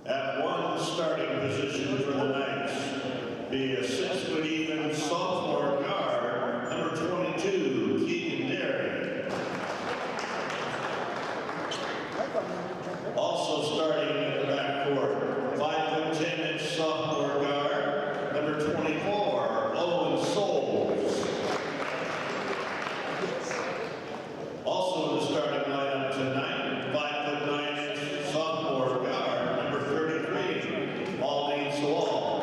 At one starting position for the Knights, be a 6-foot-even sophomore guard, number 22, Keegan Derry. Also starting in the backcourt, 5'10" sophomore guard, number 24, Owen Souls. Also in the starting lineup tonight, 5'9" sophomore guard, number 33, Aldine Sewall.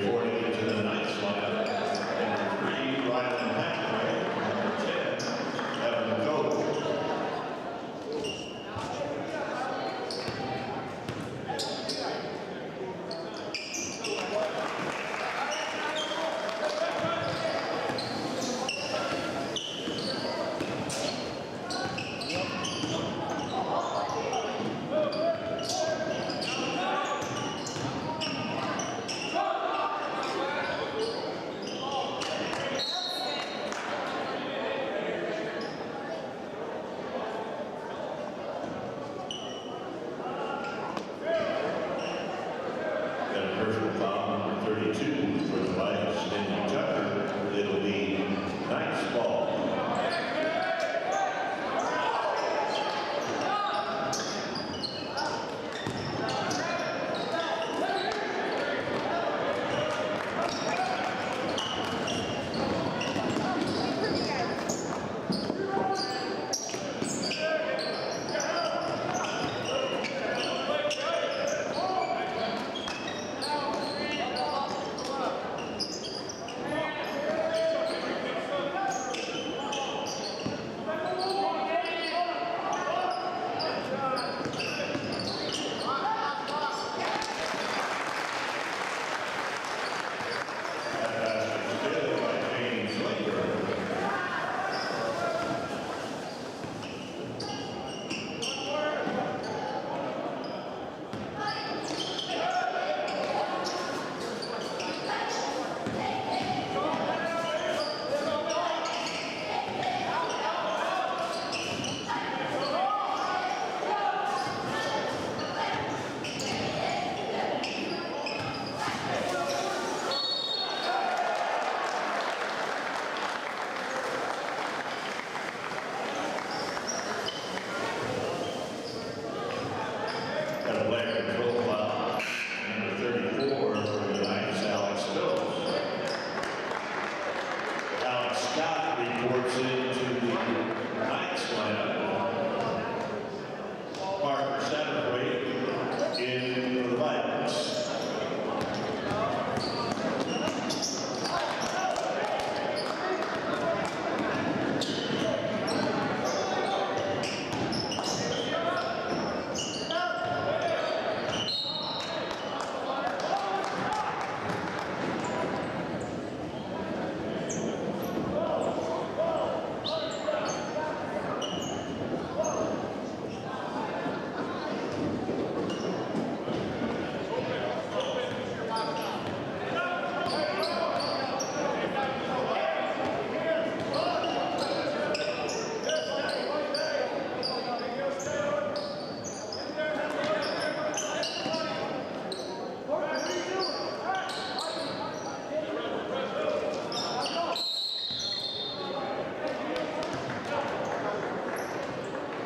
Reporting into the ninth lineup, number 3, Ryan Hathaway, number 10, Evan Cope.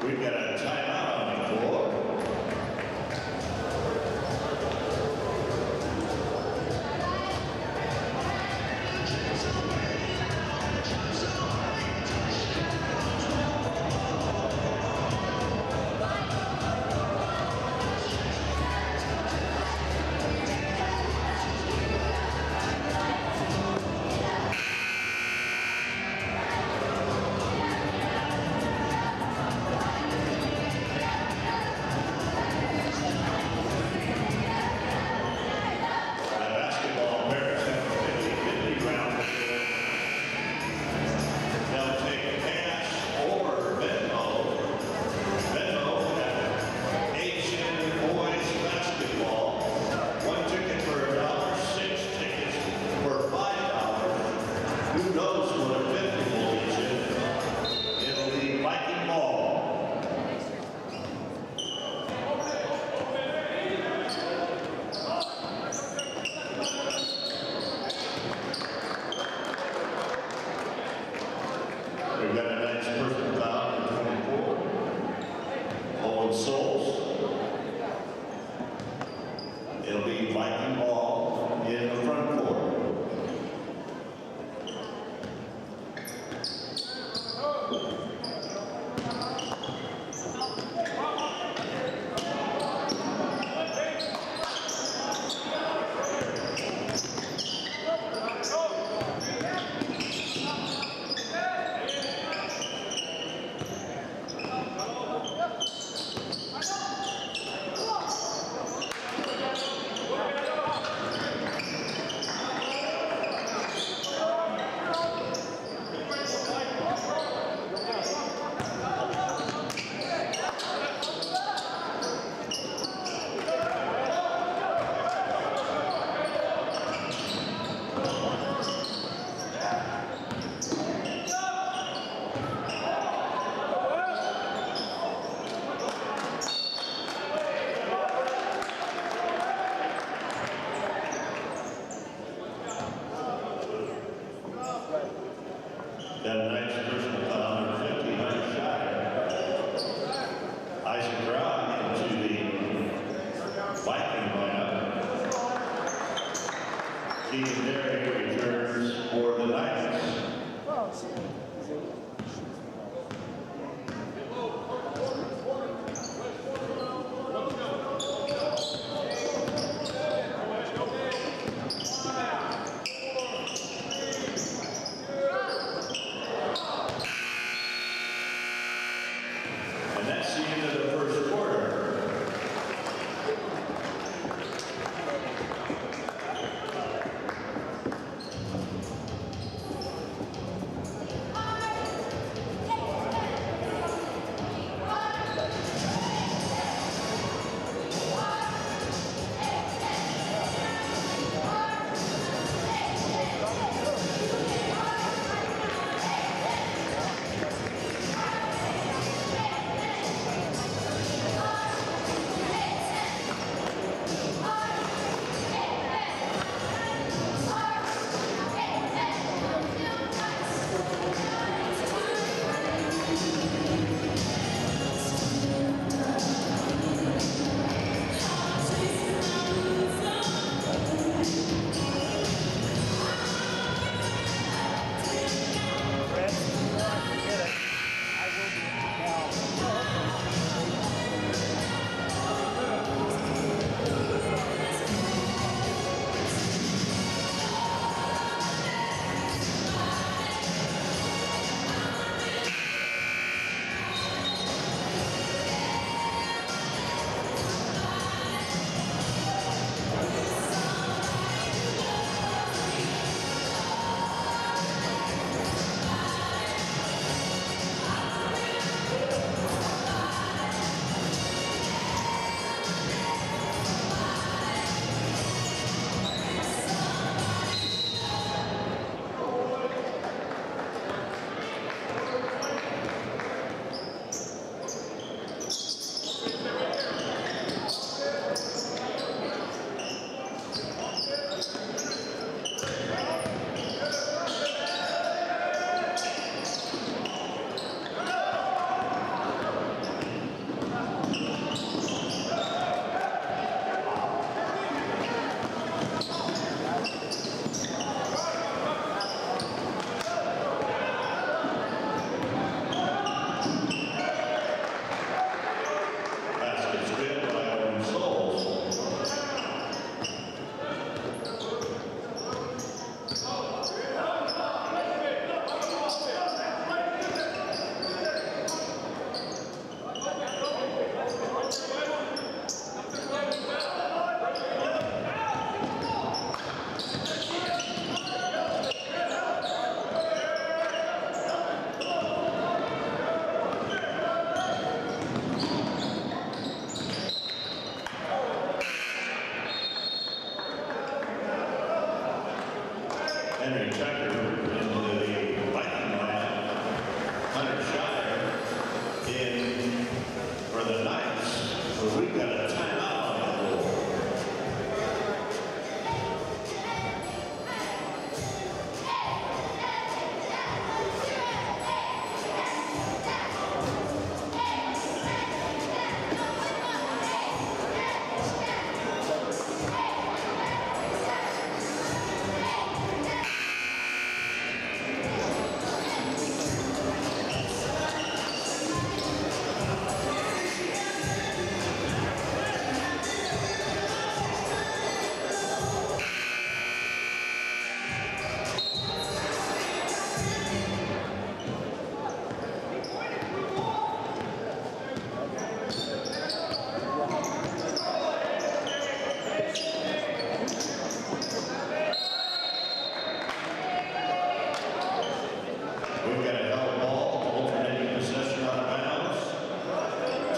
We've got a timeout on the floor. We've got a nice person foul in 24. Owen Souls. It'll be Viking ball in the front court.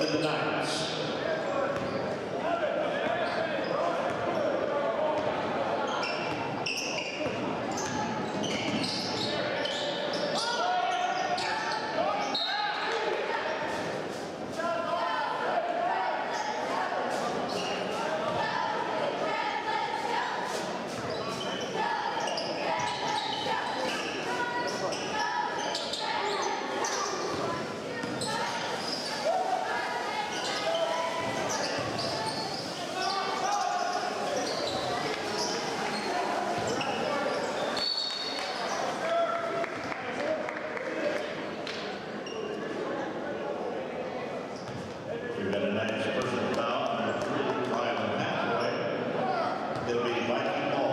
to the Knights. We've got a nice personal foul, number 3, Ryan Hathaway. It'll be Viking ball.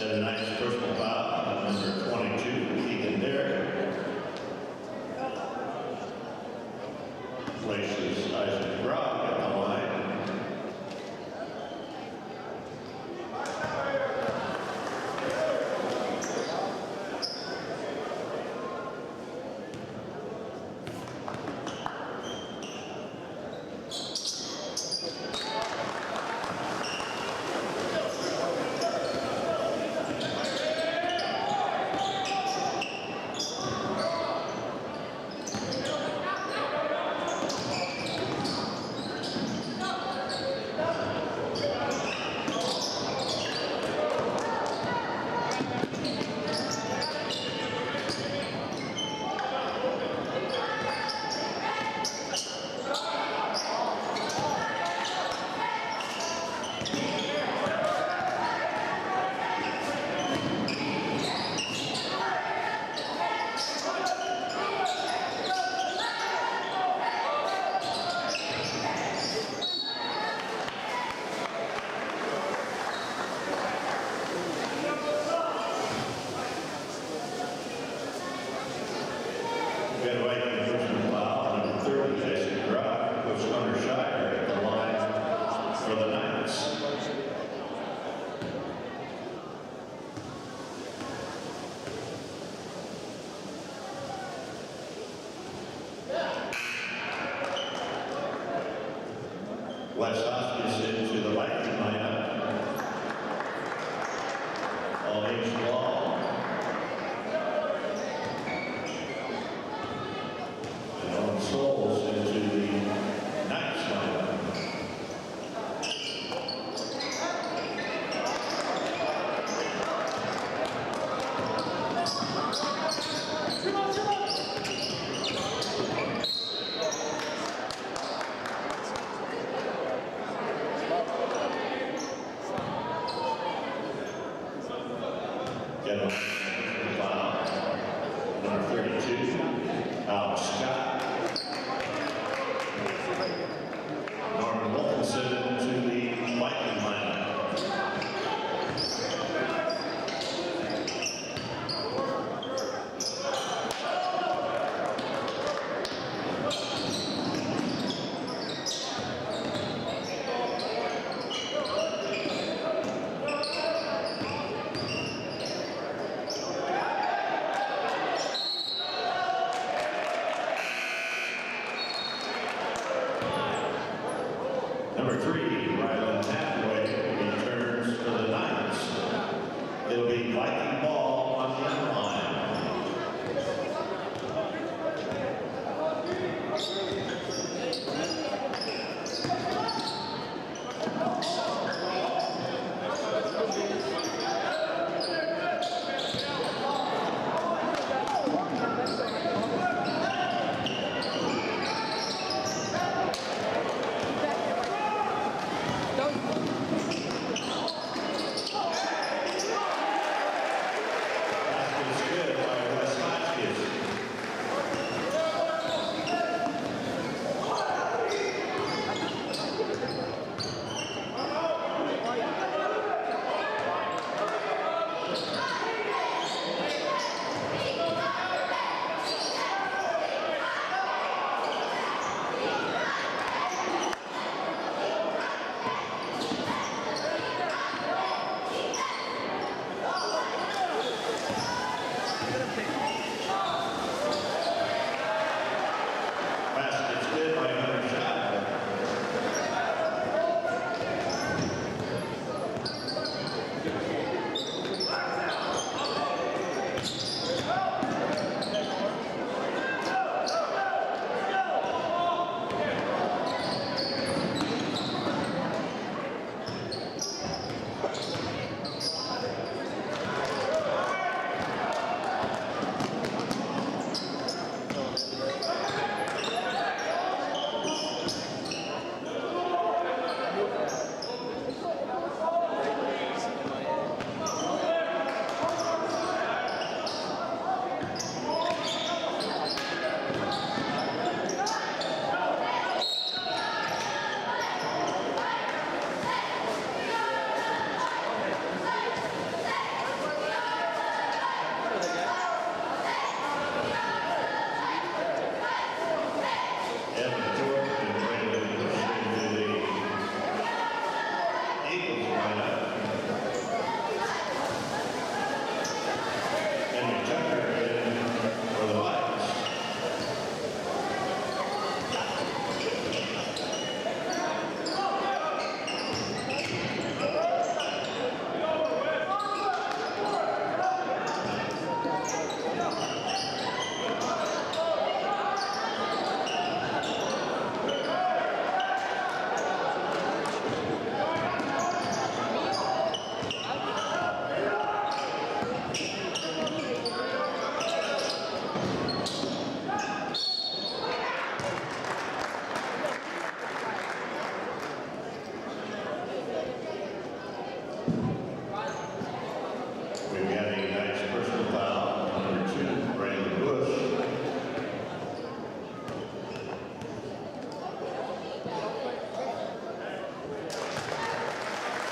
And a nice personal foul, number 22, Keegan Derrick. Places Isaac Brock at the line. We've got a Viking personal foul, number 30, Isaac Brock, Coach Hunter Shire at the line for the Knights. Wes Hoskins into the Viking lineup. All age ball. And Owen Souls into the Knights lineup.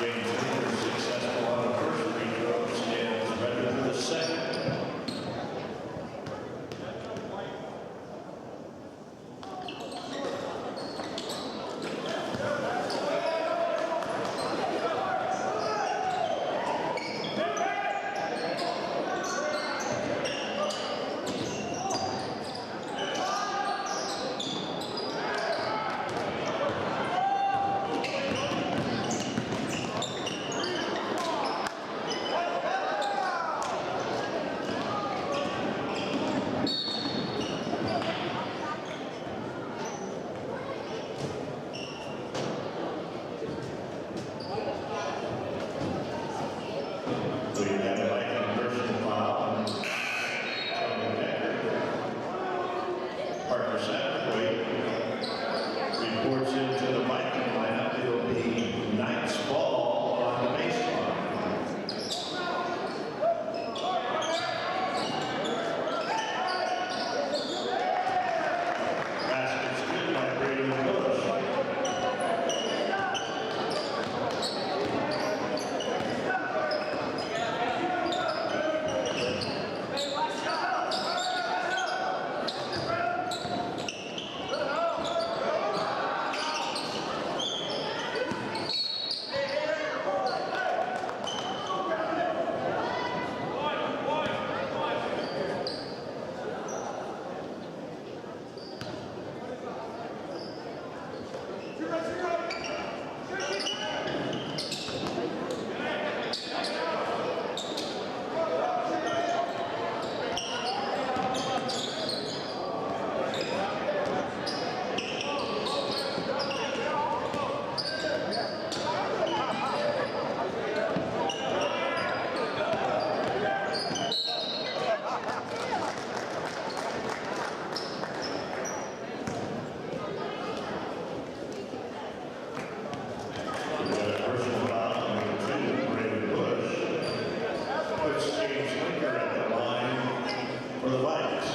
James Winter successful on the first free throw, stands ready for the second. Reports into the Viking lineup. It'll be Knight's ball on the baseline. Basket's good by Braden Bush. For the Vikings.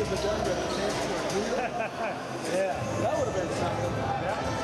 give the gun to a chance for a needle. Yeah, that would have been something. Yeah.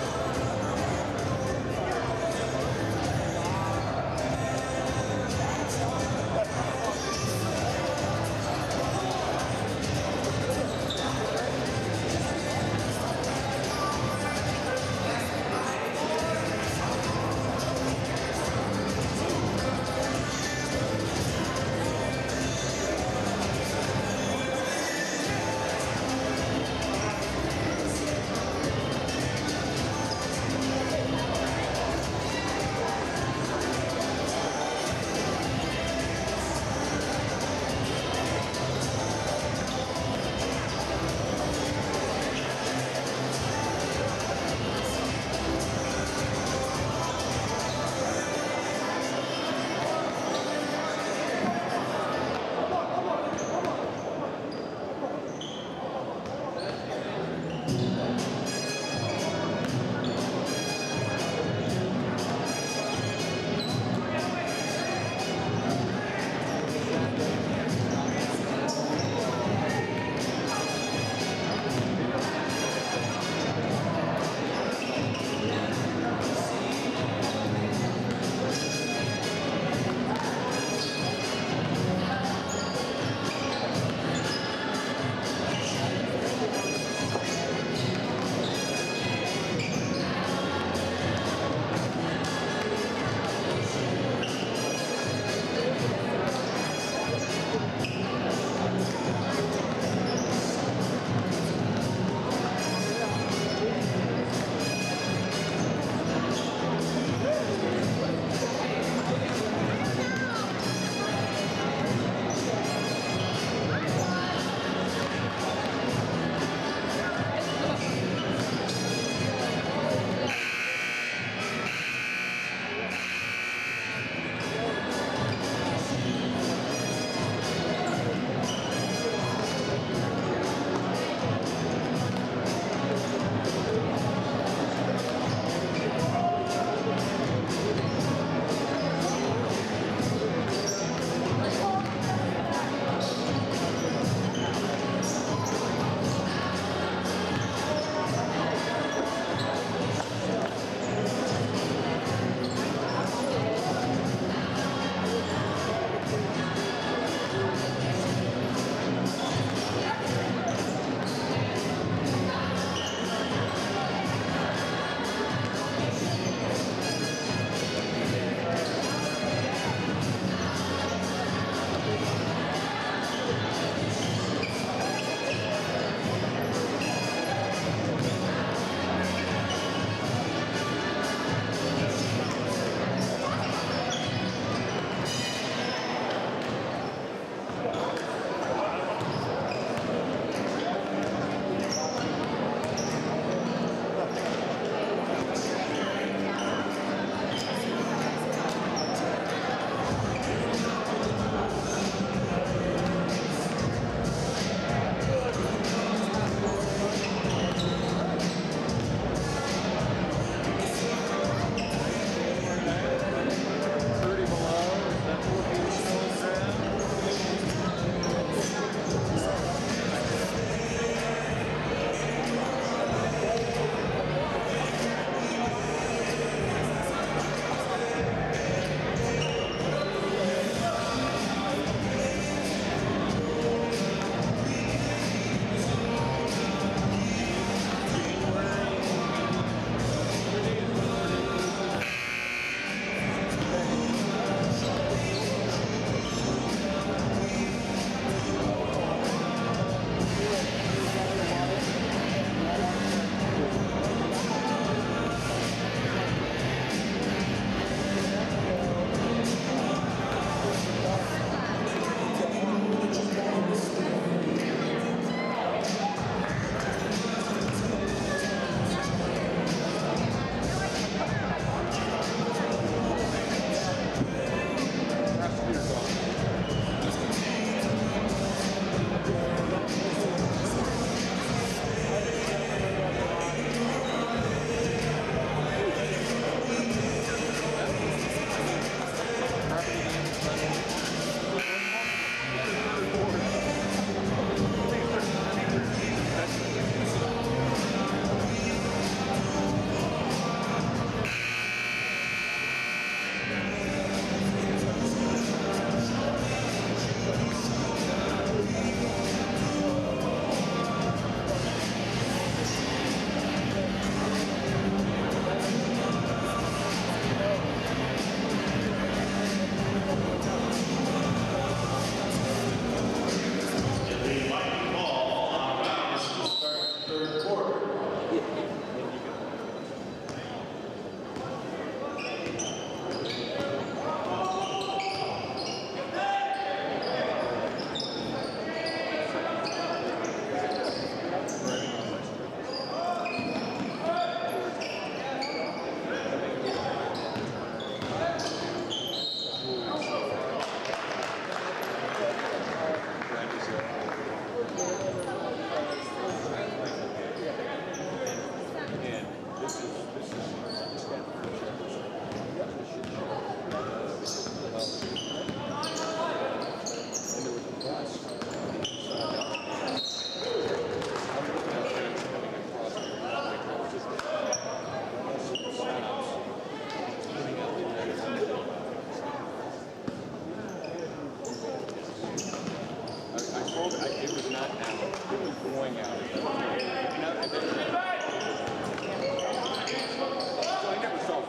going out.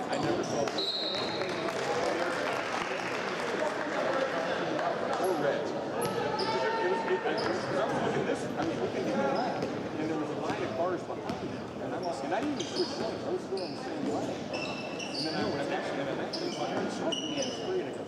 I never saw or red. I was looking this, I was looking at that, and there was a line of cars behind me, and I didn't even switch lanes. I was still on the same lane. And then I eventually fired something and free, and I go,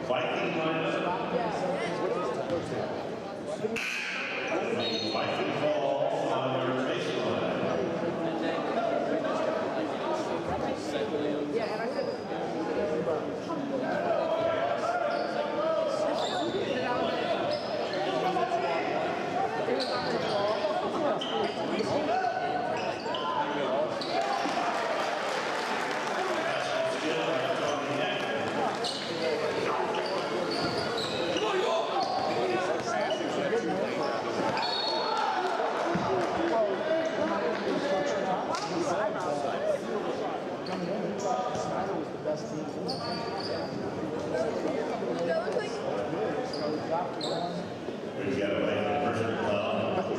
Viking lineup. The Viking fall on their baseline. We've got a Viking personal foul.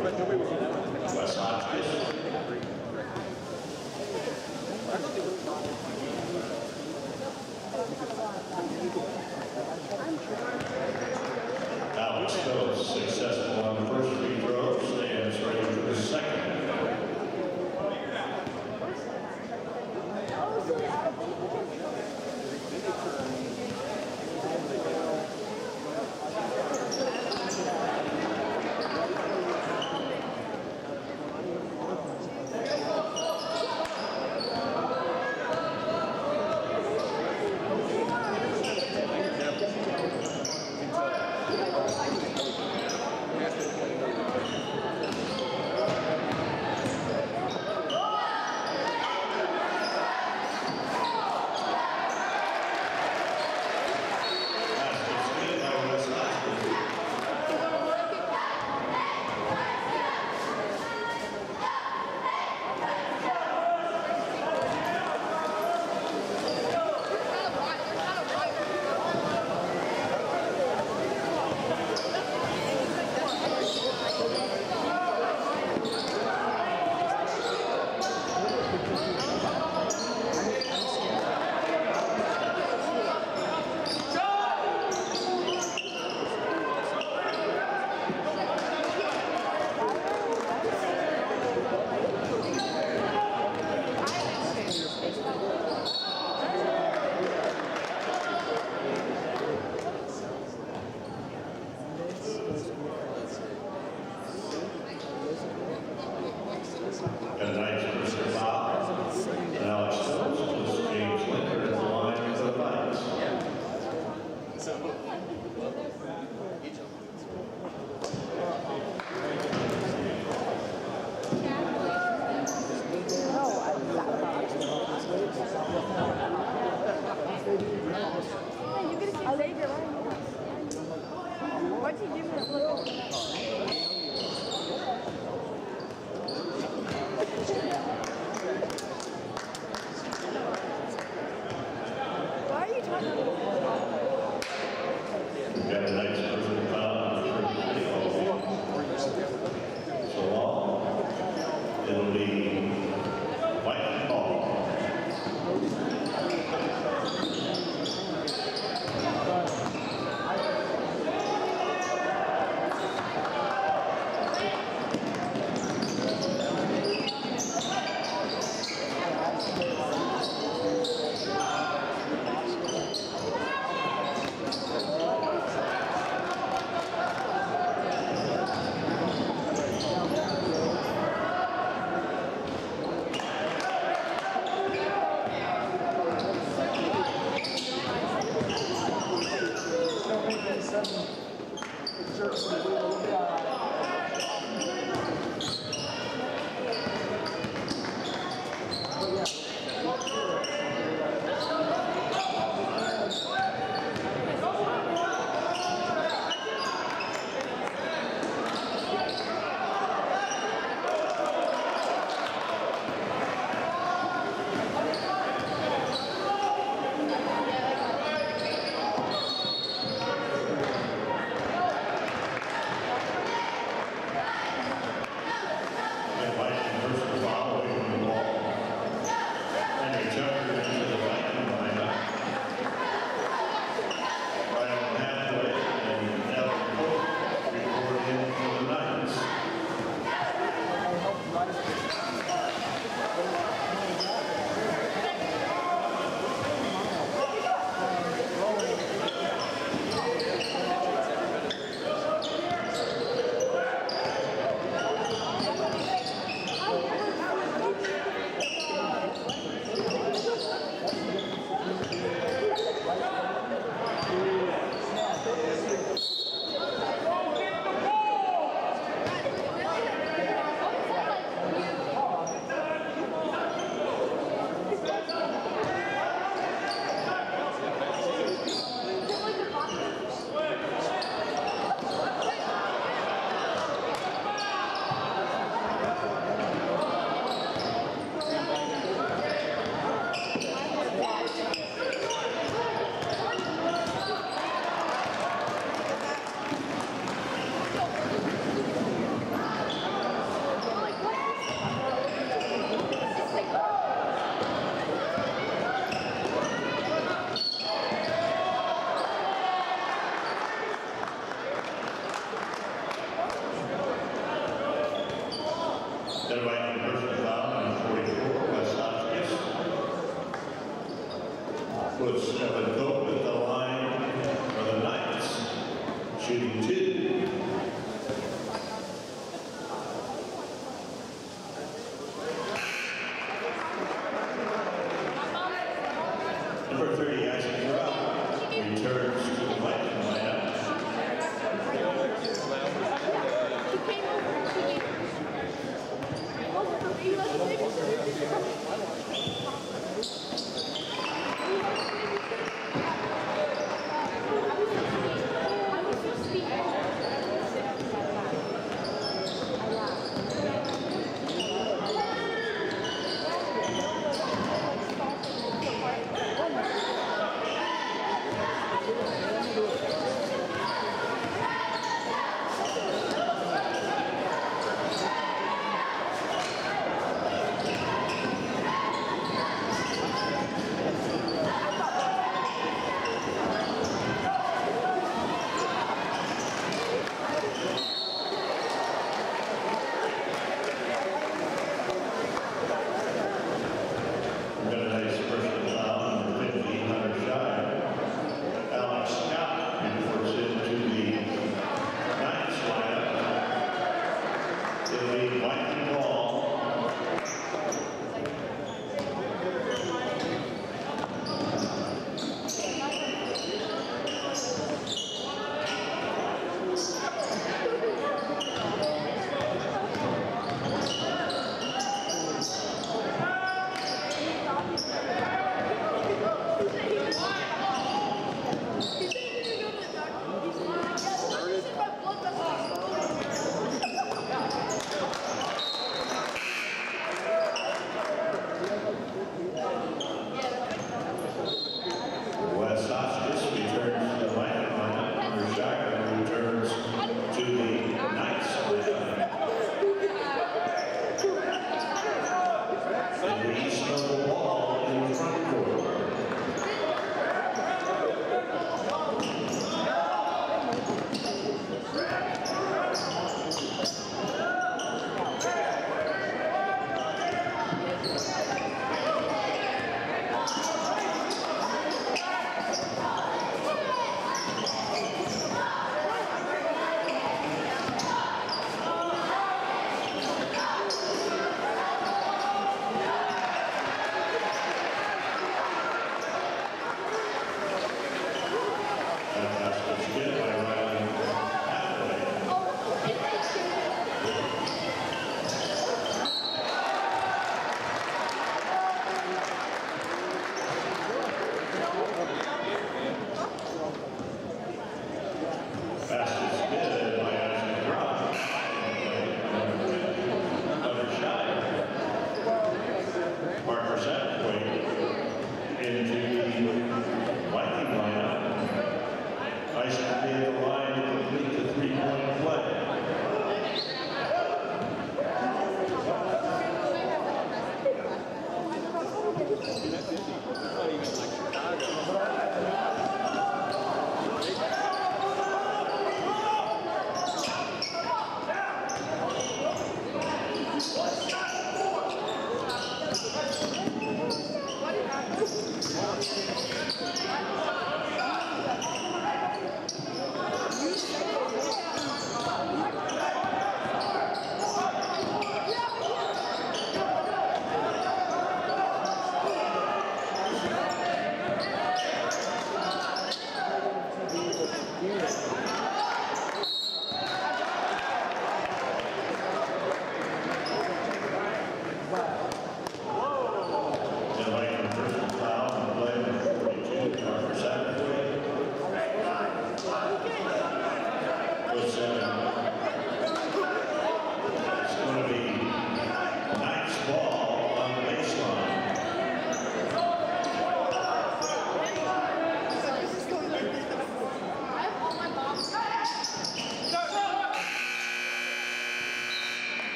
Then Viking personal foul number 44, West Hotchkiss. Puts Evan Cope at the line for the Knights, shooting 2. Number 30, Isaac Robb, returns to the Viking lineup.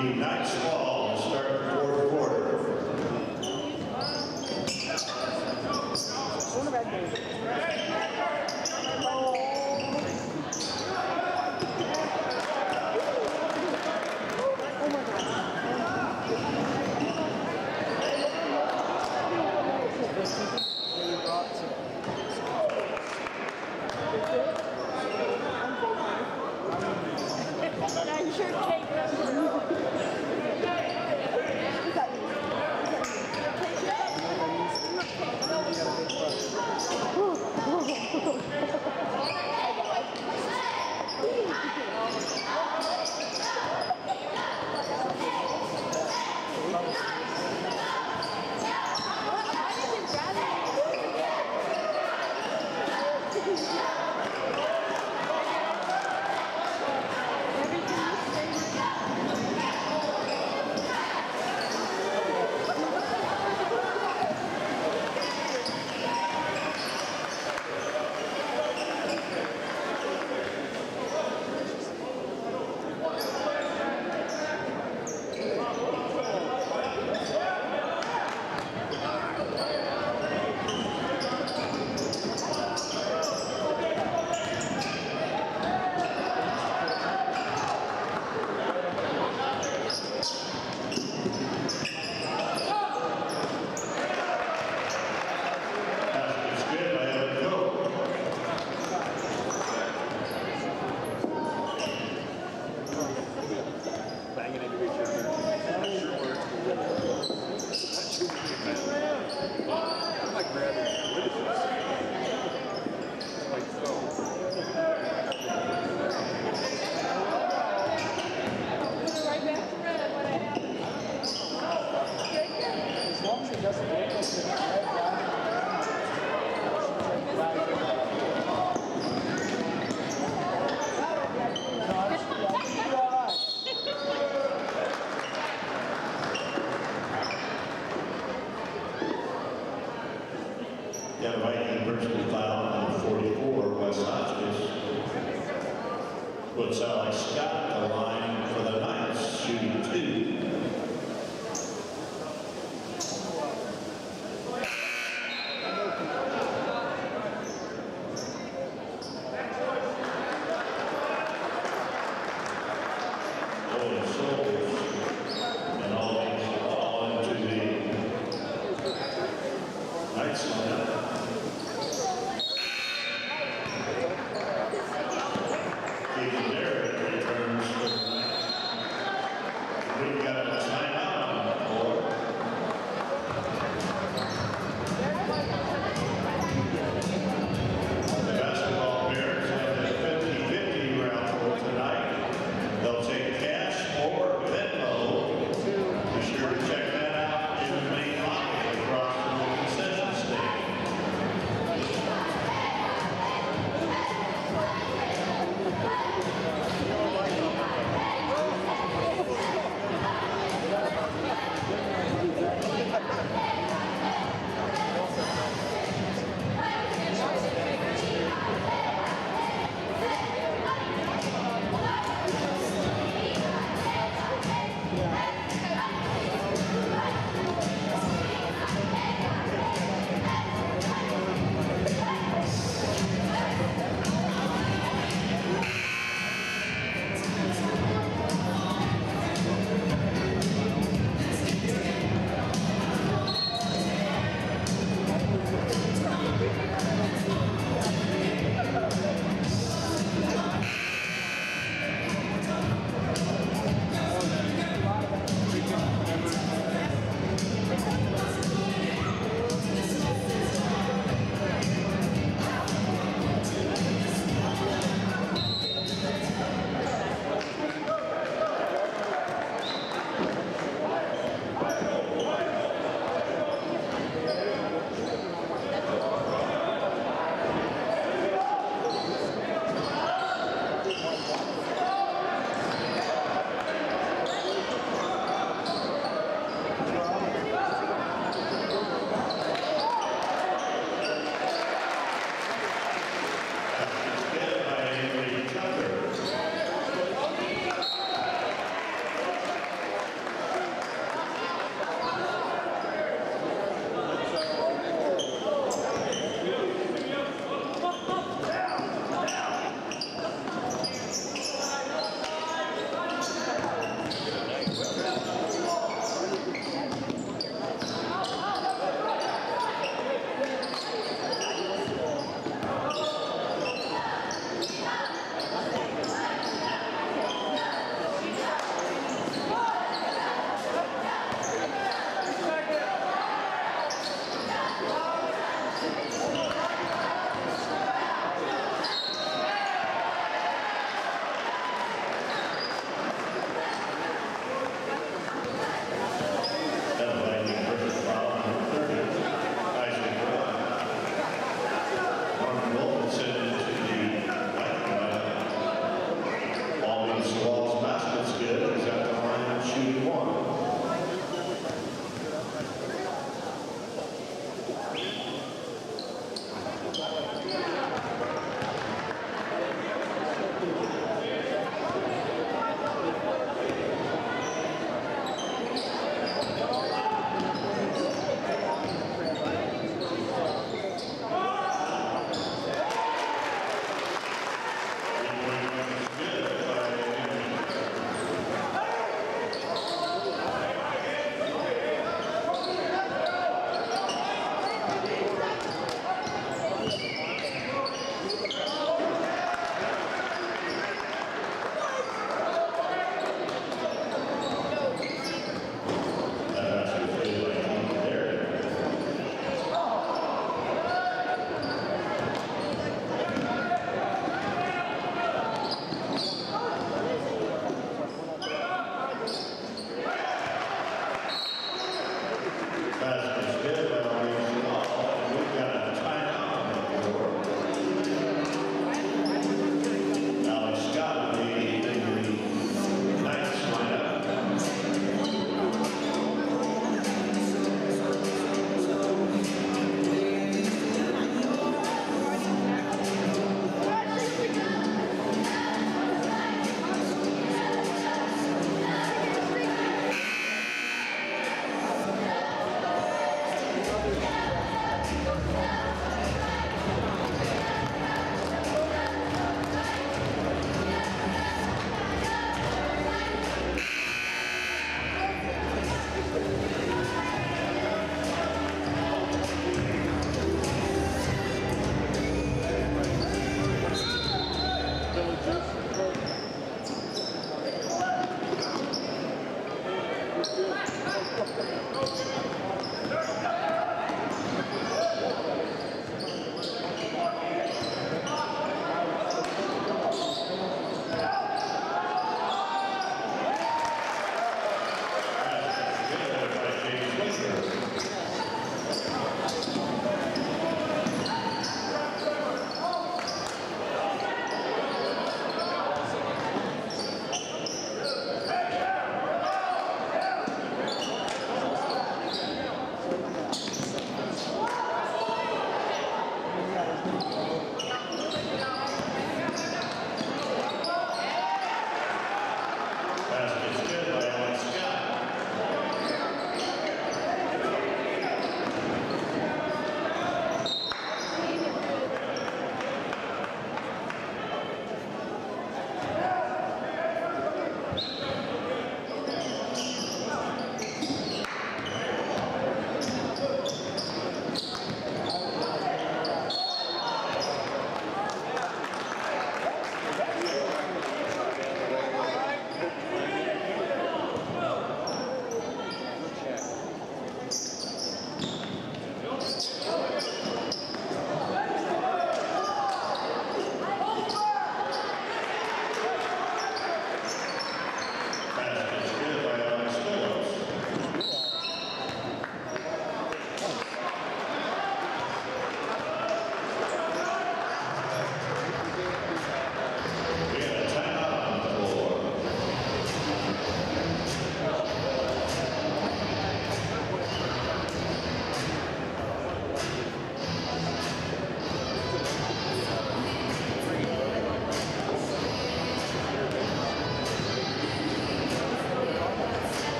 The Knights ball to start the fourth quarter. Yeah, Viking personal foul number 44, WVSH. Puts Alex Scott the line for the Knights, shooting 2. Returns for the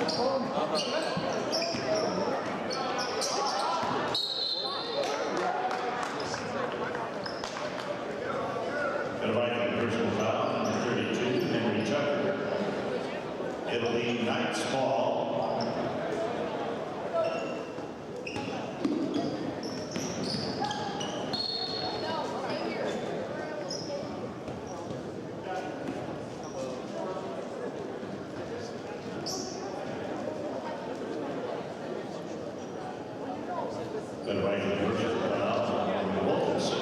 And a Viking personal foul, number 32, Henry Tucker. It'll be Knight's ball. And a Viking personal foul, number Wilkinson.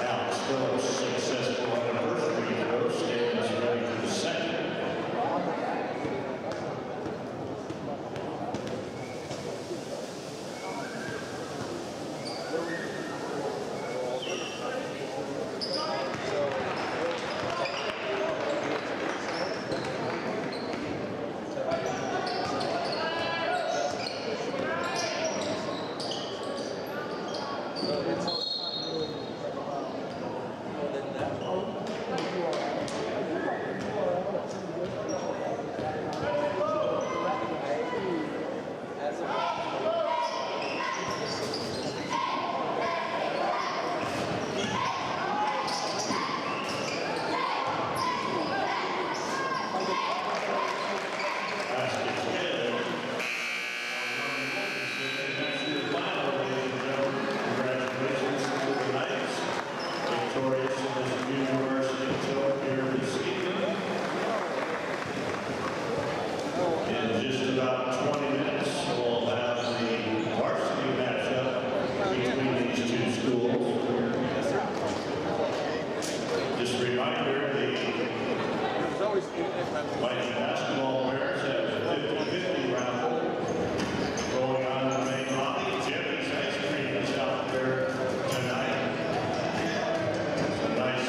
Alex Phillips, successful on the first free throw, stands ready for the second. In just about 20 minutes, we'll have the varsity matchup between these two schools. Just a reminder, the Viking basketball players have a 50-50 round going on in the main lobby. Jimmy's ice cream is out there tonight. It's a nice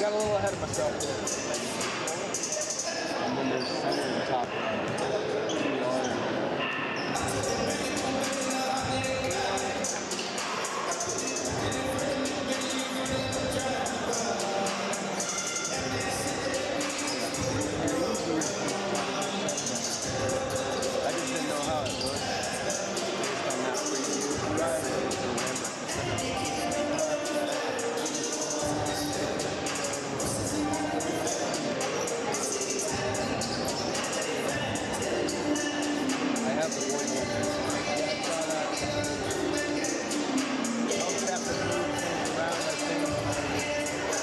Got a little ahead of myself there. And then there's center and top. I just didn't know how it looked based on that preview. I have the point. I'll just have to move things around, I think.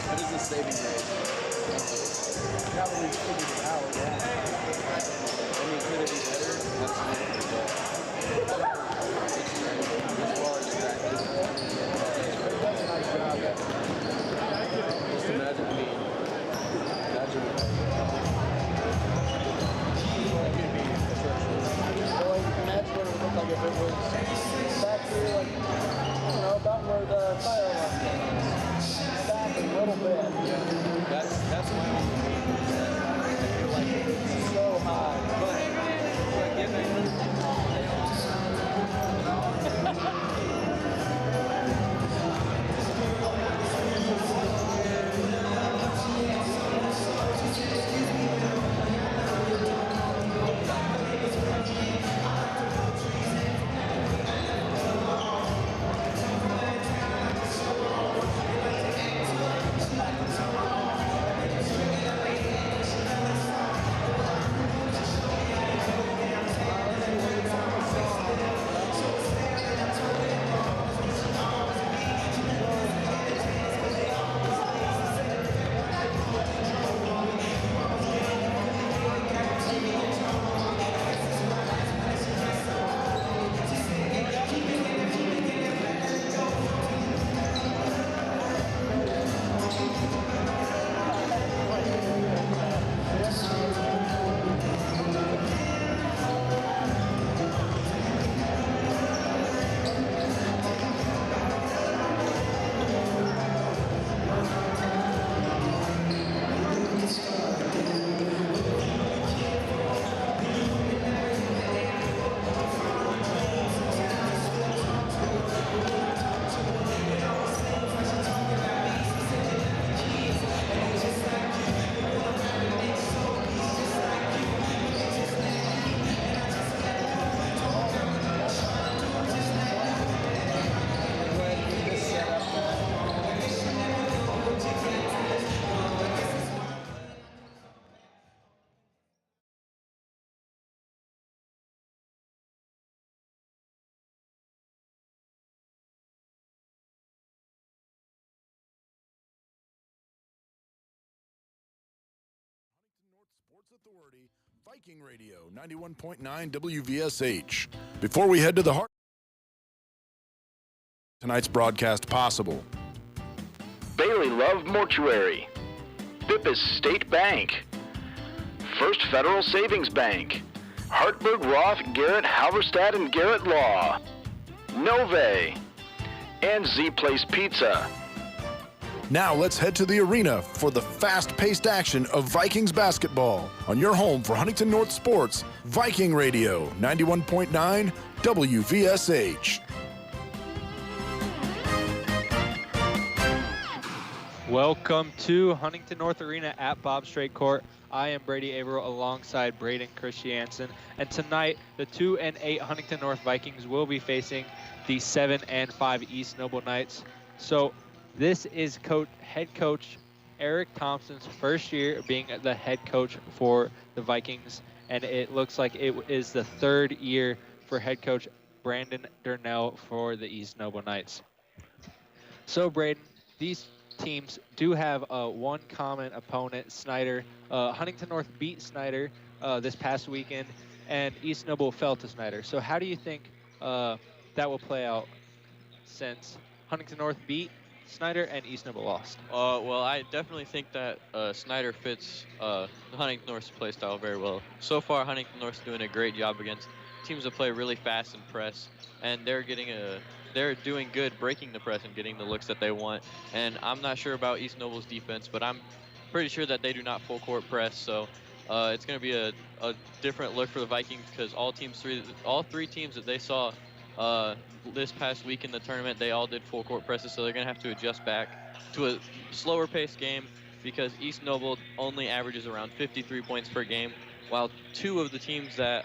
What is the saving rate? Now that we've figured it out, yeah. I mean, could it be better? Absolutely. As far as practice. It does a nice job. Just imagine me. Imagine Well, you can imagine what it would look like if it was back here, like, I don't know, about where the fire alarm is. Back a little bit. that's my only thing. I feel like it's So high. but given Authority, Viking Radio, 91.9 WVSH. Before we head to the heart, tonight's broadcast possible. Bailey Love Mortuary, Bippus State Bank, First Federal Savings Bank, Hartberg Roth, Garrett Halverstad and Garrett Law, Nove, and Z Place Pizza. Now let's head to the arena for the fast-paced action of Vikings basketball on your home for Huntington North Sports, Viking Radio, 91.9 WVSH. Welcome to Huntington North Arena at Bob Strait Court. I am Brady Averill alongside Braden Christiansen, and tonight the 2-8 Huntington North Vikings will be facing the 7-5 East Noble Knights. So this is head coach Eric Thompson's first year being the head coach for the Vikings, and it looks like it is the third year for head coach Brandon Durnell for the East Noble Knights. So Braden, these teams do have one common opponent, Snyder. Huntington North beat Snyder this past weekend, and East Noble fell to Snyder. So how do you think that will play out since Huntington North beat Snyder and East Noble lost? Well, I definitely think that Snyder fits the Huntington North's play style very well. So far, Huntington North's doing a great job against teams that play really fast and press, and they're doing good breaking the press and getting the looks that they want. And I'm not sure about East Noble's defense, but I'm pretty sure that they do not full court press. So it's going to be a different look for the Vikings, because all three teams that they saw this past week in the tournament, they all did full court presses, so they're going to have to adjust back to a slower paced game, because East Noble only averages around 53 points per game, while two of the teams that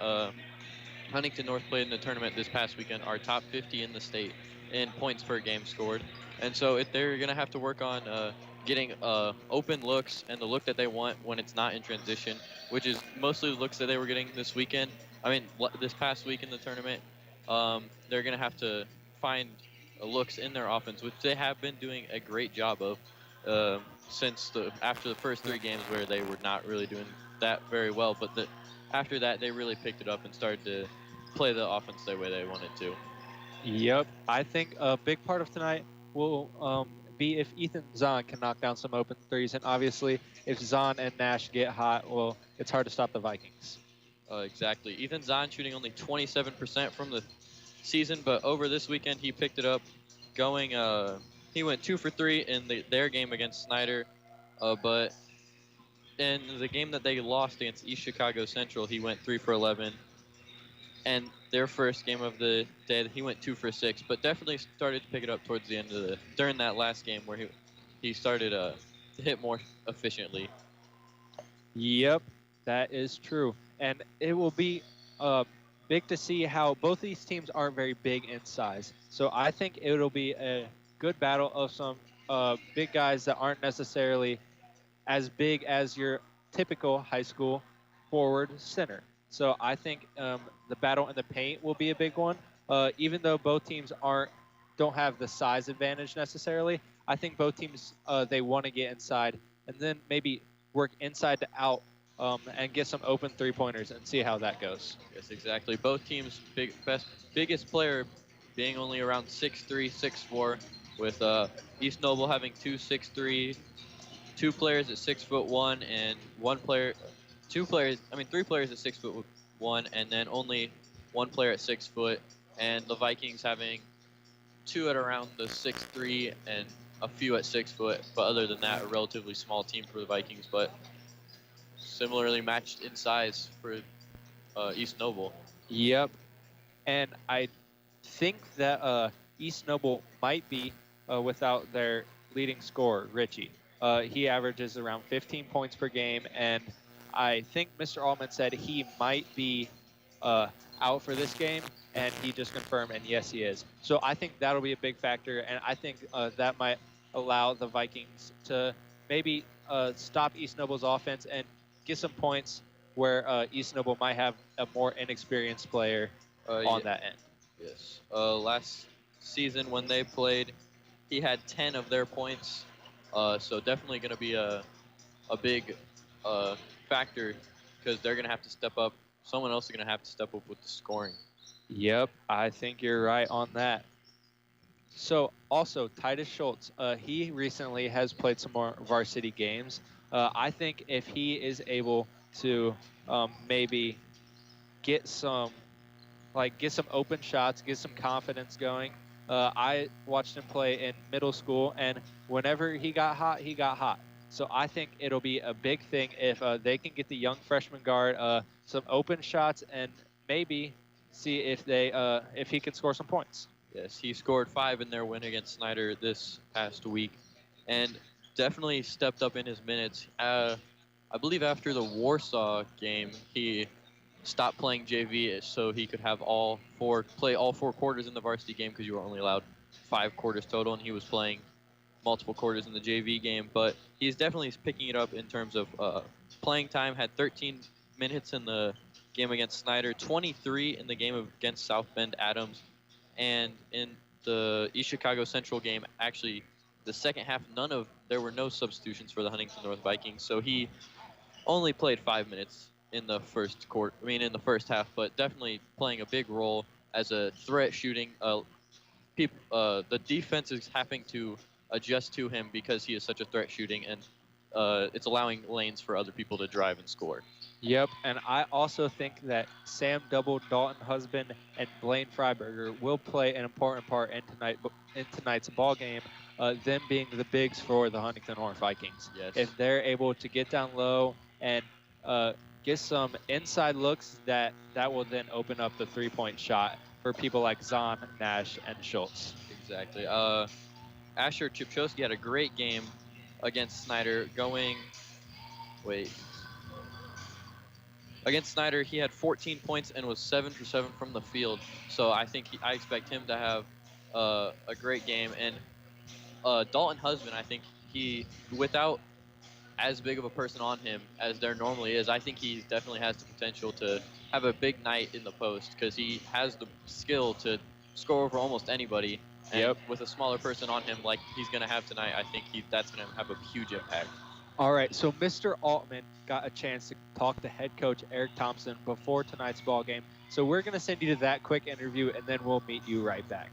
Huntington North played in the tournament this past weekend are top 50 in the state in points per game scored. And so they're going to have to work on getting open looks and the look that they want when it's not in transition, which is mostly the looks that they were getting this weekend. This past week in the tournament. They're going to have to find looks in their offense, which they have been doing a great job of after the first three games, where they were not really doing that very well. But after that, they really picked it up and started to play the offense the way they wanted to. Yep. I think a big part of tonight will be if Ethan Zahn can knock down some open threes. And obviously, if Zahn and Nash get hot, well, it's hard to stop the Vikings. Exactly. Ethan Zahn shooting only 27% from the season, but over this weekend he picked it up, he went 2 for 3 in their game against Snyder, but in the game that they lost against East Chicago Central, he went 3 for 11, and their first game of the day he went 2 for 6, but definitely started to pick it up towards the end during that last game, where he started to hit more efficiently. Yep, that is true. And it will be big to see how both these teams aren't very big in size. So I think it'll be a good battle of some big guys that aren't necessarily as big as your typical high school forward center. So I think the battle in the paint will be a big one. Even though both teams don't have the size advantage necessarily, I think both teams, they want to get inside and then maybe work inside to out and get some open three-pointers and see how that goes. Yes, exactly. Both teams' biggest player being only around 6'3", 6'4", with East Noble having 2 players at 6'1", and three players at 6'1", and then only one player at 6 foot, and the Vikings having 2 at around the 6'3" and a few at 6 foot. But other than that, a relatively small team for the Vikings, but similarly matched in size for East Noble. Yep. And I think that East Noble might be without their leading scorer, Richie. He averages around 15 points per game, and I think Mr. Altman said he might be out for this game, and he just confirmed, and yes, he is. So I think that'll be a big factor, and I think that might allow the Vikings to maybe stop East Noble's offense and get some points where East Noble might have a more inexperienced player on that end. Yes. Last season when they played, he had 10 of their points. So definitely going to be a big factor because they're going to have to step up. Someone else is going to have to step up with the scoring. Yep, I think you're right on that. So also Titus Schultz, he recently has played some more varsity games. I think if he is able to maybe get some open shots, get some confidence going. I watched him play in middle school, and whenever he got hot, he got hot. So I think it'll be a big thing if they can get the young freshman guard some open shots and maybe see if he can score some points. Yes, he scored 5 in their win against Snyder this past week, and definitely stepped up in his minutes. I believe after the Warsaw game, he stopped playing JV so he could have play all 4 quarters in the varsity game, because you were only allowed 5 quarters total, and he was playing multiple quarters in the JV game. But he's definitely picking it up in terms of playing time. Had 13 minutes in the game against Snyder, 23 in the game against South Bend Adams, and in the East Chicago Central game, actually the second half, there were no substitutions for the Huntington North Vikings, so he only played 5 minutes in the first half, but definitely playing a big role as a threat shooting. The defense is having to adjust to him because he is such a threat shooting, and it's allowing lanes for other people to drive and score. Yep, and I also think that Sam Double, Dalton Husband, and Blaine Freiberger will play an important part in tonight's ball game, them being the bigs for the Huntington North Vikings. Yes. If they're able to get down low and get some inside looks, that will then open up the three-point shot for people like Zahn, Nash, and Schultz. Exactly. Asher Chipchowski had a great game against Snyder Against Snyder, he had 14 points and was 7 for 7 from the field. So I expect him to have a great game. And Dalton Husband, I think without as big of a person on him as there normally is, I think he definitely has the potential to have a big night in the post, because he has the skill to score over almost anybody. And with a smaller person on him like he's going to have tonight, I think that's going to have a huge impact. All right, so Mr. Altman got a chance to talk to head coach Eric Thompson before tonight's ball game. So we're going to send you to that quick interview, and then we'll meet you right back.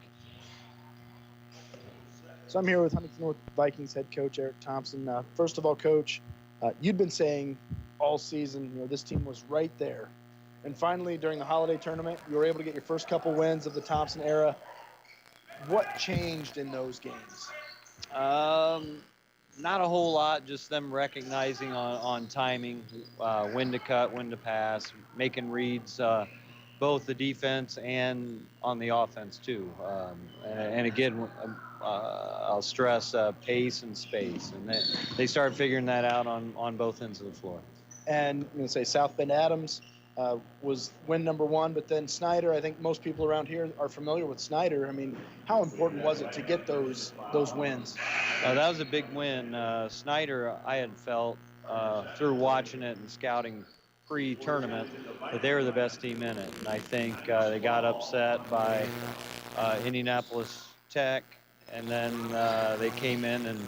So I'm here with Huntington North Vikings head coach Eric Thompson. First of all, Coach, you'd been saying all season, this team was right there. And finally, during the holiday tournament, you were able to get your first couple wins of the Thompson era. What changed in those games? Not a whole lot, just them recognizing on timing, when to cut, when to pass, making reads, both the defense and on the offense too. And again, I'll stress pace and space, and they started figuring that out on both ends of the floor. And I'm going to say South Bend Adams was win number 1, but then Snyder, I think most people around here are familiar with Snyder. I mean, how important was it to get those wins? That was a big win. Snyder, I had felt through watching it and scouting pre-tournament that they were the best team in it. And I think they got upset by Indianapolis Tech, and then they came in and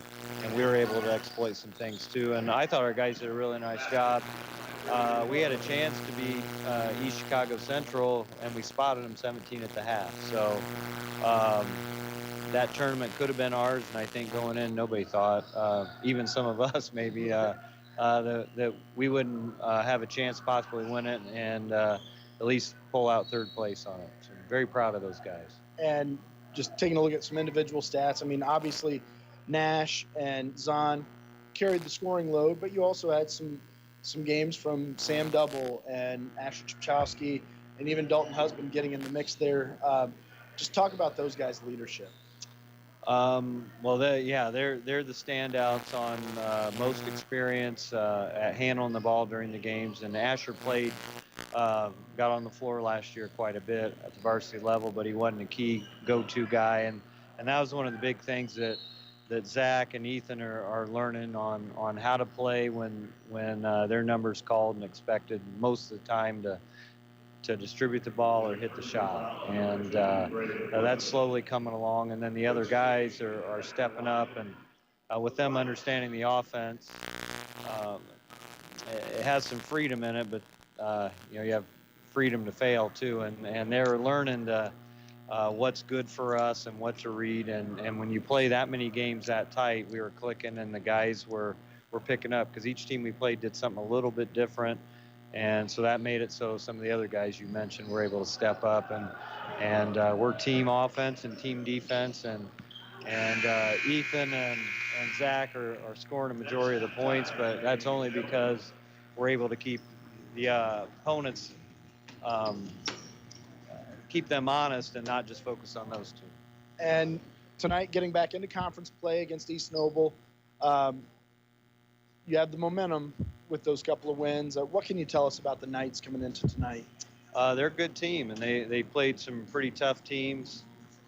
we were able to exploit some things too. And I thought our guys did a really nice job. We had a chance to beat East Chicago Central, and we spotted them 17 at the half. So that tournament could have been ours, and I think going in, nobody thought, even some of us maybe, that we wouldn't have a chance to possibly win it and at least pull out third place on it. So I'm very proud of those guys. And just taking a look at some individual stats, I mean, obviously Nash and Zahn carried the scoring load, but you also had some games from Sam Double and Asher Chipchowski and even Dalton Husband getting in the mix there. Just talk about those guys' leadership. Well, they're the standouts on most experience at handling the ball during the games. And Asher got on the floor last year quite a bit at the varsity level, but he wasn't a key go-to guy. And that was one of the big things that Zach and Ethan are learning on how to play when their number's called and expected most of the time to distribute the ball or hit the shot. And that's slowly coming along. And then the other guys are stepping up, and with them understanding the offense, it has some freedom in it, but you have freedom to fail too, and they're learning to what's good for us and what to read. And when you play that many games that tight, we were clicking and the guys were picking up, because each team we played did something a little bit different. And so that made it so some of the other guys you mentioned were able to step up, and we're team offense and team defense, and Ethan and Zach are scoring a majority of the points, but that's only because we're able to keep the opponents, keep them honest and not just focus on those two. And tonight, getting back into conference play against East Noble, you have the momentum with those couple of wins. What can you tell us about the Knights coming into tonight? They're a good team, and they played some pretty tough teams.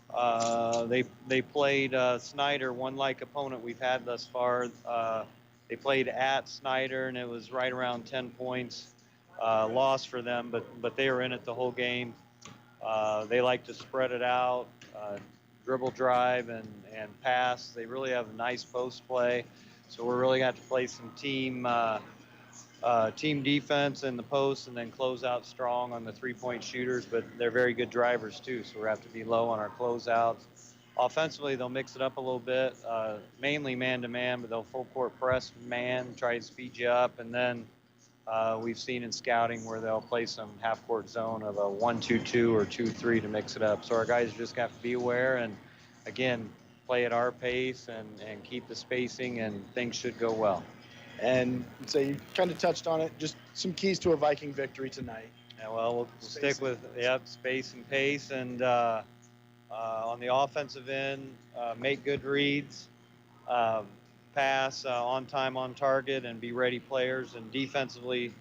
They played Snyder, one like opponent we've had thus far. They played at Snyder, and it was right around 10 points loss for them, but they were in it the whole game. They like to spread it out, dribble, drive, and pass. They really have a nice post play, so we're really got to play some team defense in the post, and then close out strong on the three-point shooters. But they're very good drivers too, so we have to be low on our closeouts. Offensively, they'll mix it up a little bit, mainly man-to-man, but they'll full-court press man, try to speed you up, and then we've seen in scouting where they'll play some half-court zone of a 1-2-2 or 2-3 to mix it up. So our guys just have to be aware and, again, play at our pace and keep the spacing, and things should go well. And so you kind of touched on it, just some keys to a Viking victory tonight. Yeah, well, we'll stick with space and pace, and on the offensive end, make good reads, pass on time, on target, and be ready players. And defensively,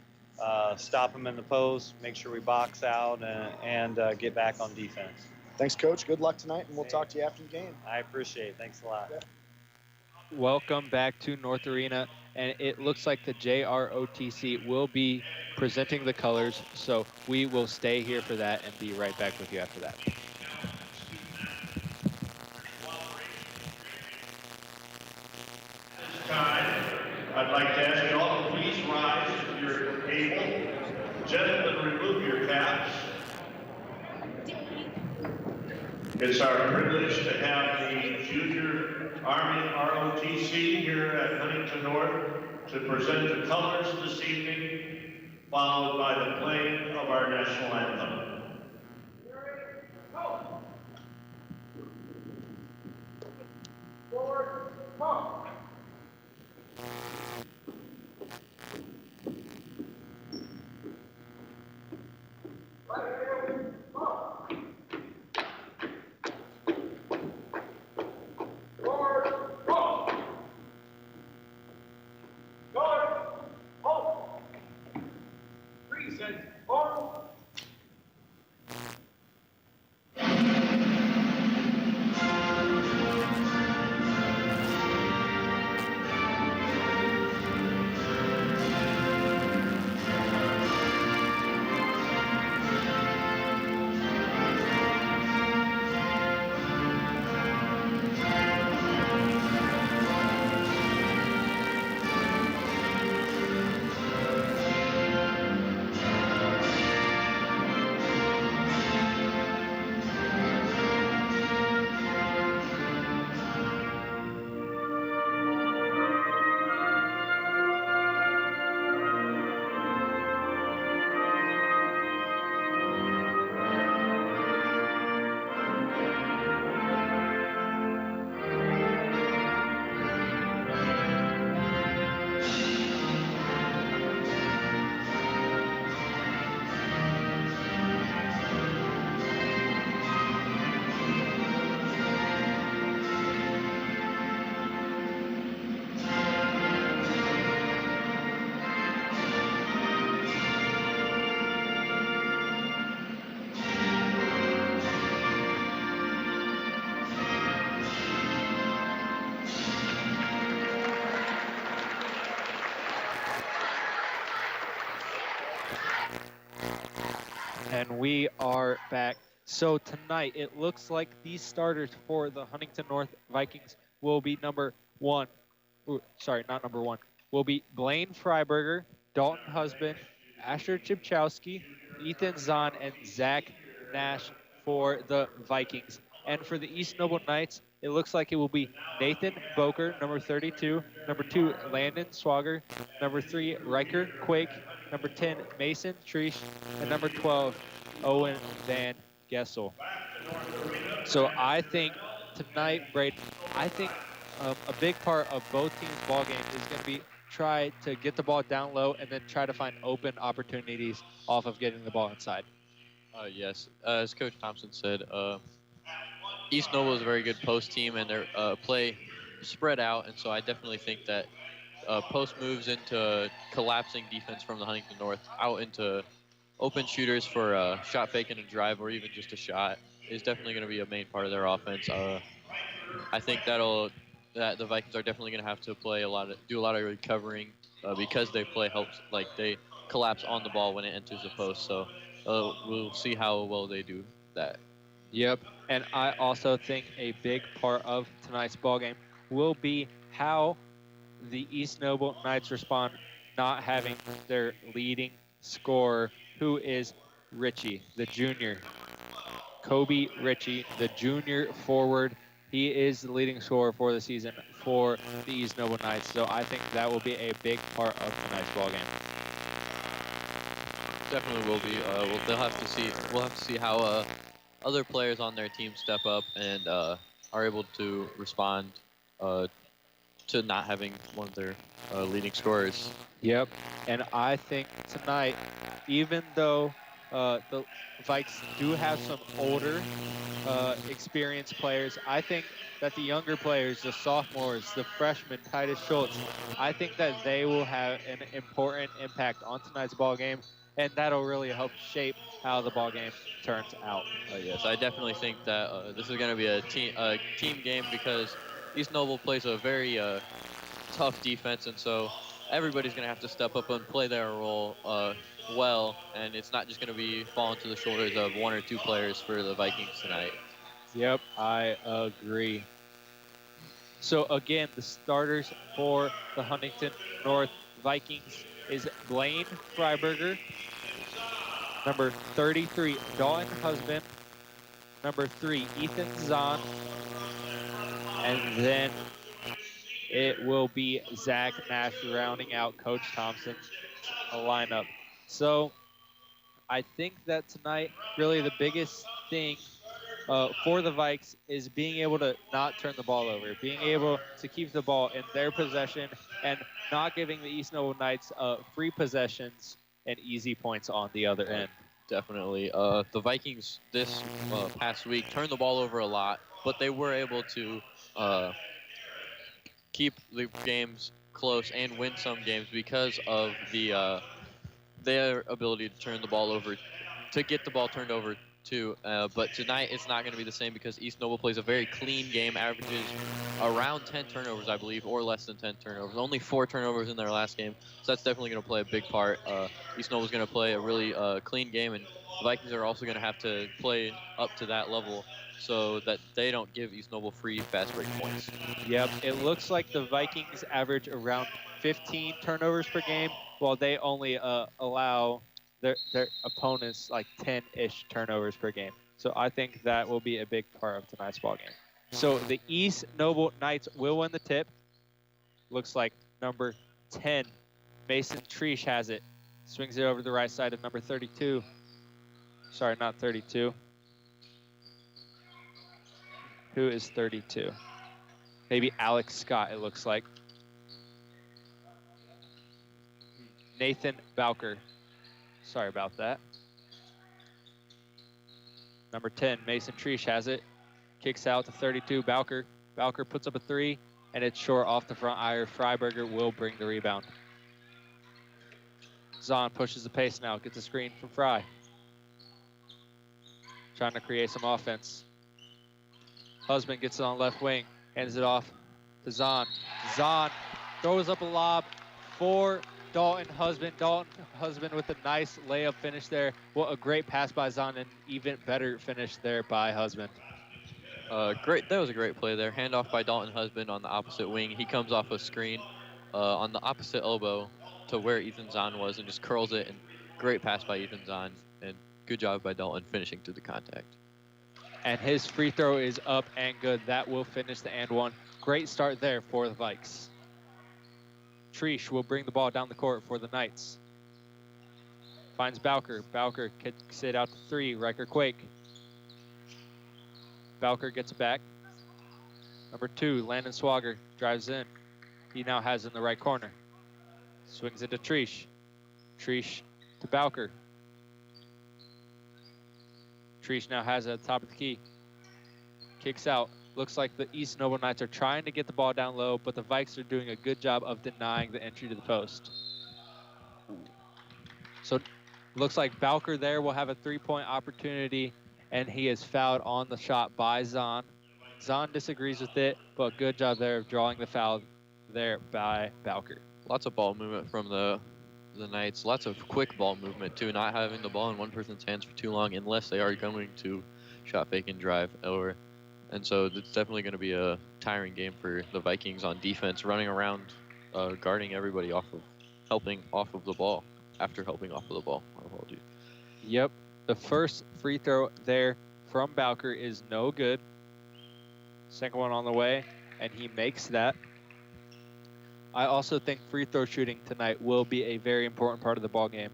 stop them in the post, make sure we box out, and get back on defense. Thanks, Coach. Good luck tonight, and we'll talk to you after the game. I appreciate it. Thanks a lot. Yeah. Welcome back to North Arena, and it looks like the JROTC will be presenting the colors, so we will stay here for that and be right back with you after that. Time, I'd like to ask you all to please rise if you're able. Gentlemen, remove your caps. It's our privilege to have the Junior Army ROTC here at Huntington North to present the colors this evening, followed by the playing of our national anthem. Forward, come. And we are back. So tonight, it looks like these starters for the Huntington North Vikings will be number one. Ooh, sorry, not number one. Will be Blaine Freiberger, Dalton Husband, Asher Chipchowski, Ethan Zahn, and Zach Nash for the Vikings. And for the East Noble Knights, it looks like it will be Nathan Boker, number 32, number 2, Landon Swagger, number 3, Riker Quake, number 10, Mason Treesh, and number 12, Owen Van Gessel. So I think tonight, Braden, I think a big part of both teams' ball games is going to be try to get the ball down low and then try to find open opportunities off of getting the ball inside. Yes, as Coach Thompson said, East Noble is a very good post team, and their play spread out, and so I definitely think that post moves into collapsing defense from the Huntington North out into open shooters for shot fake and a drive, or even just a shot, is definitely going to be a main part of their offense. I think that the Vikings are definitely going to have to do a lot of recovering because they they collapse on the ball when it enters the post. So we'll see how well they do that. Yep, and I also think a big part of tonight's ball game will be how the East Noble Knights respond not having their leading scorer, who is Richie, the junior. Kobe Ritchie, the junior forward. He is the leading scorer for the season for the East Noble Knights. So I think that will be a big part of tonight's ball game. Definitely will be. We'll have to see. We'll have to see how other players on their team step up and are able to respond to not having one of their leading scorers. Yep, and I think tonight, even though the Vikes do have some older, experienced players, I think that the younger players, the sophomores, the freshmen, Titus Schultz, I think that they will have an important impact on tonight's ball game, and that'll really help shape how the ball game turns out. Yes, I definitely think that this is going to be a team game because East Noble plays a very tough defense, and so everybody's going to have to step up and play their role well, and it's not just going to be falling to the shoulders of one or two players for the Vikings tonight. Yep, I agree. So again, the starters for the Huntington North Vikings is Blaine Freiberger, number 33, Dalton Husband, number 3, Ethan Zahn, and then it will be Zach Nash rounding out Coach Thompson's lineup. So I think that tonight, really the biggest thing for the Vikes is being able to not turn the ball over, being able to keep the ball in their possession and not giving the East Noble Knights free possessions and easy points on the other end. Definitely. The Vikings this past week turned the ball over a lot, but they were able to keep the games close and win some games because of their ability to turn the ball over, to get the ball turned over too. But tonight it's not going to be the same because East Noble plays a very clean game, averages around 10 turnovers, I believe, or less than 10 turnovers. Only 4 turnovers in their last game, so that's definitely going to play a big part. East Noble's going to play a really clean game, and the Vikings are also going to have to play up to that level so that they don't give East Noble free fast break points. Yep, it looks like the Vikings average around 15 turnovers per game, while they only allow their opponents like 10-ish turnovers per game. So I think that will be a big part of tonight's ball game. So the East Noble Knights will win the tip. Looks like number 10, Mason Treesh has it. Swings it over to the right side of number 32. Sorry, not 32. Who is 32? Maybe Alex Scott, it looks like. Nathan Bowker. Sorry about that. Number 10, Mason Treesh has it. Kicks out to 32, Bowker. Bowker puts up a 3, and it's short off the front iron. Freiberger will bring the rebound. Zahn pushes the pace now, gets a screen from Fry. Trying to create some offense. Husband gets it on left wing, hands it off to Zahn. Zahn throws up a lob for Dalton Husband. Dalton Husband with a nice layup finish there. What a great pass by Zahn, and even better finish there by Husband. Great. That was a great play there. Handoff by Dalton Husband on the opposite wing. He comes off a screen on the opposite elbow to where Ethan Zahn was and just curls it and Great pass by Ethan Zahn, and good job by Dalton finishing through the contact. And his free throw is up and good. That will finish the and one. Great start there for the Vikes. Trish will bring the ball down the court for the Knights. Finds Bowker. Bowker kicks it out to 3. Riker Quake. Bowker gets it back. Number 2, Landon Swagger drives in. He now has it in the right corner. Swings it to Trish. Trish to Bowker. Trish now has it at the top of the key. Kicks out. Looks like the East Noble Knights are trying to get the ball down low, but the Vikes are doing a good job of denying the entry to the post. So looks like Bowker there will have a 3-point opportunity, and he is fouled on the shot by Zahn. Zahn disagrees with it, but good job there of drawing the foul there by Bowker. Lots of ball movement from the Knights. Lots of quick ball movement too, not having the ball in one person's hands for too long unless they are going to shot fake and drive. And so it's definitely going to be a tiring game for the Vikings on defense, running around, guarding everybody helping off of the ball after helping off of the ball. Apologies. Yep, the first free throw there from Bowker is no good. Second one on the way, and he makes that. I also think free throw shooting tonight will be a very important part of the ball game.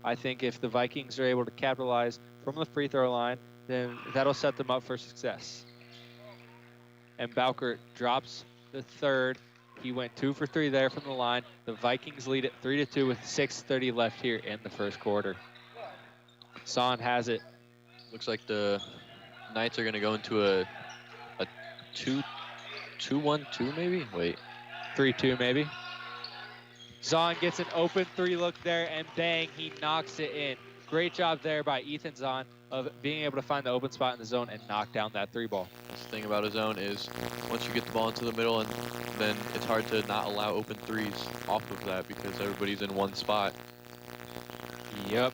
I think if the Vikings are able to capitalize from the free throw line, then that'll set them up for success. And Bowker drops the third. He went 2 for 3 there from the line. The Vikings lead it 3-2 with 6:30 left here in the first quarter. Zahn has it. Looks like the Knights are going to go into a 2-1-2 maybe? Wait. 3-2 maybe. Zahn gets an open 3 look there, and bang, he knocks it in. Great job there by Ethan Zahn of being able to find the open spot in the zone and knock down that 3 ball. The thing about a zone is once you get the ball into the middle, and then it's hard to not allow open threes off of that because everybody's in one spot. Yep.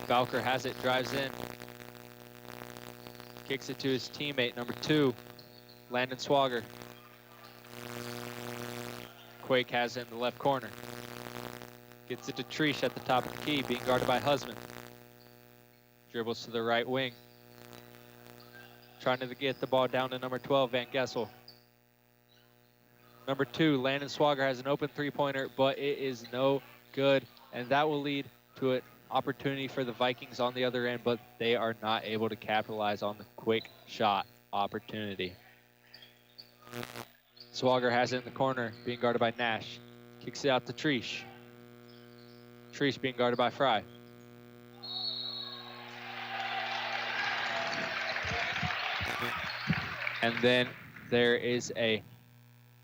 Bowker has it, drives in. Kicks it to his teammate, number 2, Landon Swagger. Quake has it in the left corner. Gets it to Trish at the top of the key, being guarded by Husband. Dribbles to the right wing. Trying to get the ball down to number 12, Van Gessel. Number 2, Landon Swagger has an open 3-pointer, but it is no good. And that will lead to an opportunity for the Vikings on the other end, but they are not able to capitalize on the quick shot opportunity. Swagger has it in the corner, being guarded by Nash. Kicks it out to Trish. Trish being guarded by Fry. And then there is a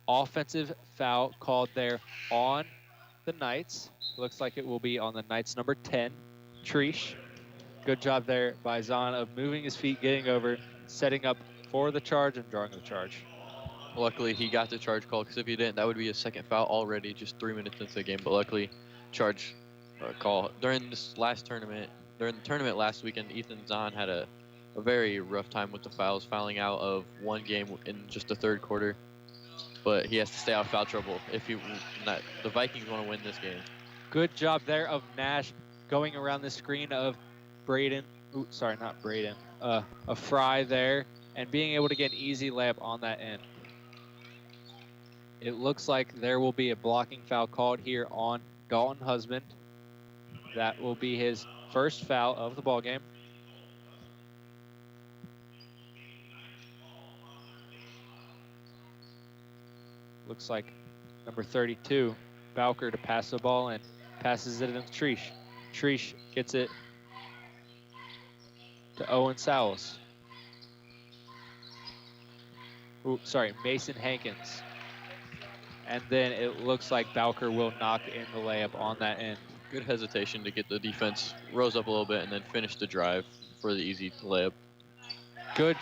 offensive foul called there on the Knights. Looks like it will be on the Knights number 10, Trish. Good job there by Zahn of moving his feet, getting over, setting up for the charge and drawing the charge. Luckily, he got the charge call, because if he didn't, that would be a second foul already, just 3 minutes into the game. But luckily, charge call. During this last tournament, during the tournament last weekend, Ethan Zahn had a very rough time with the fouls, fouling out of 1 game in just the 3rd quarter. But he has to stay out of foul trouble if the Vikings want to win this game. Good job there of Nash going around the screen of Braden. Ooh, sorry, not Braden. A Fry there, and being able to get an easy layup on that end. It looks like there will be a blocking foul called here on Dalton Husband. That will be his first foul of the ball game. Looks like number 32, Bowker, to pass the ball and passes it into Trish. Trish gets it to Owen Sowles. Ooh, sorry, Mason Hankins. And then it looks like Bowker will knock in the layup on that end. Good hesitation to get the defense rose up a little bit and then finish the drive for the easy layup. Good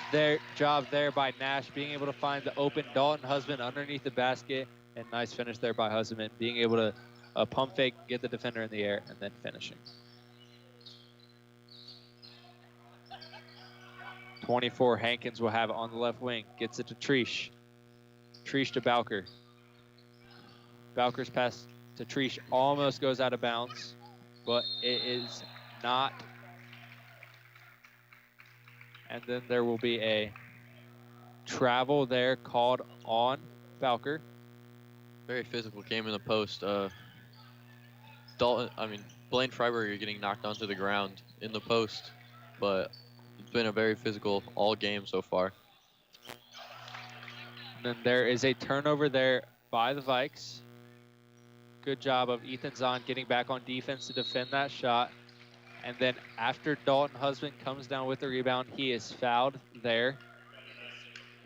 job there by Nash, being able to find the open Dalton Husband underneath the basket. And nice finish there by Husband, being able to pump fake, get the defender in the air, and then finishing. 24, Hankins will have it on the left wing. Gets it to Trish. Trish to Bowker. Bowker's pass to Trish almost goes out of bounds. but it is not. And then there will be a travel there called on Bowker. Very physical game in the post. Blaine Freiberger getting knocked onto the ground in the post, but it's been a very physical all game so far. And then there is a turnover there by the Vikes. Good job of Ethan Zahn getting back on defense to defend that shot. And then after Dalton Husband comes down with the rebound, he is fouled there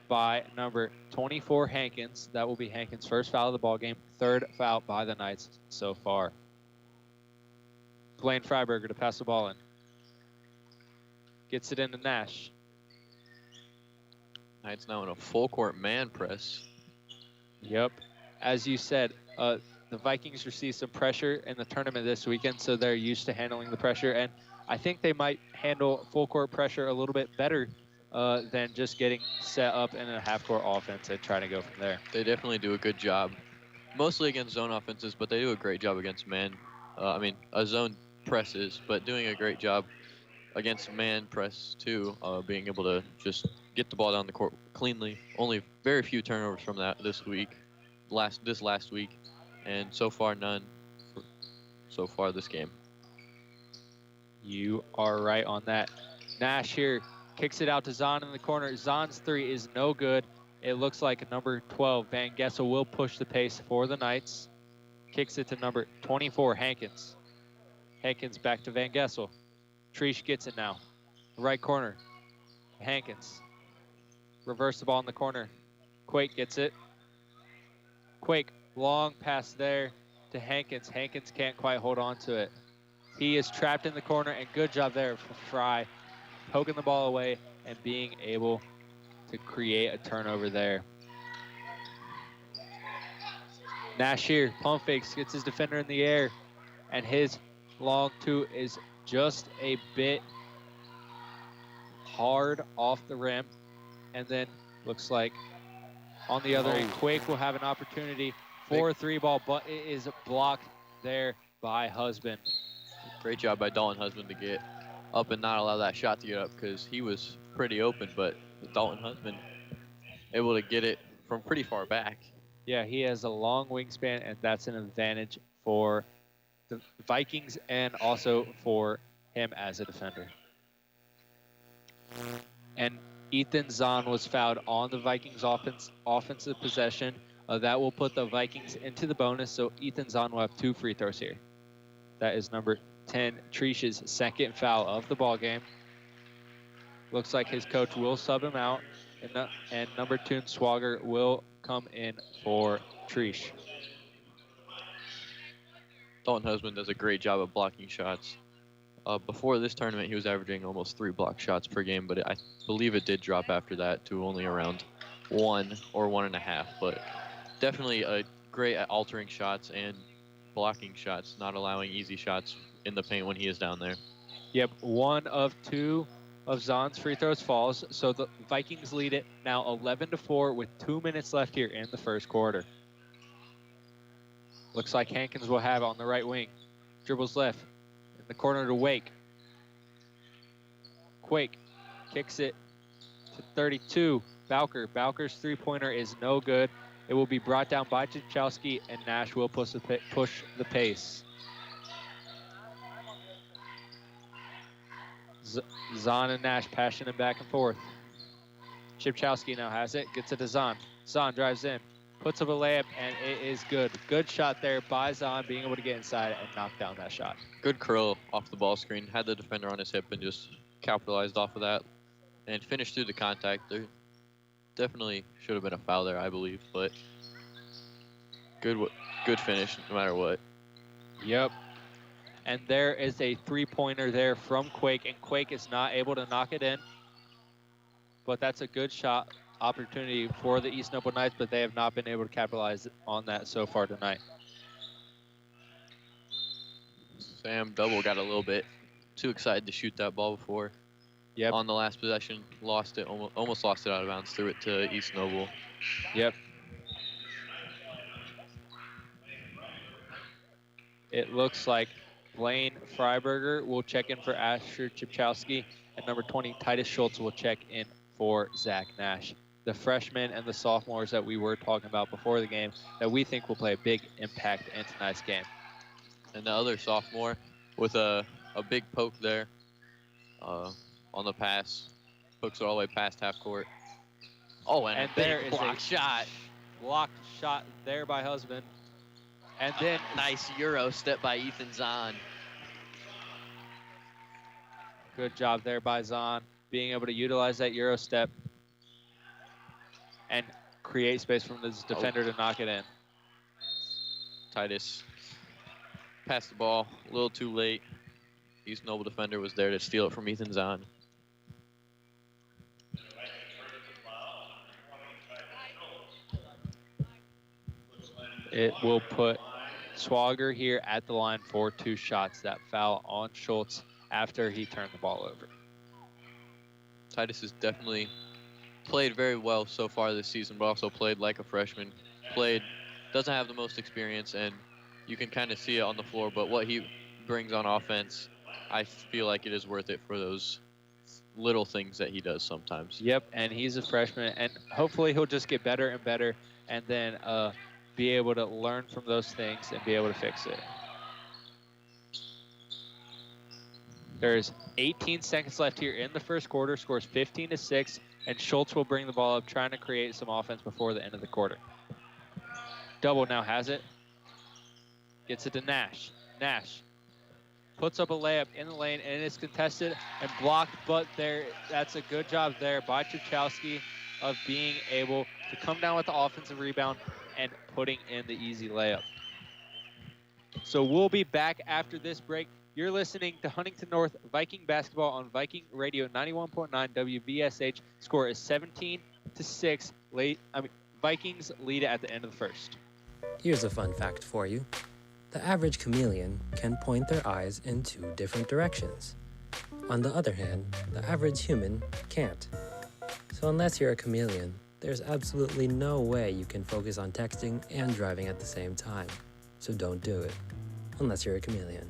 by number 24, Hankins. That will be Hankins' first foul of the ball game, third foul by the Knights so far. Blaine Freiberger to pass the ball in. Gets it into Nash. Knights now in a full court man press. Yep. As you said, the Vikings received some pressure in the tournament this weekend, so they're used to handling the pressure. And I think they might handle full court pressure a little bit better than just getting set up in a half court offense and trying to go from there. They definitely do a good job, mostly against zone offenses, but they do a great job against man. Zone presses, but doing a great job against man press too, being able to just get the ball down the court cleanly. Only very few turnovers from that this week, this last week, and so far none so far this game. You are right on that. Nash here kicks it out to Zahn in the corner. Zahn's three is no good. It looks like number 12, Van Gessel, will push the pace for the Knights. Kicks it to number 24, Hankins. Hankins back to Van Gessel. Trish gets it now. Right corner. Hankins. Reverse the ball in the corner. Quake gets it. Quake, long pass there to Hankins. Hankins can't quite hold on to it. He is trapped in the corner, and good job there for Fry, poking the ball away and being able to create a turnover there. Nash here, pump fakes, gets his defender in the air, and his long two is just a bit hard off the rim, and then looks like on the other end, Quake will have an opportunity for a three ball, but it is blocked there by Husband. Great job by Dalton Husband to get up and not allow that shot to get up, because he was pretty open, but Dalton Husband able to get it from pretty far back. Yeah, he has a long wingspan, and that's an advantage for the Vikings and also for him as a defender. And Ethan Zahn was fouled on the Vikings offensive possession. That will put the Vikings into the bonus, so Ethan Zahn will have 2 free throws here. That is number 10, Trish's second foul of the ball game. Looks like his coach will sub him out, and number 2, Swagger, will come in for Trish. Dalton Husband does a great job of blocking shots. Before this tournament, he was averaging almost 3 block shots per game, but I believe it did drop after that to only around 1 or 1.5. But definitely great at altering shots and blocking shots, not allowing easy shots in the paint when he is down there. Yep, 1 of 2 of Zahn's free throws falls, so the Vikings lead it now 11-4 with 2 minutes left here in the first quarter. Looks like Hankins will have it on the right wing. Dribbles left. In the corner to Wake. Quake kicks it to 32. Bowker. Bowker's three-pointer is no good. It will be brought down by Tchaikovsky, and Nash will push the pace. Zahn and Nash passing it back and forth. Chipchowski now has it. Gets it to Zahn. Zahn drives in. Puts up a layup, and it is good. Good shot there by Zahn, being able to get inside and knock down that shot. Good curl off the ball screen. Had the defender on his hip and just capitalized off of that and finished through the contact. There definitely should have been a foul there, I believe, but good finish no matter what. Yep. And there is a three-pointer there from Quake, and Quake is not able to knock it in. But that's a good shot opportunity for the East Noble Knights, but they have not been able to capitalize on that so far tonight. Sam Double got a little bit too excited to shoot that ball before. Yep. On the last possession, lost it, almost lost it out of bounds, threw it to East Noble. Yep. It looks like Blaine Freiberger will check in for Asher Chipchowski, and number 20, Titus Schultz, will check in for Zach Nash. The freshmen and the sophomores that we were talking about before the game that we think will play a big impact in tonight's game. And the other sophomore with a big poke there on the pass. Pokes it all the way past half court. Oh, and a there big is block shot. Blocked shot there by Husband. And then nice Euro step by Ethan Zahn. good job there by Zahn, being able to utilize that Euro step and create space from this defender to knock it in. Titus passed the ball a little too late. East Noble defender was there to steal it from Ethan Zahn. It will put Swagger here at the line for 2 shots. That foul on Schultz after he turned the ball over. Titus has definitely played very well so far this season, but also played like a freshman. Doesn't have the most experience, and you can kind of see it on the floor, but what he brings on offense, I feel like it is worth it for those little things that he does sometimes. Yep, and he's a freshman, and hopefully he'll just get better and better, and then be able to learn from those things and be able to fix it. There's 18 seconds left here in the first quarter. Scores 15-6, and Schultz will bring the ball up, trying to create some offense before the end of the quarter. Double now has it. Gets it to Nash. Nash puts up a layup in the lane, and it's contested and blocked, but that's a good job there by Chupchowski of being able to come down with the offensive rebound and putting in the easy layup. So we'll be back after this break. You're listening to Huntington North Viking basketball on Viking Radio 91.9 WVSH. Score is 17-6. Vikings lead at the end of the first. Here's a fun fact for you. The average chameleon can point their eyes in 2 different directions. On the other hand, the average human can't. So unless you're a chameleon, there's absolutely no way you can focus on texting and driving at the same time. So don't do it, unless you're a chameleon.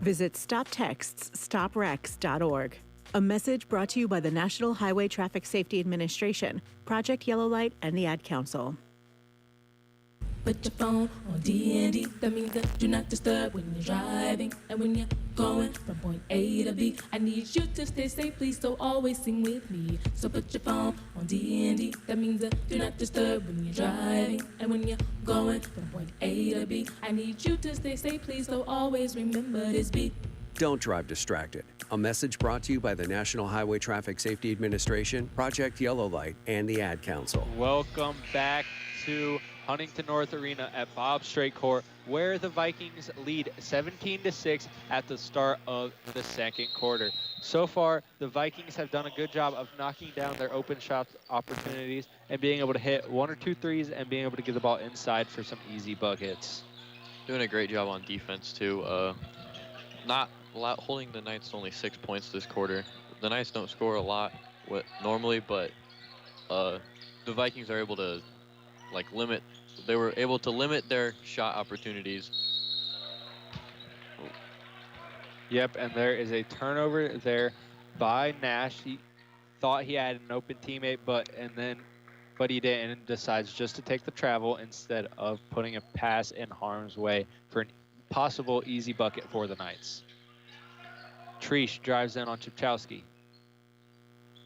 Visit StopTextsStopWrecks.org. A message brought to you by the National Highway Traffic Safety Administration, Project Yellow Light, and the Ad Council. Put your phone on D&D, that means that do not disturb when you're driving. And when you're going from point A to B, I need you to stay safe, please, so always sing with me. So put your phone on D&D, that means that do not disturb when you're driving. And when you're going from point A to B, I need you to stay safe, please, so always remember this beat. Don't drive distracted. A message brought to you by the National Highway Traffic Safety Administration, Project Yellow Light, and the Ad Council. Welcome back to Huntington North Arena at Bob Strait Court, where the Vikings lead 17-6 at the start of the second quarter. So far, the Vikings have done a good job of knocking down their open shot opportunities and being able to hit 1 or 2 threes and being able to get the ball inside for some easy buckets. Doing a great job on defense, too. Holding the Knights to only 6 points this quarter. The Knights don't score a lot normally, but the Vikings are able to limit. They were able to limit their shot opportunities. Yep, and there is a turnover there by Nash. He thought he had an open teammate, but he didn't, and decides just to take the travel instead of putting a pass in harm's way for a possible easy bucket for the Knights. Treesh drives in on Chupchowski.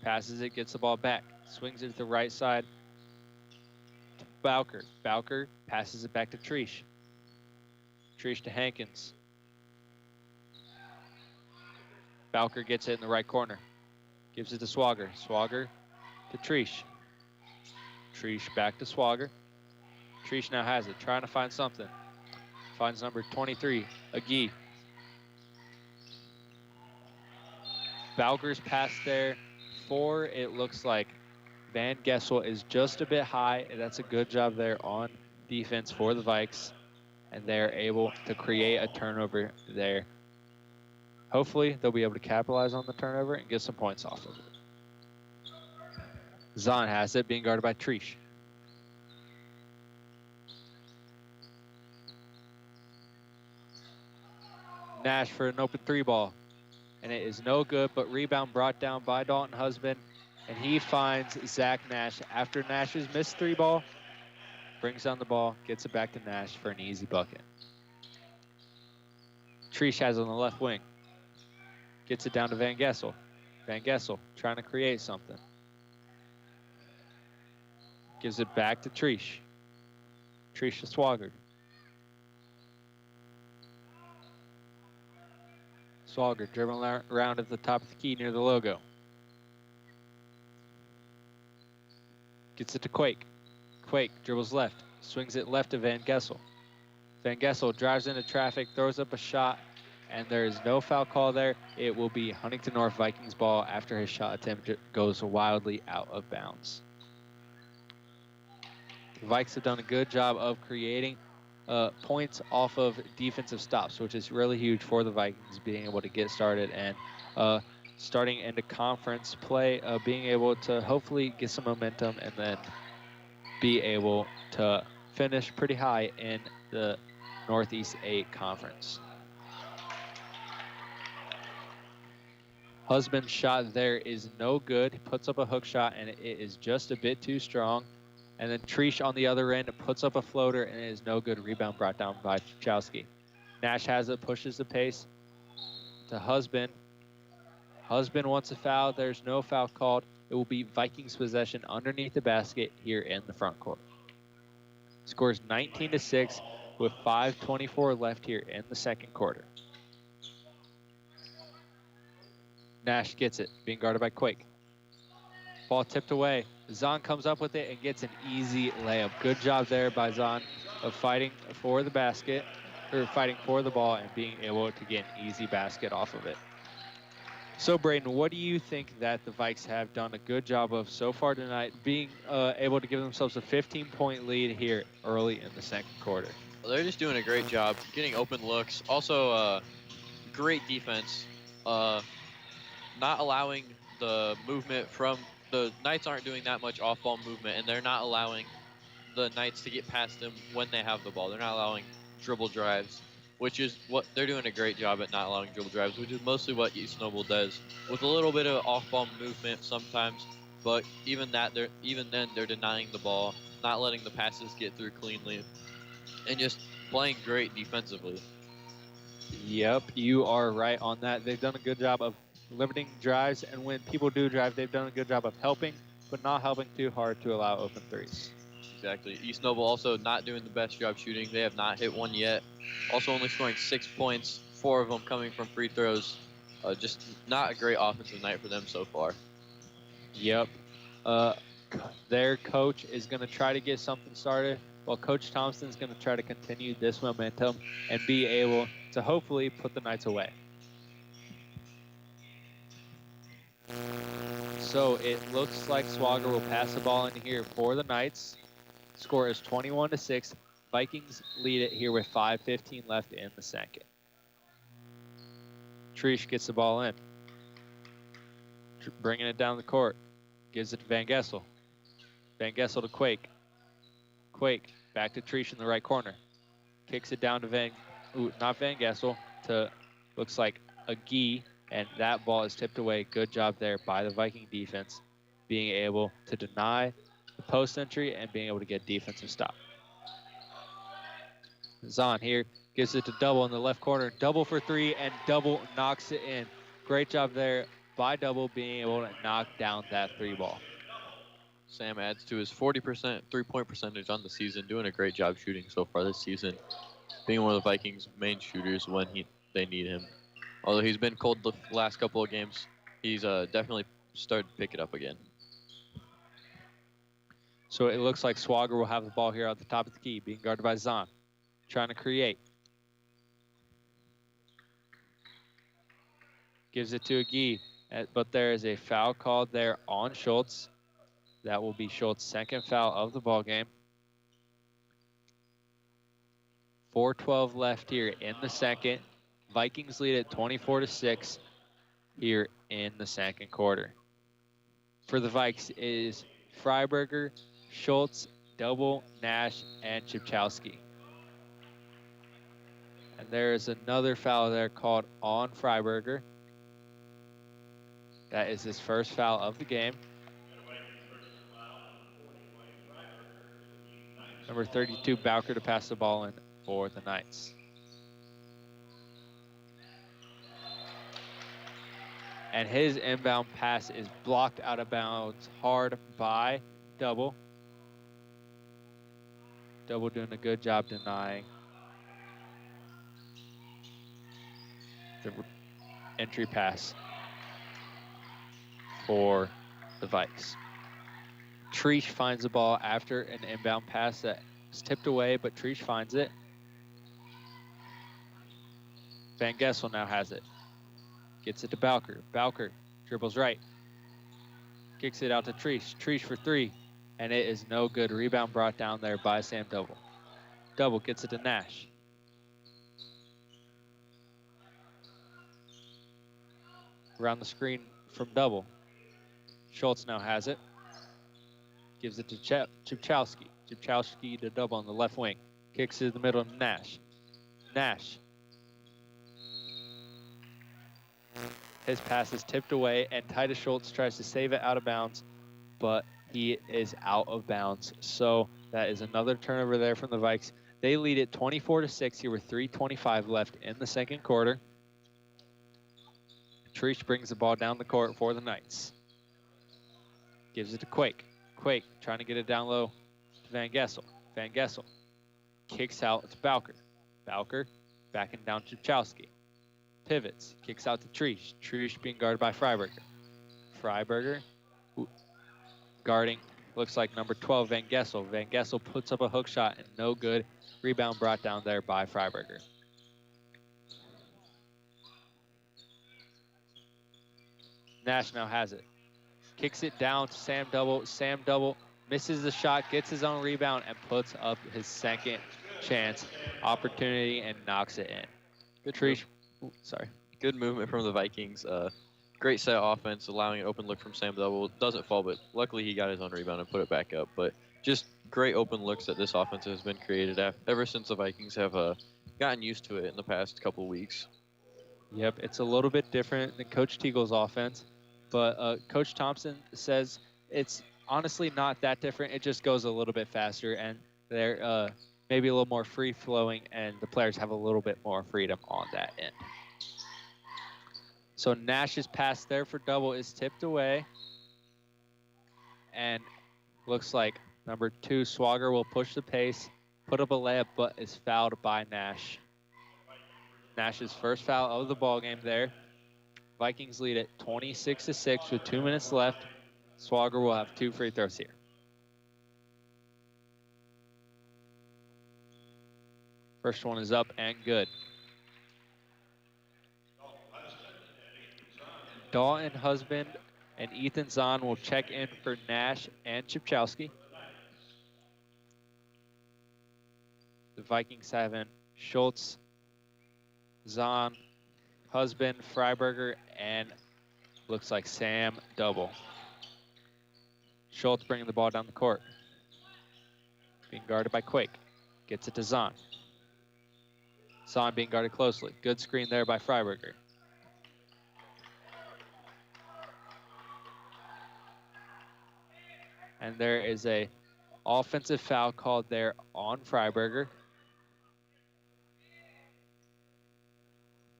Passes it, gets the ball back. Swings it to the right side to Bowker. Bowker passes it back to Treesh. Treesh to Hankins. Bowker gets it in the right corner. Gives it to Swagger. Swagger to Treesh. Treesh back to Swagger. Treesh now has it, trying to find something. Finds number 23, Agee. Bowker's pass there for, it looks like Van Gessel is just a bit high. And that's a good job there on defense for the Vikes. And they're able to create a turnover there. Hopefully, they'll be able to capitalize on the turnover and get some points off of it. Zahn has it, being guarded by Treesh. Nash for an open 3 ball. And it is no good, but rebound brought down by Dalton Husband. And he finds Zach Nash after Nash's missed 3 ball. Brings down the ball, gets it back to Nash for an easy bucket. Trish has it on the left wing. Gets it down to Van Gessel. Van Gessel trying to create something. Gives it back to Trish. Trish to Swagard. Swagard dribbling around at the top of the key near the logo. Gets it to Quake. Quake dribbles left. Swings it left to Van Gessel. Van Gessel drives into traffic, throws up a shot, and there is no foul call there. It will be Huntington North Vikings ball after his shot attempt goes wildly out of bounds. The Vikes have done a good job of creating points off of defensive stops, which is really huge for the Vikings being able to get started and starting into conference play, being able to hopefully get some momentum and then be able to finish pretty high in the Northeast 8 Conference. Husband's shot there is no good. He puts up a hook shot, and it is just a bit too strong. And then Trish on the other end puts up a floater, and it is no good. Rebound brought down by Chowski. Nash has it, pushes the pace to Husband. Husband wants a foul. There's no foul called. It will be Vikings possession underneath the basket here in the front court. Scores 19-6 with 5:24 left here in the second quarter. Nash gets it, being guarded by Quake. Ball tipped away. Zahn comes up with it and gets an easy layup. Good job there by Zahn of fighting for the basket, or fighting for the ball and being able to get an easy basket off of it. So, Braden, what do you think that the Vikes have done a good job of so far tonight, being able to give themselves a 15-point lead here early in the second quarter? Well, they're just doing a great job getting open looks. Also, great defense. Not allowing the movement from the Knights aren't doing that much off-ball movement, and they're not allowing the Knights to get past them when they have the ball. They're not allowing dribble drives, which is what they're doing a great job at, not allowing dribble drives, which is mostly what East Noble does, with a little bit of off-ball movement sometimes. But even then they're denying the ball, not letting the passes get through cleanly, and just playing great defensively. Yep, you are right on that. They've done a good job of limiting drives, and when people do drive, they've done a good job of helping, but not helping too hard to allow open threes. Exactly. East Noble also not doing the best job shooting. They have not hit one yet. Also only scoring 6 points, 4 of them coming from free throws. Just not a great offensive night for them so far. Yep. Their coach is going to try to get something started, while Coach Thompson's going to try to continue this momentum and be able to hopefully put the Knights away. So it looks like Swagger will pass the ball in here for the Knights. Score is 21-6. Vikings lead it here with 5:15 left in the second. Trish gets the ball in. Bringing it down the court. Gives it to Van Gessel. Van Gessel to Quake. Quake back to Trish in the right corner. Kicks it down to not Van Gessel, to looks like a Gee, and that ball is tipped away. Good job there by the Viking defense, being able to deny the post entry and being able to get defensive stop. Zahn here gives it to Double in the left corner. Double for 3, and Double knocks it in. Great job there by Double, being able to knock down that 3 ball. Sam adds to his 40% three-point percentage on the season, doing a great job shooting so far this season, being one of the Vikings' main shooters when they need him. Although he's been cold the last couple of games, he's definitely started to pick it up again. So it looks like Swagger will have the ball here at the top of the key, being guarded by Zahn, trying to create. Gives it to Agee, but there is a foul called there on Schultz. That will be Schultz's second foul of the ball game. 4:12 left here in the second. Vikings lead at 24-6 here in the second quarter. For the Vikes is Freiberger, Schultz, Double, Nash, and Chipchowski. And there is another foul there called on Freiberger. That is his first foul of the game. Number 32, Bowker, to pass the ball in for the Knights. And his inbound pass is blocked out of bounds hard by Double. Double doing a good job denying the entry pass for the Vikes. Treesh finds the ball after an inbound pass that was tipped away, but Treesh finds it. Van Gessel now has it. Gets it to Bowker. Bowker dribbles right. Kicks it out to Treesh. Treesh for three. And it is no good. Rebound brought down there by Sam Double. Double gets it to Nash. Around the screen from Double. Schultz now has it. Gives it to Chupchowski. Chupchowski to Double on the left wing. Kicks it to the middle to Nash. Nash. His pass is tipped away, and Titus Schultz tries to save it out of bounds, but he is out of bounds. So that is another turnover there from the Vikes. They lead it 24-6 here with 3:25 left in the second quarter. Treesh brings the ball down the court for the Knights. Gives it to Quake. Quake trying to get it down low to Van Gessel. Van Gessel kicks out to Bowker. Bowker backing down to Chowski. Pivots, kicks out to Treesh. Treesh being guarded by Freiberger. Freiberger guarding, looks like number 12, Van Gessel. Van Gessel puts up a hook shot and no good. Rebound brought down there by Freiberger. Nash now has it. Kicks it down to Sam Double. Sam Double misses the shot, gets his own rebound, and puts up his second chance opportunity and knocks it in. Good Treesh. Sorry. Good movement from the Vikings. Great set offense, allowing an open look from Sam Double. Doesn't fall, but luckily he got his own rebound and put it back up. But just great open looks that this offense has been created ever since the Vikings have gotten used to it in the past couple weeks. Yep, it's a little bit different than Coach Teagle's offense, but Coach Thompson says it's honestly not that different. It just goes a little bit faster, and they're maybe a little more free-flowing, and the players have a little bit more freedom on that end. So Nash's pass there for Double is tipped away. And looks like number 2, Swagger, will push the pace, put up a layup, but is fouled by Nash. Nash's first foul of the ball game there. Vikings lead it 26-6 with 2 minutes left. Swagger will have 2 free throws here. First one is up and good. Dalton Husband and Ethan Zahn will check in for Nash and Chupchowski. The Vikings have in Schultz, Zahn, Husband, Freiberger, and looks like Sam Double. Schultz bringing the ball down the court. Being guarded by Quake. Gets it to Zahn. Zahn being guarded closely. Good screen there by Freiberger. And there is a offensive foul called there on Freiberger.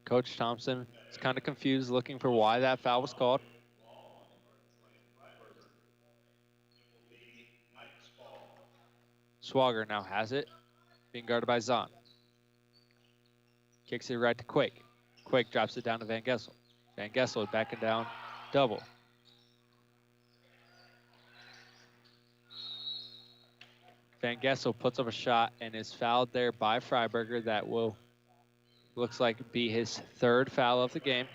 Coach Thompson is kind of confused, looking for why that foul was called. Swagger now has it, being guarded by Zahn. Kicks it right to Quake. Quake drops it down to Van Gessel. Van Gessel backing down, Double. Van Gessel puts up a shot and is fouled there by Freiberger. That will, looks like, be his 3rd foul of the game.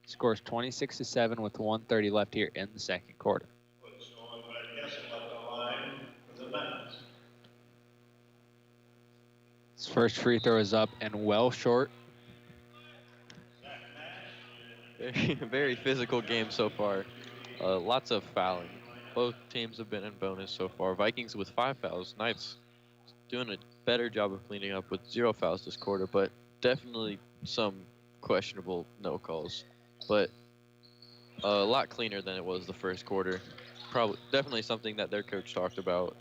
Scores 26-7 with 1:30 left here in the second quarter. His first free throw is up and well short. Very physical game so far. Lots of fouling. Both teams have been in bonus so far. Vikings with 5 fouls. Knights doing a better job of cleaning up with 0 fouls this quarter, but definitely some questionable no calls. But a lot cleaner than it was the first quarter. Definitely something that their coach talked about,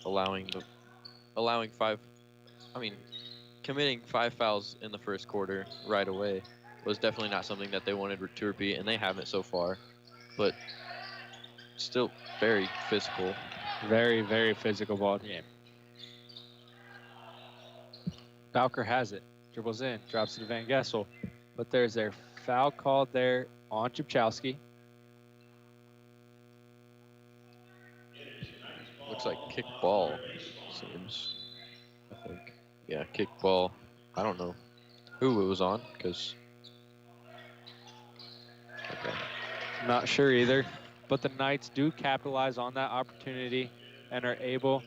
committing 5 fouls in the first quarter right away was definitely not something that they wanted to repeat, and they haven't so far. But still very physical. Very, very physical ball game. Bowker has it, dribbles in, drops it to Van Gessel, but there's their foul called there on Chipchowski. Looks like kick ball, seems. I think. Yeah, kick ball. I don't know who it was on, because... Okay. Not sure either, but the Knights do capitalize on that opportunity and are able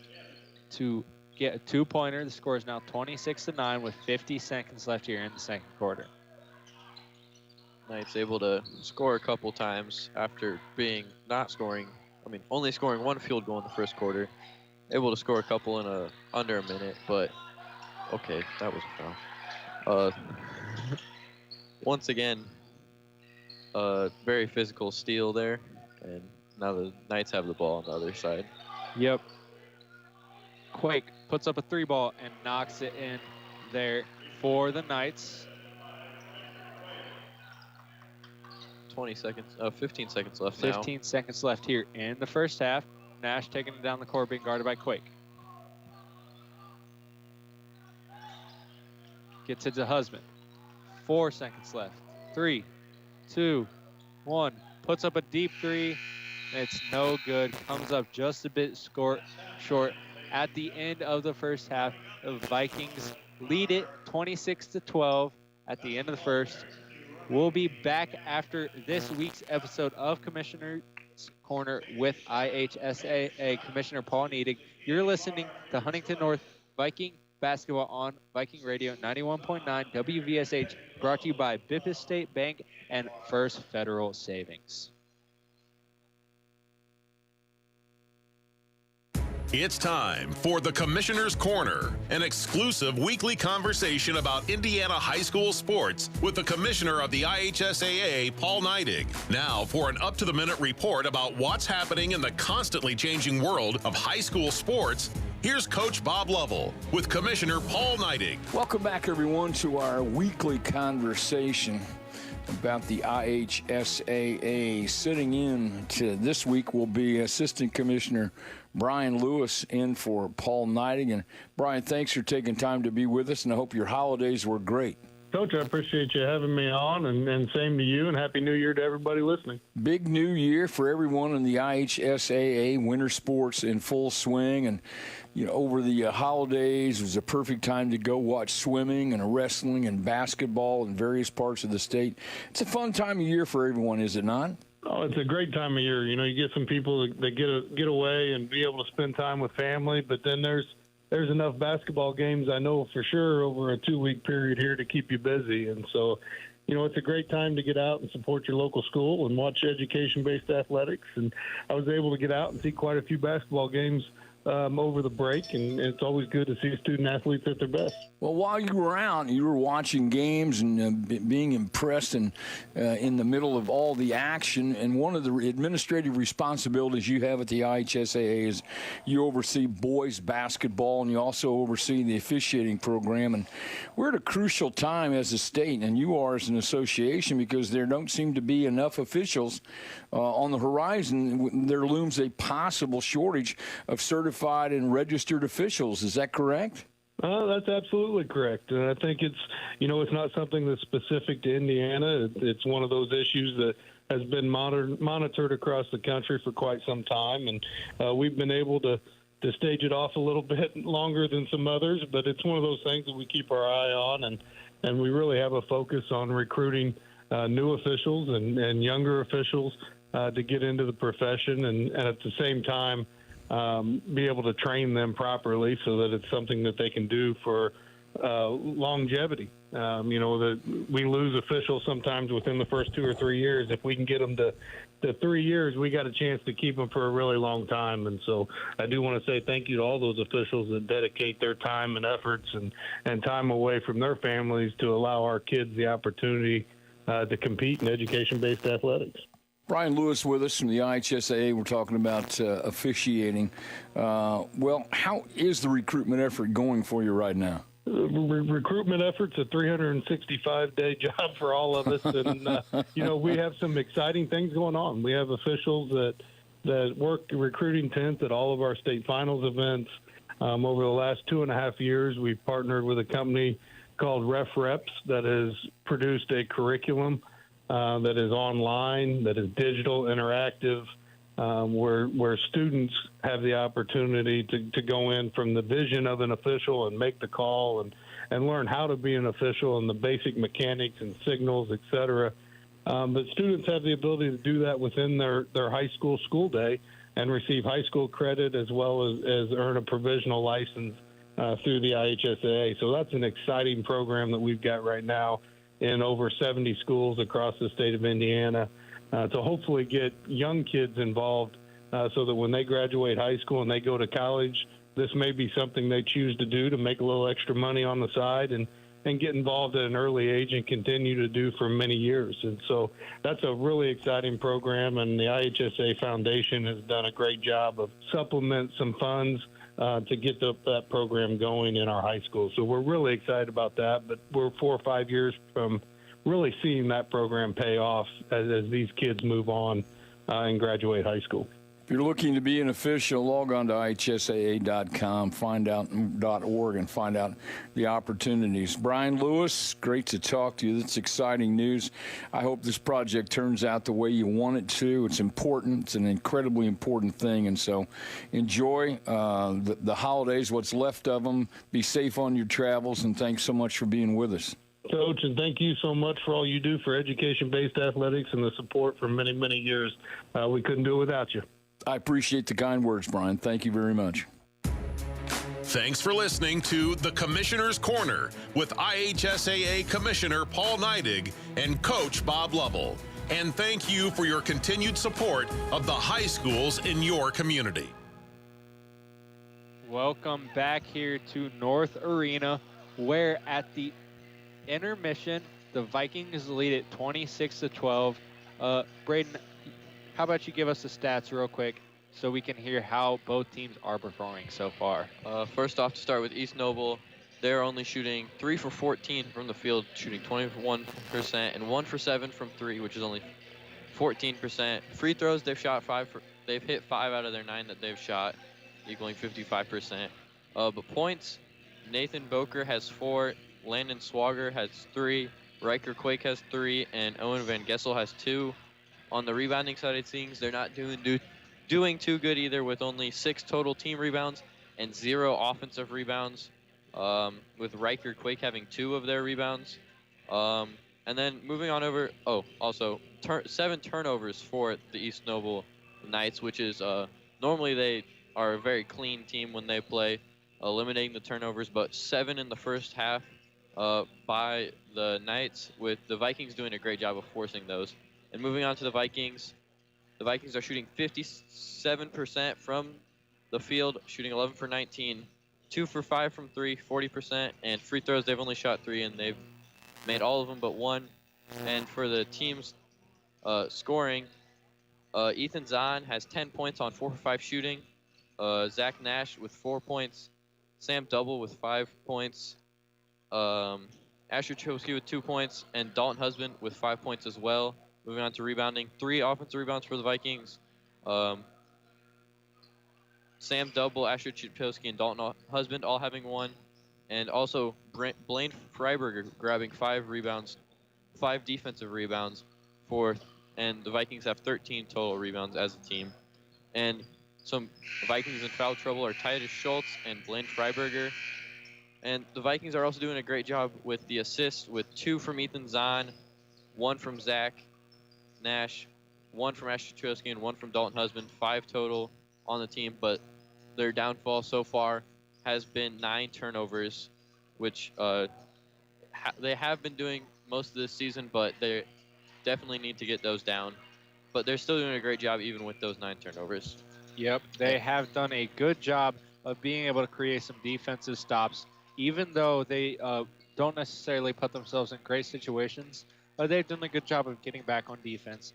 to get a 2-pointer. The score is now 26-9 with 50 seconds left here in the second quarter. Knights able to score a couple times after only scoring 1 field goal in the first quarter. Able to score a couple in under a minute, but okay, that was a foul. Once again, very physical steal there, and now the Knights have the ball on the other side. Yep. Quake puts up a 3-ball and knocks it in there for the Knights. 15 seconds left 15 seconds left here in the first half. Nash taking it down the court, being guarded by Quake. Gets it to Husband. 4 seconds left. 3, 2, 1. Puts up a deep 3. It's no good. Comes up just a bit short. At the end of the first half, the Vikings lead it 26-12 at the end of the first. We'll be back after this week's episode of Commissioner's Corner with IHSAA Commissioner Paul Niedig. You're listening to Huntington North Viking basketball on Viking Radio 91.9 WVSH, brought to you by Bippis State Bank and First Federal Savings. It's time for the Commissioner's Corner, an exclusive weekly conversation about Indiana high school sports with the Commissioner of the IHSAA, Paul Niedig. Now for an up-to-the-minute report about what's happening in the constantly changing world of high school sports, here's Coach Bob Lovell with Commissioner Paul Niedig. Welcome back, everyone, to our weekly conversation about the IHSAA. Sitting in to this week will be Assistant Commissioner Brian Lewis in for Paul Niedig. And Brian, thanks for taking time to be with us, and I hope your holidays were great. Coach, I appreciate you having me on, and same to you, and Happy New Year to everybody listening. Big new year for everyone in the IHSAA. Winter sports in full swing, and over the holidays, it was a perfect time to go watch swimming and wrestling and basketball in various parts of the state. It's a fun time of year for everyone, is it not? Oh, it's a great time of year. You get some people that get away and be able to spend time with family, but then there's enough basketball games, I know for sure, over a 2-week period here to keep you busy. And so, it's a great time to get out and support your local school and watch education-based athletics. And I was able to get out and see quite a few basketball games over the break, and it's always good to see student athletes at their best. Well, while you were out, you were watching games and being impressed and in the middle of all the action. And one of the administrative responsibilities you have at the IHSAA is you oversee boys basketball, and you also oversee the officiating program. And we're at a crucial time as a state, and you are as an association, because there don't seem to be enough officials on the horizon. There looms a possible shortage of certified and registered officials. Is that correct? That's absolutely correct. And I think it's not something that's specific to Indiana. It's one of those issues that has been monitored across the country for quite some time. And we've been able to stage it off a little bit longer than some others, but it's one of those things that we keep our eye on. And we really have a focus on recruiting new officials and younger officials to get into the profession, and at the same time, be able to train them properly so that it's something that they can do for longevity. That we lose officials sometimes within the first 2 or 3 years. If we can get them to the 3 years, we got a chance to keep them for a really long time. And so I do want to say thank you to all those officials that dedicate their time and efforts and time away from their families to allow our kids the opportunity to compete in education-based athletics. Brian Lewis with us from the IHSAA. We're talking about officiating. Well, how is the recruitment effort going for you right now? Recruitment effort's a 365-day job for all of us, and we have some exciting things going on. We have officials that work recruiting tents at all of our state finals events. Over the last 2.5 years, we've partnered with a company called Ref Reps that has produced a curriculum that is online, that is digital, interactive, where students have the opportunity to go in from the vision of an official and make the call and learn how to be an official and the basic mechanics and signals, et cetera. But students have the ability to do that within their high school day and receive high school credit as well as earn a provisional license through the IHSAA. So that's an exciting program that we've got right now in over 70 schools across the state of Indiana to hopefully get young kids involved so that when they graduate high school and they go to college, this may be something they choose to do to make a little extra money on the side and get involved at an early age and continue to do for many years. And so that's a really exciting program, and the IHSA Foundation has done a great job of supplement some funds to get that program going in our high school. So we're really excited about that, but we're 4 or 5 years from really seeing that program pay off as these kids move on and graduate high school. If you're looking to be an official, log on to IHSAA.com, .org, and find out the opportunities. Brian Lewis, great to talk to you. That's exciting news. I hope this project turns out the way you want it to. It's important. It's an incredibly important thing. And so enjoy the holidays, what's left of them. Be safe on your travels, and thanks so much for being with us. Coach, and thank you so much for all you do for education-based athletics and the support for many, many years. We couldn't do it without you. I appreciate the kind words, Brian. Thank you very much. Thanks for listening to The Commissioner's Corner with IHSAA Commissioner Paul Neidig and Coach Bob Lovell. And thank you for your continued support of the high schools in your community. Welcome back here to North Arena, where at the intermission, the Vikings lead it 26-12. Braden, how about you give us the stats real quick so we can hear how both teams are performing so far? First off, to start with East Noble, they're only shooting 3 for 14 from the field, shooting 21%, and 1 for 7 from 3, which is only 14%. Free throws, they've hit 5 out of their 9 that they've shot, equaling 55%. But points, Nathan Boker has 4, Landon Swager has 3, Riker Quake has 3, and Owen Van Gessel has 2. On the rebounding side of things, they're not doing too good either, with only 6 total team rebounds and 0 offensive rebounds, with Riker Quake having 2 of their rebounds. And then moving on over, also 7 turnovers for the East Noble Knights, which is normally they are a very clean team when they play, eliminating the turnovers, but 7 in the first half by the Knights, with the Vikings doing a great job of forcing those. And moving on to the Vikings are shooting 57% from the field, shooting 11 for 19, 2 for 5 from 3, 40%, and free throws, they've only shot 3, and they've made all of them but 1. And for the team's scoring, Ethan Zahn has 10 points on 4 for 5 shooting, Zach Nash with 4 points, Sam Double with 5 points, Asher Chilsky with 2 points, and Dalton Husband with 5 points as well. Moving on to rebounding, 3 offensive rebounds for the Vikings. Sam Double, Asher Chipowski, and Dalton Husband all having 1. And also Blaine Freiberger grabbing 5 rebounds, 5 defensive rebounds and the Vikings have 13 total rebounds as a team. And some Vikings in foul trouble are Titus Schultz and Blaine Freiberger. And the Vikings are also doing a great job with the assists, with 2 from Ethan Zahn, 1 from Zach Nash, 1 from Asher Chilsky, and 1 from Dalton Husband, 5 total on the team. But their downfall so far has been 9 turnovers, which they have been doing most of this season, but they definitely need to get those down. but they're still doing a great job even with those 9 turnovers. Yep, they have done a good job of being able to create some defensive stops, even though they don't necessarily put themselves in great situations. They've done a good job of getting back on defense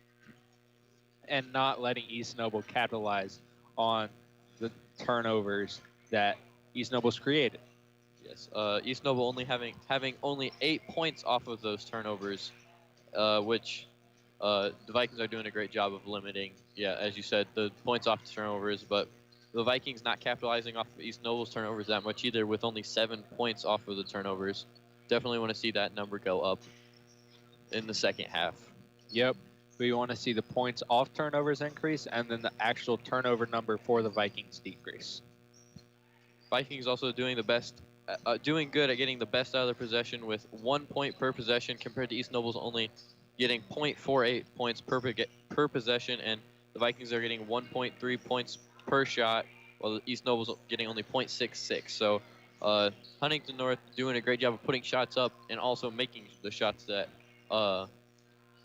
and not letting East Noble capitalize on the turnovers that East Noble's created. Yes, East Noble only having only 8 points off of those turnovers, which the Vikings are doing a great job of limiting. Yeah, as you said, the points off the turnovers, but the Vikings not capitalizing off of East Noble's turnovers that much either, with only 7 points off of the turnovers. Definitely want to see that number go up in the second half. Yep, we want to see the points off turnovers increase, and then the actual turnover number for the Vikings decrease. Vikings also doing the best, doing good at getting the best out of their possession with 1 point per possession compared to East Noble's only getting 0.48 points per possession, and the Vikings are getting 1.3 points per shot, while the East Noble's getting only 0.66. So Huntington North doing a great job of putting shots up and also making the shots that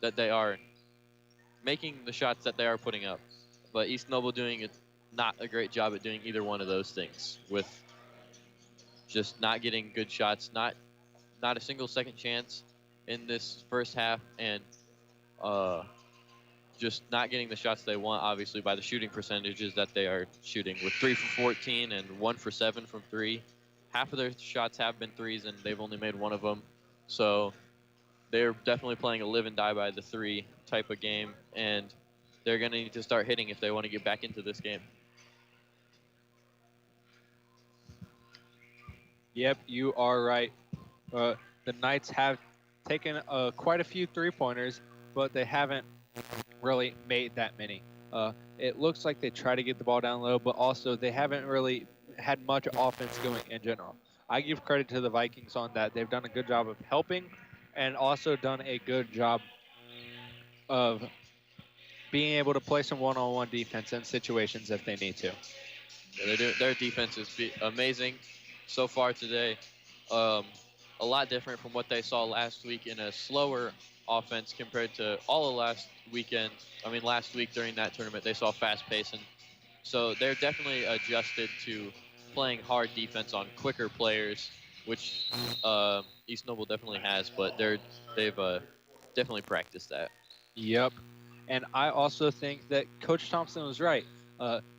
they are putting up. But East Noble doing not a great job at doing either one of those things, with just not getting good shots, not a single second chance in this first half, and just not getting the shots they want, obviously, by the shooting percentages that they are shooting, with 3 for 14 and 1 for 7 from 3. Half of their shots have been threes, and they've only made one of them. So they're definitely playing a live and die by the 3 type of game, and they're going to need to start hitting if they want to get back into this game. Yep, you are right. The Knights have taken quite a few three-pointers, but they haven't really made that many. It looks like they try to get the ball down low, but also they haven't really had much offense going in general. I give credit to the Vikings on that. They've done a good job of helping and also done a good job of being able to play some one-on-one defense in situations if they need to. Yeah, their defense is amazing so far today. A lot different from what they saw last week in a slower offense compared to all of last week during that tournament. They saw fast pace, and so they're definitely adjusted to playing hard defense on quicker players, which East Noble definitely has, but they've definitely practiced that. Yep. And I also think that Coach Thompson was right.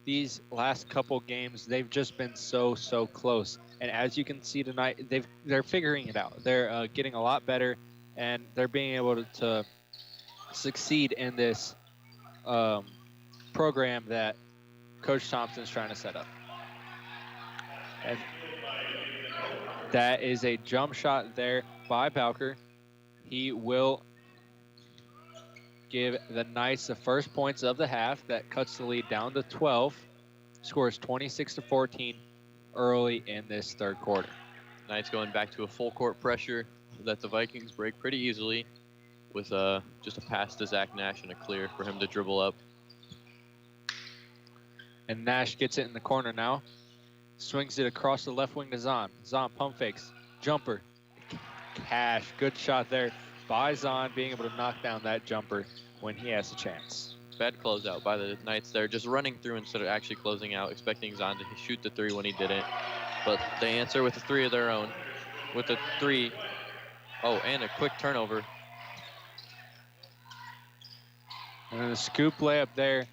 These last couple games, they've just been so close. And as you can see tonight, they're figuring it out. They're getting a lot better, and they're being able to succeed in this program that Coach Thompson's trying to set up. And that is a jump shot there by Bowker. He will give the Knights the first points of the half. That cuts the lead down to 12. Scores 26-14 early in this third quarter. Knights going back to a full court pressure that the Vikings break pretty easily with just a pass to Zach Nash and a clear for him to dribble up. And Nash gets it in the corner now. Swings it across the left wing to Zahn. Zahn pump fakes. Jumper. Cash. Good shot there by Zahn, being able to knock down that jumper when he has a chance. Bad closeout by the Knights there, just running through instead of actually closing out, expecting Zahn to shoot the 3 when he didn't. But they answer with a 3 of their own. With a 3. Oh, and a quick turnover. And then the scoop layup there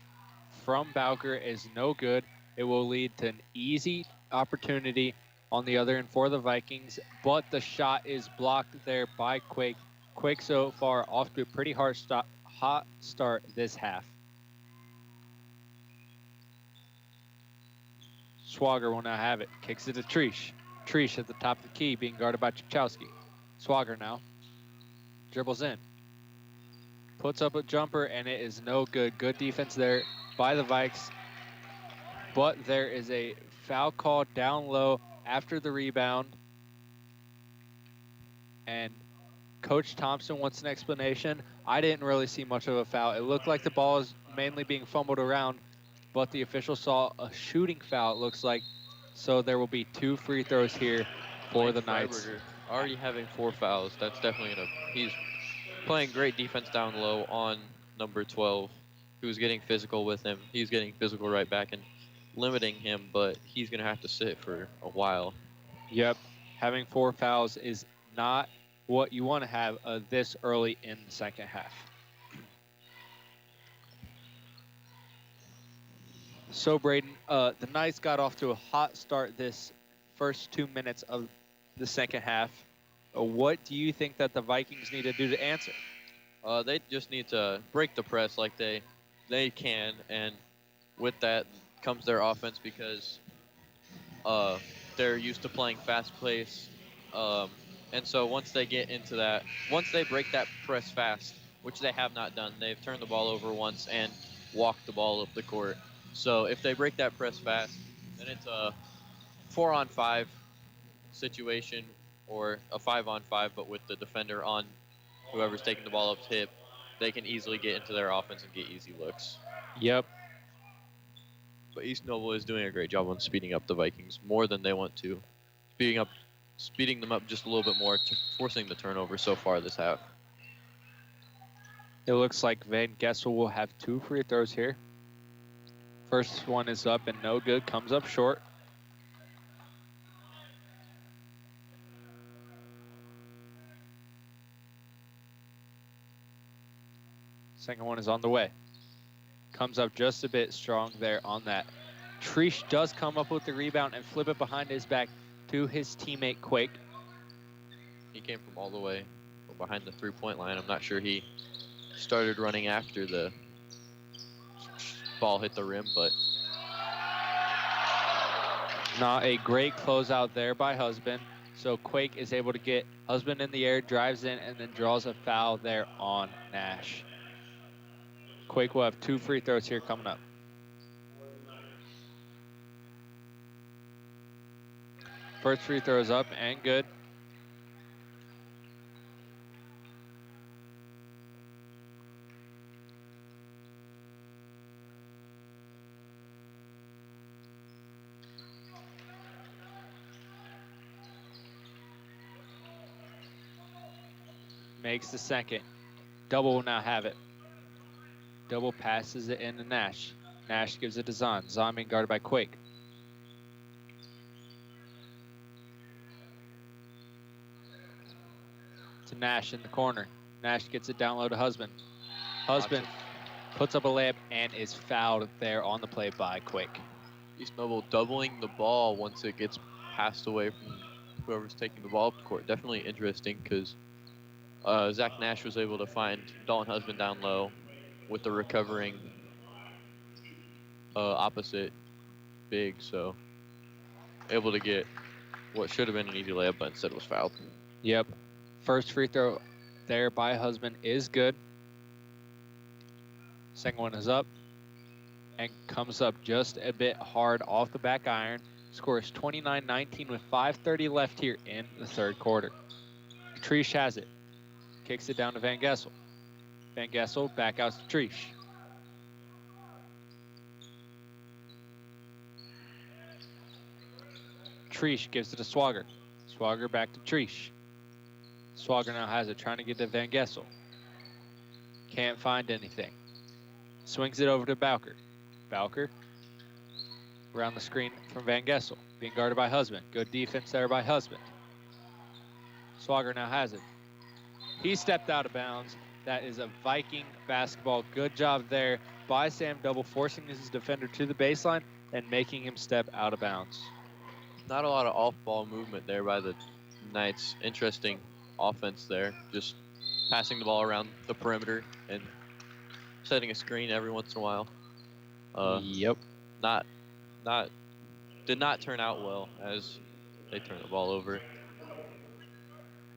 from Bowker is no good. It will lead to an easy opportunity on the other end for the Vikings, but the shot is blocked there by Quake. Quake so far off to a pretty hot start this half. Swagger will now have it. Kicks it to Trish. Trish at the top of the key, being guarded by Chachowski. Swagger now. Dribbles in. Puts up a jumper, and it is no good. Good defense there by the Vikes. But there is a foul call down low after the rebound. And Coach Thompson wants an explanation. I didn't really see much of a foul. It looked like the ball is mainly being fumbled around, but the official saw a shooting foul, it looks like. So there will be 2 free throws here for the Knights. Already having 4 fouls. That's definitely he's playing great defense down low on number 12. who's getting physical with him. He's getting physical right back and limiting him, but he's going to have to sit for a while. Yep. Having 4 fouls is not what you want to have this early in the second half. So, Braden, the Knights got off to a hot start this first 2 minutes of the second half. What do you think that the Vikings need to do to answer? They just need to break the press like they can, and with that comes their offense because they're used to playing fast pace. And so once they get into that, once they break that press fast, which they have not done, they've turned the ball over once and walked the ball up the court. So if they break that press fast, then it's a 4-on-5 situation or a 5-on-5, but with the defender on whoever's taking the ball up's hip, they can easily get into their offense and get easy looks. Yep. But East Noble is doing a great job on speeding up the Vikings more than they want to. Speeding them up just a little bit more, forcing the turnover so far this half. It looks like Van Gessel will have 2 free throws here. First one is up and no good, comes up short. Second one is on the way. Comes up just a bit strong there on that. Trish does come up with the rebound and flip it behind his back to his teammate Quake. He came from all the way behind the three-point line. I'm not sure he started running after the ball hit the rim, but not a great closeout there by Husband. So Quake is able to get Husband in the air, drives in, and then draws a foul there on Nash. Quake will have 2 free throws here coming up. First free throw is up and good. Makes the second. Double will now have it. Double passes it into Nash. Nash gives it to Zahn. Zahn being guarded by Quake. To Nash in the corner. Nash gets it down low to Husband. Husband puts up a layup and is fouled there on the play by Quake. East Noble doubling the ball once it gets passed away from whoever's taking the ball up the court. Definitely interesting because Zach Nash was able to find Dalton Husband down low with the recovering opposite big, so able to get what should have been an easy layup, but instead was fouled. Yep. First free throw there by Husband is good. Second one is up and comes up just a bit hard off the back iron. Scores 29-19 with 5:30 left here in the third quarter. Trish has it. Kicks it down to Van Gessel. Van Gessel back out to Trish. Trish gives it to Swagger. Swagger back to Trish. Swagger now has it, trying to get to Van Gessel. Can't find anything. Swings it over to Bowker. Bowker around the screen from Van Gessel, being guarded by Husband. Good defense there by Husband. Swagger now has it. He stepped out of bounds. That is a Viking basketball. Good job there by Sam Double, forcing his defender to the baseline and making him step out of bounds. Not a lot of off-ball movement there by the Knights. Interesting offense there. Just passing the ball around the perimeter and setting a screen every once in a while. Yep. Did not turn out well as they turned the ball over.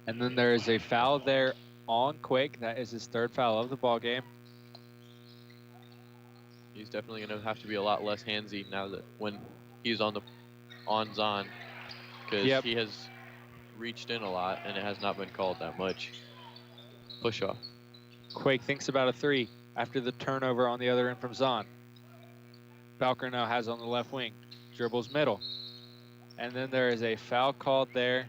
And then there is a foul there on Quake. That is his third foul of the ball game. He's definitely going to have to be a lot less handsy now that when he's on Zahn, because he has reached in a lot and it has not been called that much. Push off. Quake thinks about a 3 after the turnover on the other end from Zahn. Bowker now has on the left wing. Dribbles middle. And then there is a foul called there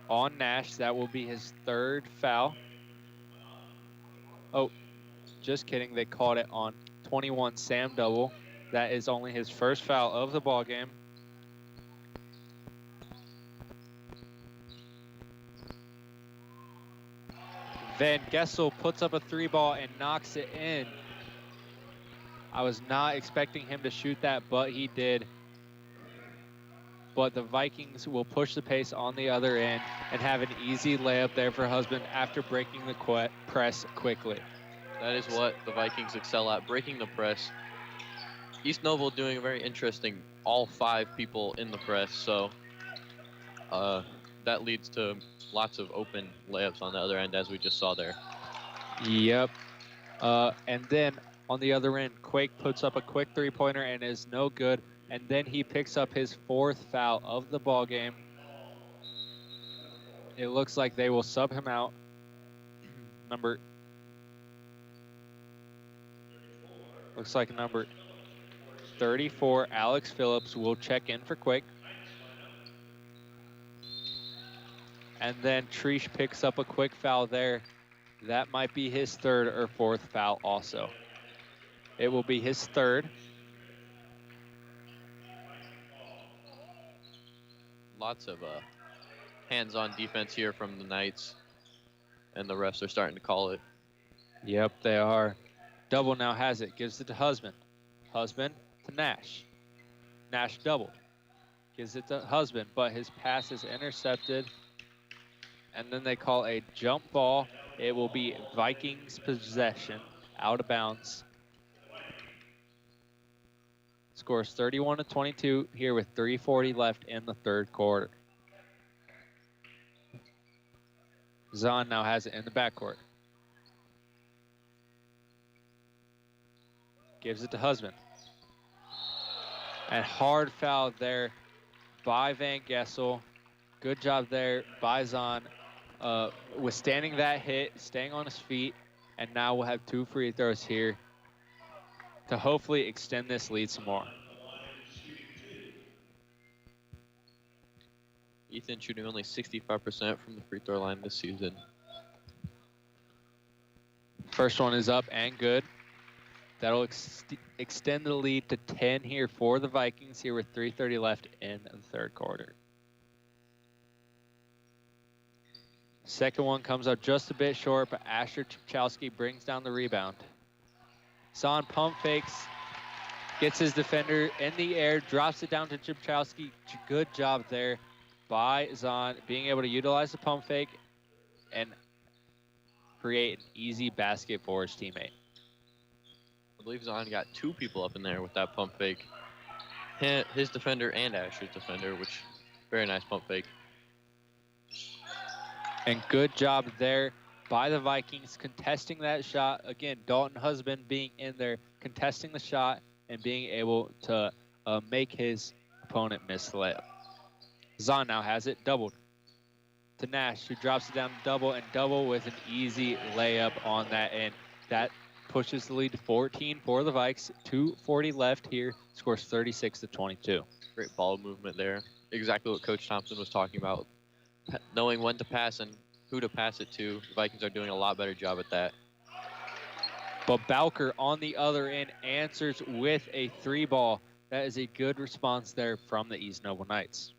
on Nash. That will be his third foul. Oh, Just kidding. They called it on 21 Sam Double. That is only his first foul of the ball game. Van Gessel puts up a 3-ball and knocks it in. I was not expecting him to shoot that, but he did. But the Vikings will push the pace on the other end and have an easy layup there for Husband after breaking the press quickly. That is what the Vikings excel at, breaking the press. East Noble doing very interesting, all 5 people in the press, so that leads to lots of open layups on the other end, as we just saw there. Yep. And then on the other end, Quake puts up a quick 3-pointer and is no good. And then he picks up his 4th foul of the ball game. It looks like they will sub him out. Looks like number 34, Alex Phillips, will check in for Quake. And then Trish picks up a quick foul there. That might be his 3rd or 4th foul also. It will be his 3rd. Lots of hands-on defense here from the Knights, and the refs are starting to call it. Yep, they are. Double now has it, gives it to Husband. Husband to Nash. Nash doubled. Gives it to Husband, but his pass is intercepted. And then they call a jump ball. It will be Vikings possession, out of bounds. Scores 31-22 here with 3:40 left in the 3rd quarter. Zahn now has it in the backcourt. Gives it to Husband. And hard foul there by Van Gessel. Good job there by Zahn, withstanding that hit, staying on his feet, and now we'll have 2 free throws here to hopefully extend this lead some more. Ethan shooting only 65% from the free throw line this season. First one is up and good. That'll extend the lead to 10 here for the Vikings here with 3:30 left in the 3rd quarter. Second one comes up just a bit short, but Asher Chupchowski brings down the rebound. Zahn pump fakes, gets his defender in the air, drops it down to Chupchowski. Good job there by Zahn, being able to utilize the pump fake and create an easy basket for his teammate. I believe Zahn got 2 people up in there with that pump fake. His defender and Asher's defender, which very nice pump fake. And good job there by the Vikings contesting that shot. Again, Dalton Husband being in there, contesting the shot and being able to make his opponent miss the layup. Zahn now has it, doubled to Nash, who drops it down to double, and double with an easy layup on that end. That pushes the lead to 14 for the Vikes. 2:40 left here, scores 36-22. Great ball movement there. Exactly what Coach Thompson was talking about. Knowing when to pass and who to pass it to. The Vikings are doing a lot better job at that. But Bowker on the other end answers with a 3-ball. That is a good response there from the East Noble Knights.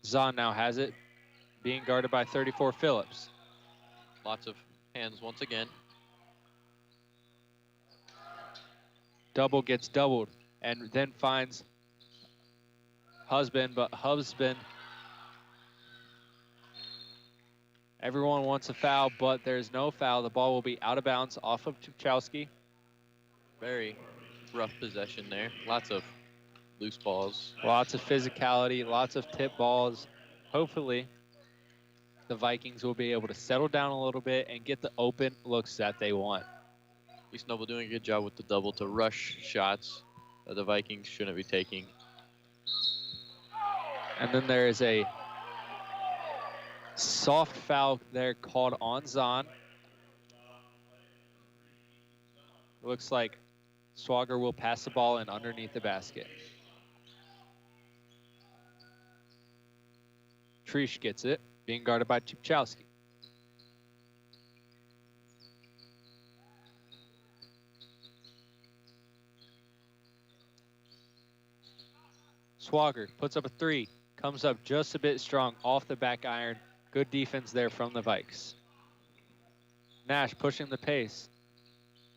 Zahn now has it, being guarded by 34 Phillips. Lots of hands once again. Double gets doubled and then finds Husband, but Husband, everyone wants a foul, but there's no foul. The ball will be out of bounds off of Chupchowski. Very rough possession there. Lots of loose balls. Lots of physicality, lots of tip balls. Hopefully, the Vikings will be able to settle down a little bit and get the open looks that they want. East Noble doing a good job with the double to rush shots that the Vikings shouldn't be taking. And then there is a soft foul there called on Zahn. Looks like Swagger will pass the ball in underneath the basket. Trish gets it, being guarded by Chipchowski. Swagger puts up a 3, comes up just a bit strong off the back iron. Good defense there from the Vikes. Nash pushing the pace.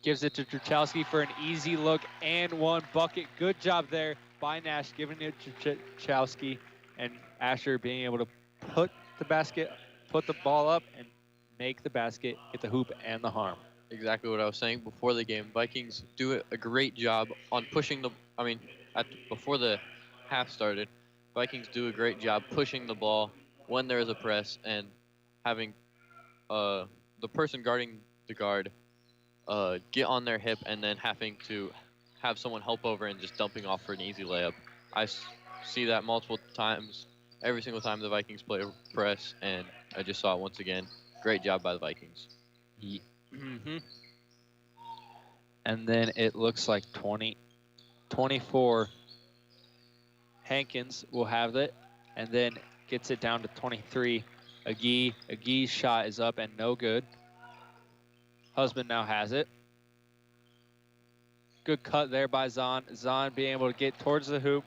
Gives it to Churchowski for an easy look and one bucket. Good job there by Nash, giving it to Churchowski, and Asher being able to put the ball up and make the basket, get the hoop and the harm. Exactly what I was saying before the game. Vikings do a great job on pushing before the half started, Vikings do a great job pushing the ball when there is a press and having the person guarding the guard get on their hip and then having to have someone help over and just dumping off for an easy layup. I see that multiple times, every single time the Vikings play press, and I just saw it once again. Great job by the Vikings. Yeah. And then it looks like 24. Hankins will have it, and then gets it down to 23. Agee's shot is up and no good. Husband now has it. Good cut there by Zahn. Zahn being able to get towards the hoop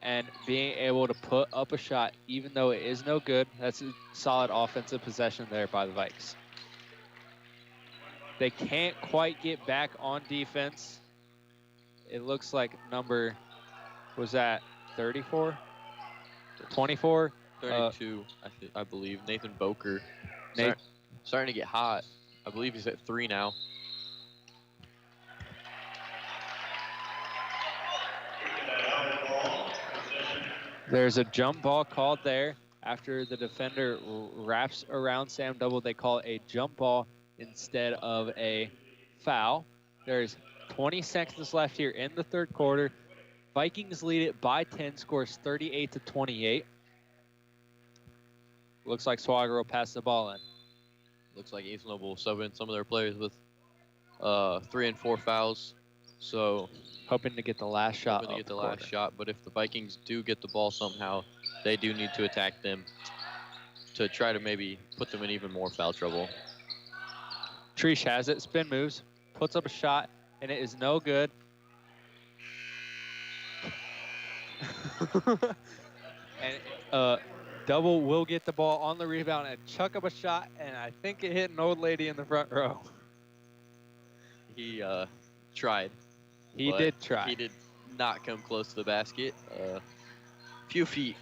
and being able to put up a shot, even though it is no good. That's a solid offensive possession there by the Vikes. They can't quite get back on defense. It looks like number, was that 34? 24? 32, I believe. Nathan Boker. Starting to get hot. I believe he's at 3 now. There's a jump ball called there. After the defender wraps around Sam Double, they call it a jump ball instead of a foul. There's 20 seconds left here in the third quarter. Vikings lead it by 10, scores 38-28. Looks like Swagger will pass the ball in. Looks like East Noble will sub in some of their players with 3 and 4 fouls. So hoping to get the last shot. But if the Vikings do get the ball somehow, they do need to attack them to try to maybe put them in even more foul trouble. Trish has it, spin moves, puts up a shot, and it is no good. And Double will get the ball on the rebound and chuck up a shot, and I think it hit an old lady in the front row. He tried. He did try. He did not come close to the basket. A few feet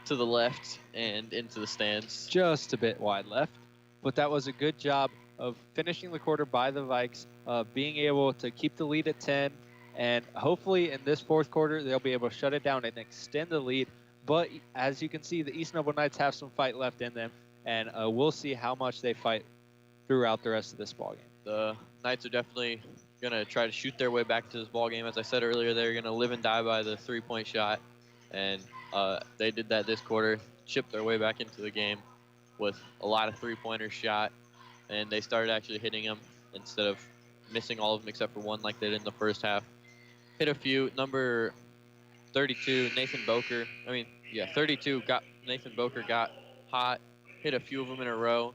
to the left and into the stands. Just a bit wide left. But that was a good job of finishing the quarter by the Vikes, being able to keep the lead at 10. And hopefully in this fourth quarter, they'll be able to shut it down and extend the lead. But as you can see, the East Noble Knights have some fight left in them. And we'll see how much they fight throughout the rest of this ballgame. The Knights are definitely going to try to shoot their way back to this ballgame. As I said earlier, they're going to live and die by the three-point shot. And they did that this quarter, chipped their way back into the game with a lot of three-pointers shot. And they started actually hitting them instead of missing all of them except for one like they did in the first half. Hit a few. Number 32, Nathan Boker. 32 Nathan Boker got hot, hit a few of them in a row,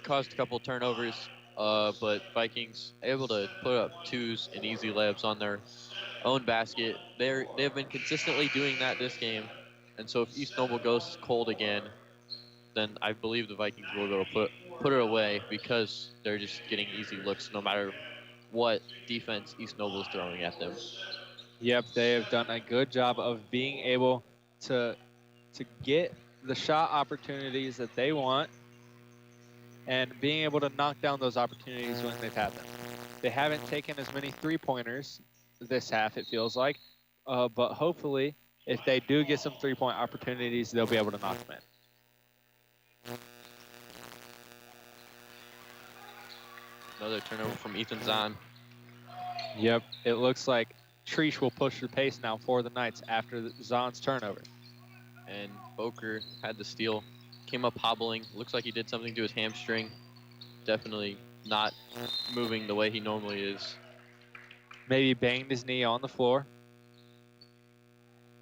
caused a couple turnovers, but Vikings able to put up 2s and easy layups on their own basket. They've been consistently doing that this game, and so if East Noble goes cold again, then I believe the Vikings will be able to put it away because they're just getting easy looks no matter what defense East Noble is throwing at them. Yep, they have done a good job of being able to get the shot opportunities that they want and being able to knock down those opportunities when they've had them. They haven't taken as many three-pointers this half, it feels like, but hopefully if they do get some three-point opportunities, they'll be able to knock them in. Another turnover from Ethan Zahn. Yep, it looks like Trish will push the pace now for the Knights after Zahn's turnover. And Boker had the steal, came up hobbling. Looks like he did something to his hamstring. Definitely not moving the way he normally is. Maybe banged his knee on the floor.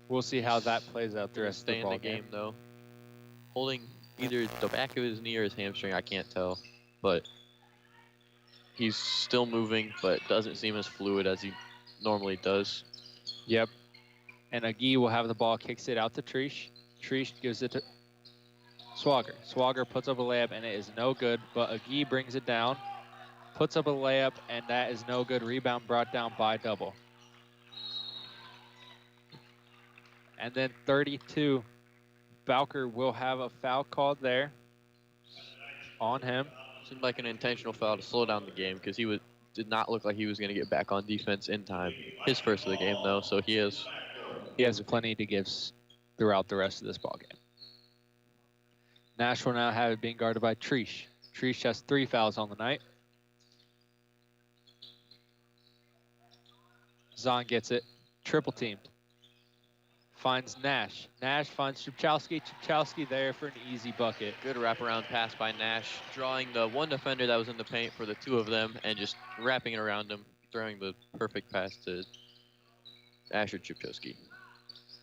We'll see how that plays out the Gonna rest of the stay in ball the game though. Holding either the back of his knee or his hamstring, I can't tell. But he's still moving, but doesn't seem as fluid as he normally does. Yep. And Agee will have the ball, kicks it out to Trish. Trish gives it to Swagger. Swagger puts up a layup, and it is no good, but Agee brings it down, puts up a layup, and that is no good. Rebound brought down by Double. And then 32, Bowker will have a foul called there on him. Seemed like an intentional foul to slow down the game because did not look like he was going to get back on defense in time. His first of the game, though, so he has plenty to give throughout the rest of this ball game. Nash will now have it being guarded by Trish. Trish has 3 fouls on the night. Zahn gets it, triple teamed. Finds Nash. Nash finds Chupchowski. Chupchowski there for an easy bucket. Good wraparound pass by Nash, drawing the one defender that was in the paint for the 2 of them and just wrapping it around him, throwing the perfect pass to Asher Chupchowski.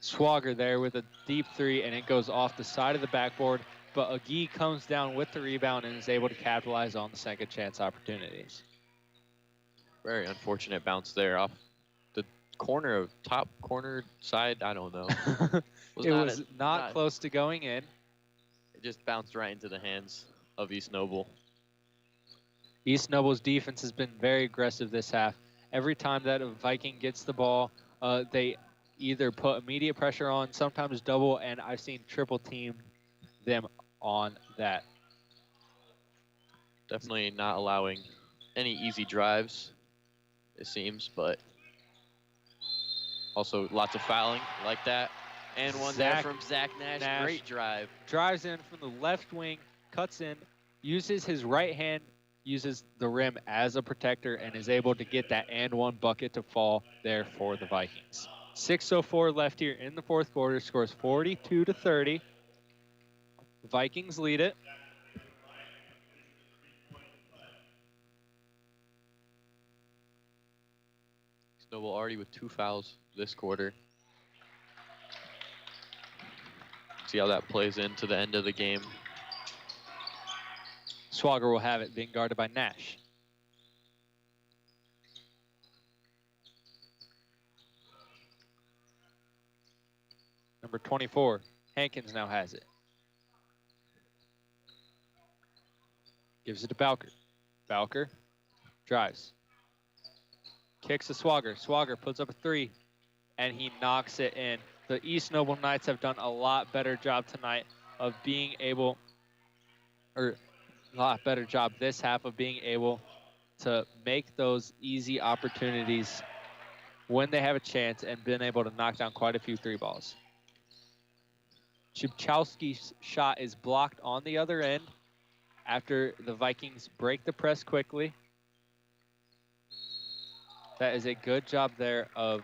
Swagger there with a deep 3, and it goes off the side of the backboard, but Agee comes down with the rebound and is able to capitalize on the second chance opportunities. Very unfortunate bounce there off the top corner side. I don't know. It was not close to going in. It just bounced right into the hands of East Noble. East Noble's defense has been very aggressive this half. Every time that a Viking gets the ball, they either put immediate pressure on, sometimes double, and I've seen triple team them on that. Definitely not allowing any easy drives, it seems, but also lots of fouling like that. And one there from Zach Nash. Great drive. Drives in from the left wing, cuts in, uses his right hand, uses the rim as a protector, and is able to get that and one bucket to fall there for the Vikings. 6:04 left here in the fourth quarter. Scores 42-30. Vikings lead it. Noble already with 2 fouls this quarter. See how that plays into the end of the game. Swagger will have it, being guarded by Nash. Number 24, Hankins now has it. Gives it to Bowker. Bowker drives. Kicks to Swagger. Swagger puts up a 3, and he knocks it in. The East Noble Knights have done a lot better job tonight of being able, or a lot better job this half of being able to make those easy opportunities when they have a chance and been able to knock down quite a few 3 balls. Chupchowski's shot is blocked on the other end after the Vikings break the press quickly. That is a good job there of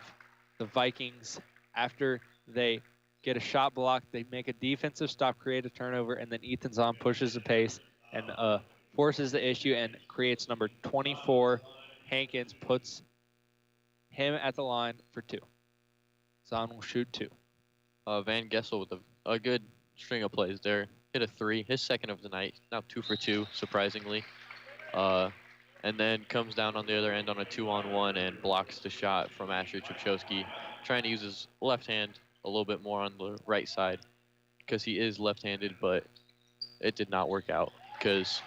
the Vikings. After they get a shot block, they make a defensive stop, create a turnover, and then Ethan Zahn pushes the pace and forces the issue and creates number 24. Hankins puts him at the line for 2. Zahn will shoot 2. Van Gessel with a good string of plays there. Hit a 3, his second of the night. Now 2 for 2, surprisingly. And then comes down on the other end on a 2-on-1 and blocks the shot from Asher Chupchowski, trying to use his left hand a little bit more on the right side because he is left-handed, but it did not work out because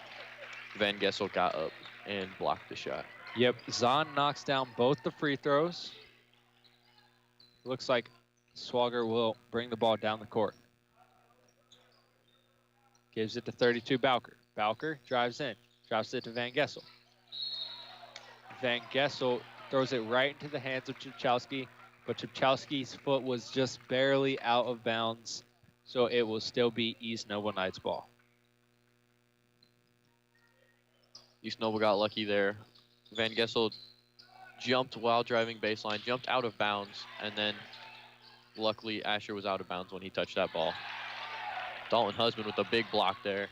Van Gessel got up and blocked the shot. Yep, Zahn knocks down both the free throws. Looks like Swagger will bring the ball down the court. Gives it to 32 Bowker. Bowker drives in, drops it to Van Gessel. Van Gessel throws it right into the hands of Chupchowski, but Chupchowski's foot was just barely out of bounds, so it will still be East Noble Knights ball. East Noble got lucky there. Van Gessel jumped while driving baseline, jumped out of bounds, and then luckily Asher was out of bounds when he touched that ball. Dalton Husband with a big block there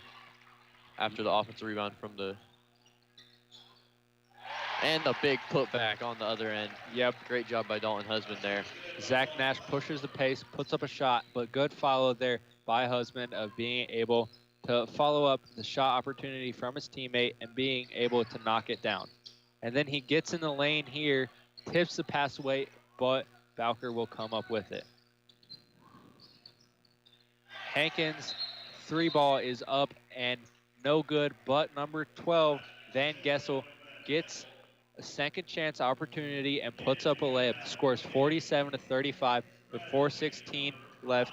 after the offensive rebound from the And the big putback on the other end. Yep. Great job by Dalton Husband there. Zach Nash pushes the pace, puts up a shot, but good follow there by Husband of being able to follow up the shot opportunity from his teammate and being able to knock it down. And then he gets in the lane here, tips the pass away, but Bowker will come up with it. Hankins' 3-ball is up and no good, but number 12, Van Gessel, gets a second chance opportunity and puts up a layup. Scores 47-35 with 4:16 left.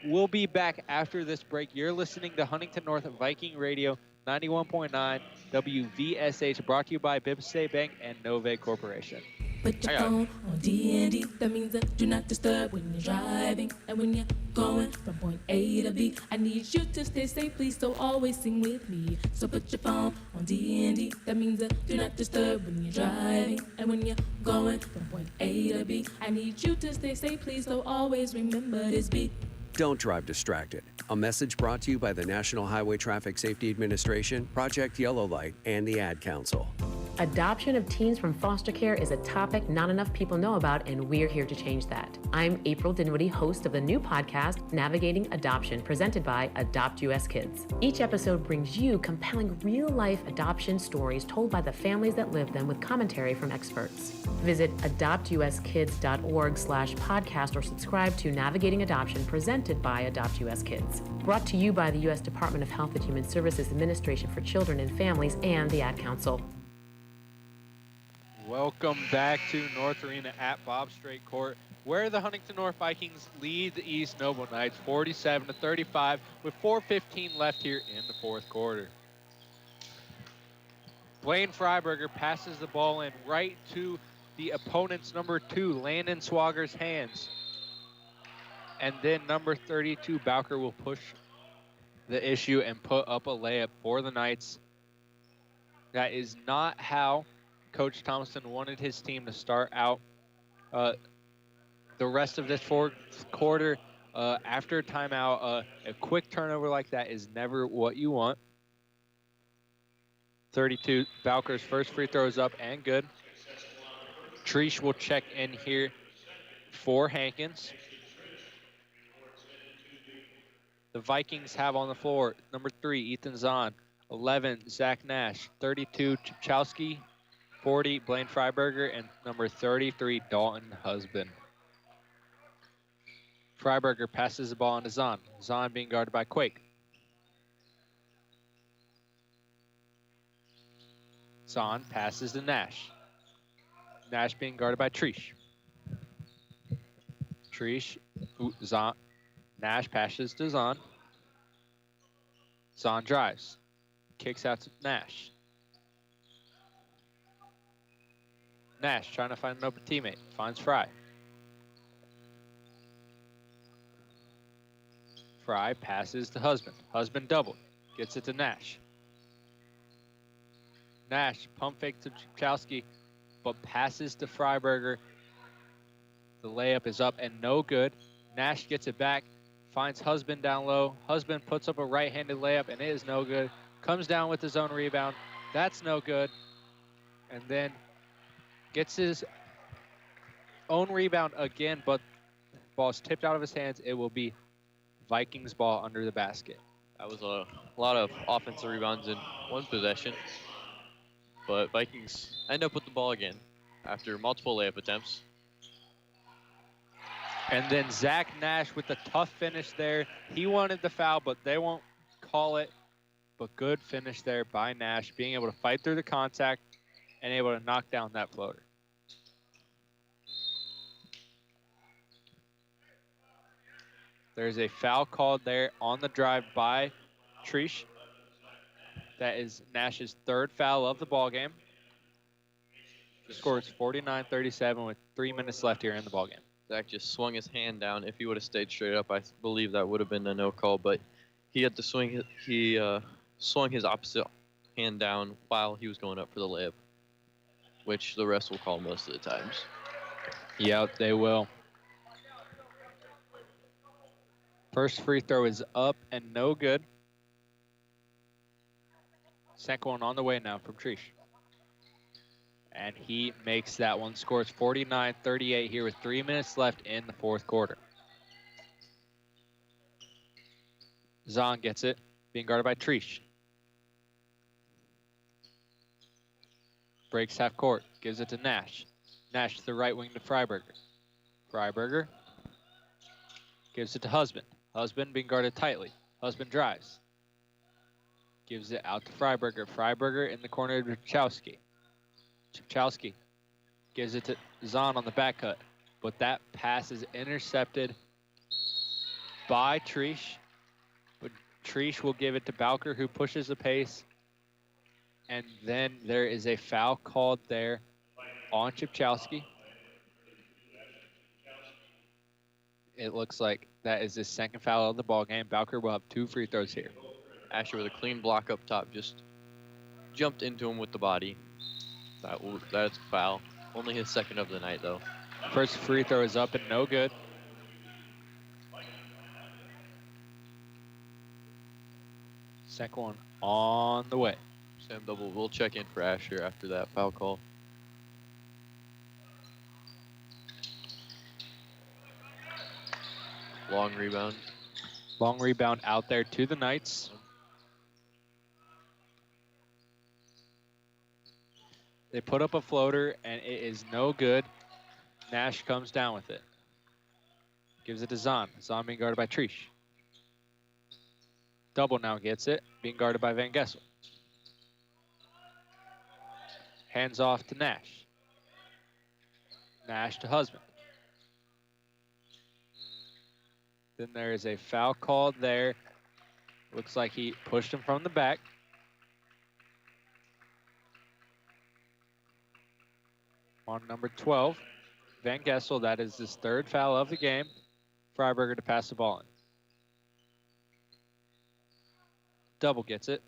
We'll be back after this break. You're listening to Huntington North Viking Radio 91.9 WVSH, brought to you by Bibb State Bank and Nove Corporation. Put your phone on D&D. That means that do not disturb when you're driving. And when you're going from point A to B, I need you to stay safe, please, so always sing with me. So put your phone on D&D. That means that do not disturb when you're driving. And when you're going from point A to B, I need you to stay safe, please, so always remember this beat. Don't drive distracted. A message brought to you by the National Highway Traffic Safety Administration, Project Yellow Light, and the Ad Council. Adoption of teens from foster care is a topic not enough people know about, and we're here to change that. I'm April Dinwiddie, host of the new podcast, Navigating Adoption, presented by Adopt US Kids. Each episode brings you compelling real-life adoption stories told by the families that live them with commentary from experts. Visit adoptuskids.org/podcast or subscribe to Navigating Adoption, presented by Adopt US Kids. Brought to you by the U.S. Department of Health and Human Services Administration for Children and Families and the Ad Council. Welcome back to North Arena at Bob Strait Court, where the Huntington North Vikings lead the East Noble Knights 47-35 with 4:15 left here in the fourth quarter. Blaine Freiberger passes the ball in right to the opponent's number 2, Landon Swager's hands. And then number 32, Bowker, will push the issue and put up a layup for the Knights. That is not how Coach Thompson wanted his team to start out the rest of this fourth quarter. After a timeout, a quick turnover like that is never what you want. 32, Bowker's first free throw is up and good. Treesh will check in here for Hankins. The Vikings have on the floor number 3, Ethan Zahn, 11, Zach Nash, 32, Chachowski, 40, Blaine Freiberger, and number 33, Dalton Husband. Freiberger passes the ball on to Zahn. Zahn being guarded by Quake. Zahn passes to Nash. Nash being guarded by Treesh. Zahn. Nash passes to Zahn. Zahn drives. Kicks out to Nash. Nash trying to find an open teammate. Finds Fry. Fry passes to Husband. Husband doubled. Gets it to Nash. Nash pump fake to Chachowski, but passes to Freiberger. The layup is up and no good. Nash gets it back. Finds Husband down low. Husband puts up a right-handed layup and it is no good. Comes down with his own rebound. That's no good. And then gets his own rebound again, but the ball's tipped out of his hands. It will be Vikings ball under the basket. That was a lot of offensive rebounds in one possession. But Vikings end up with the ball again after multiple layup attempts. And then Zach Nash with the tough finish there. He wanted the foul, but they won't call it. But good finish there by Nash, being able to fight through the contact and able to knock down that floater. There's a foul called there on the drive by Treesh. That is Nash's third foul of the ballgame. The score is 49-37 with 3 minutes left here in the ballgame. Zach just swung his hand down. If he would have stayed straight up, I believe that would have been a no call, but he had to swing. He swung his opposite hand down while he was going up for the layup, which the refs will call most of the times. Yep, they will. First free throw is up and no good. Second one on the way now from Treesh. and he makes that one. Scores 49-38 here with 3 minutes left in the fourth quarter. Zahn gets it, being guarded by Trish. Breaks half court, gives it to Nash. Nash to the right wing to Freiberger. Freiberger gives it to Husband. Husband being guarded tightly. Husband drives. Gives it out to Freiberger. Freiberger in the corner to Chowski. Chowski gives it to Zahn on the back cut. But that pass is intercepted by Trish. But Trish will give it to Bowker, who pushes the pace. And then there is a foul called there on Chipchowski. It looks like that is his second foul of the ball game. Bowker will have 2 free throws here. Asher with a clean block up top, just jumped into him with the body. That's a foul. Only his second of the night, though. First free throw is up and no good. Second one on the way. Sam Double will check in for Asher after that foul call. Long rebound. Long rebound out there to the Knights. They put up a floater, and it is no good. Nash comes down with it. Gives it to Zahn. Zahn being guarded by Trish. Double now gets it, being guarded by Van Gessel. Hands off to Nash. Nash to Husband. Then there is a foul called there. Looks like he pushed him from the back. On number 12, Van Gessel, that is his third foul of the game. Freiberger to pass the ball in. Double gets it.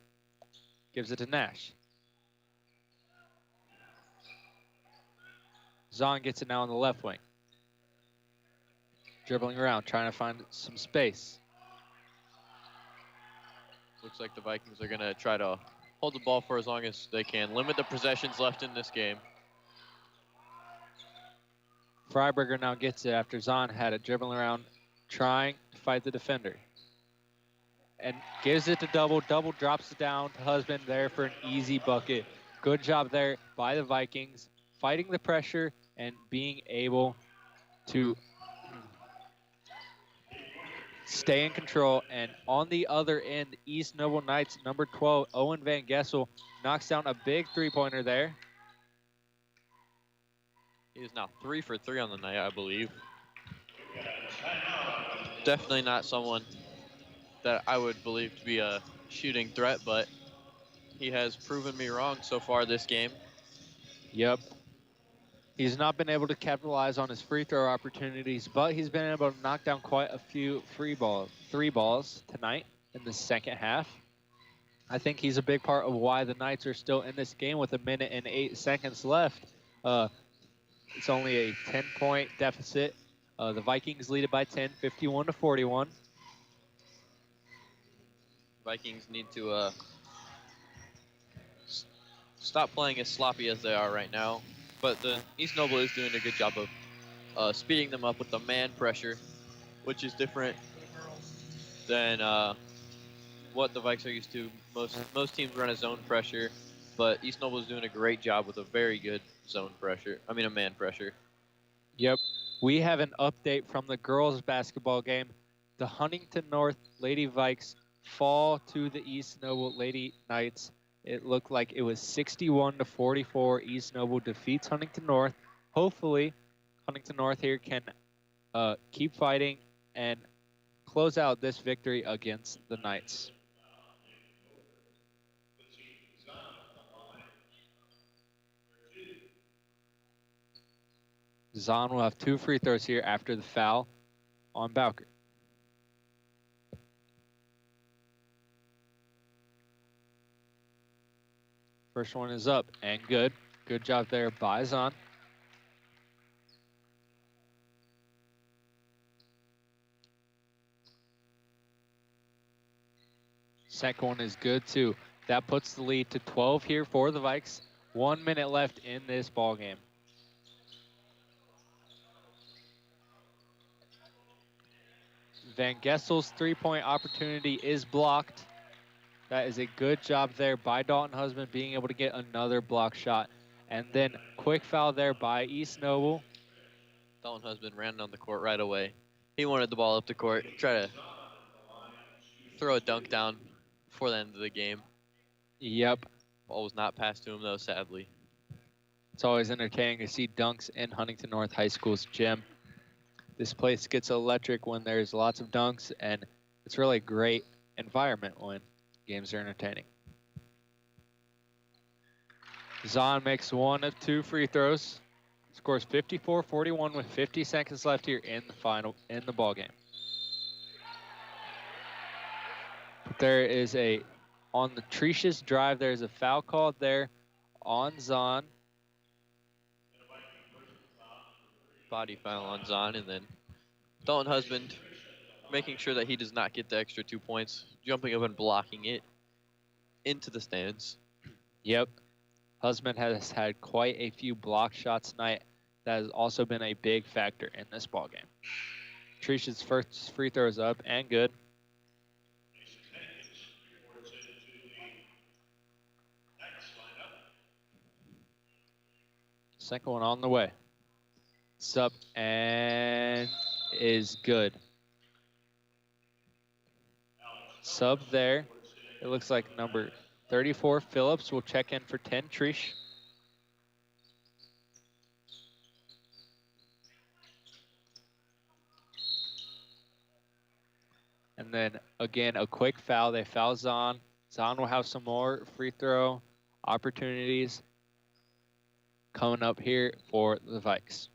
Gives it to Nash. Zahn gets it now on the left wing. Dribbling around, trying to find some space. Looks like the Vikings are going to try to hold the ball for as long as they can. Limit the possessions left in this game. Freiberger now gets it after Zahn had it dribbling around, trying to fight the defender. And gives it to Double. Double drops it down to Husband there for an easy bucket. Good job there by the Vikings, fighting the pressure and being able to stay in control. And on the other end, East Noble Knights, number 12, Owen Van Gessel, knocks down a big three-pointer there. He is now 3 for 3 on the night, I believe. Definitely not someone that I would believe to be a shooting threat, but he has proven me wrong so far this game. Yep. He's not been able to capitalize on his free throw opportunities, but he's been able to knock down quite a few three balls tonight in the second half. I think he's a big part of why the Knights are still in this game with 1 minute and 8 seconds left. It's only a 10-point deficit. The Vikings lead it by 10, 51-41. Vikings need to stop playing as sloppy as they are right now. But the East Noble is doing a good job of speeding them up with the man pressure, which is different than what the Vikes are used to. Most teams run a zone pressure, but East Noble is doing a great job with a very good a man pressure. Yep. We have an update from the girls basketball game. The Huntington North Lady Vikes fall to the East Noble Lady Knights. It looked like it was 61-44. East Noble defeats Huntington North. Hopefully, Huntington North here can keep fighting and close out this victory against the Knights. Zahn will have 2 free throws here after the foul on Bowker. First one is up and good. Good job there by Zahn. Second one is good too. That puts the lead to 12 here for the Vikes. 1 minute left in this ball game. Van Gessel's three-point opportunity is blocked. That is a good job there by Dalton Husband being able to get another block shot. And then quick foul there by East Noble. Dalton Husband ran on the court right away. He wanted the ball up the court, try to throw a dunk down before the end of the game. Yep. Ball was not passed to him, though, sadly. It's always entertaining to see dunks in Huntington North High School's gym. This place gets electric when there's lots of dunks, and it's really a great environment when games are entertaining. Zahn makes 1 of 2 free throws. Scores 54-41 with 50 seconds left here in the ball game. There is on the Trish's drive, there's a foul called there on Zahn. Body foul on Zahn, and then Dalton Husband making sure that he does not get the extra 2 points, jumping up and blocking it into the stands. Yep. Husband has had quite a few block shots tonight. That has also been a big factor in this ball game. Trish's first free throw is up and good. Second one on the way. It's up and is good. Sub there. It looks like number 34, Phillips, will check in for 10, Trish. And then, again, a quick foul. They foul Zahn. Zahn will have some more free throw opportunities coming up here for the Vikes.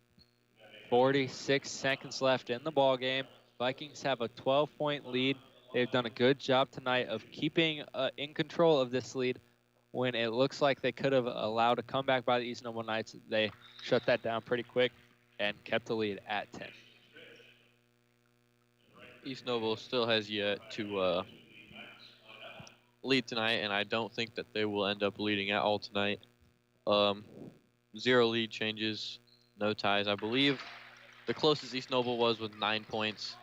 46 seconds left in the ball game. Vikings have a 12-point lead. They've done a good job tonight of keeping in control of this lead. When it looks like they could have allowed a comeback by the East Noble Knights, they shut that down pretty quick and kept the lead at 10. East Noble still has yet to lead tonight, and I don't think that they will end up leading at all tonight. 0 lead changes, no ties. I believe the closest East Noble was with 9 points,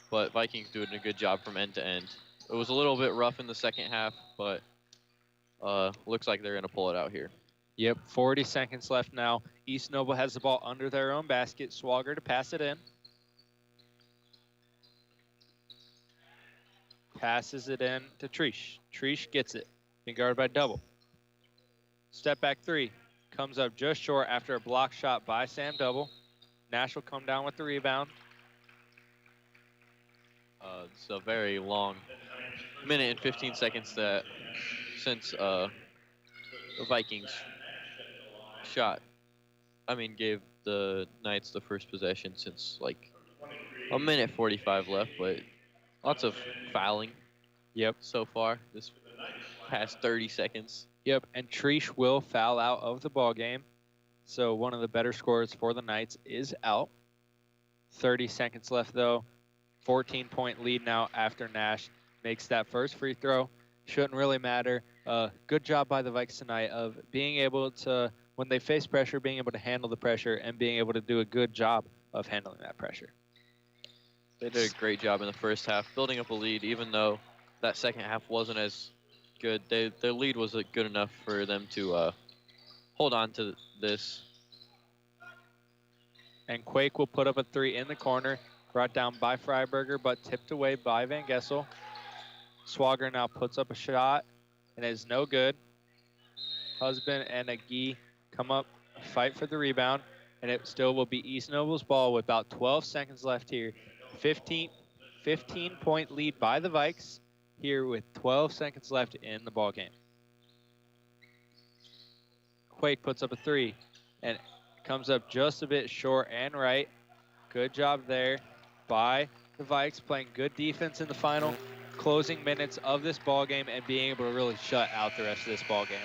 but Vikings doing a good job from end to end. It was a little bit rough in the second half, but looks like they're going to pull it out here. Yep, 40 seconds left now. East Noble has the ball under their own basket. Swagger to pass it in. Passes it in to Trish. Trish gets it. Being guarded by Double. Step back 3. Comes up just short after a block shot by Sam Double. Nash will come down with the rebound. It's a very long minute and 15 seconds since the Vikings gave the Knights the first possession since like a minute 45 left, but lots of fouling. Yep. So far, this past 30 seconds. Yep, and Trish will foul out of the ball game. So one of the better scorers for the Knights is out. 30 seconds left, though. 14-point lead now after Nash makes that first free throw. Shouldn't really matter. Good job by the Vikes tonight of being able to, when they face pressure, being able to handle the pressure and being able to do a good job of handling that pressure. They did a great job in the first half, building up a lead, even though that second half wasn't as good. Their lead was good enough for them to hold on to this. And Quake will put up a 3 in the corner, brought down by Freiberger, but tipped away by Van Gessel. Swagger now puts up a shot, and it is no good. Husband and Agee come up, fight for the rebound, and it still will be East Noble's ball with about 12 seconds left here. 15-point lead by the Vikes here with 12 seconds left in the ball game. Quake puts up a 3 and comes up just a bit short and right. Good job there by the Vikes, playing good defense in the final closing minutes of this ball game and being able to really shut out the rest of this ball game.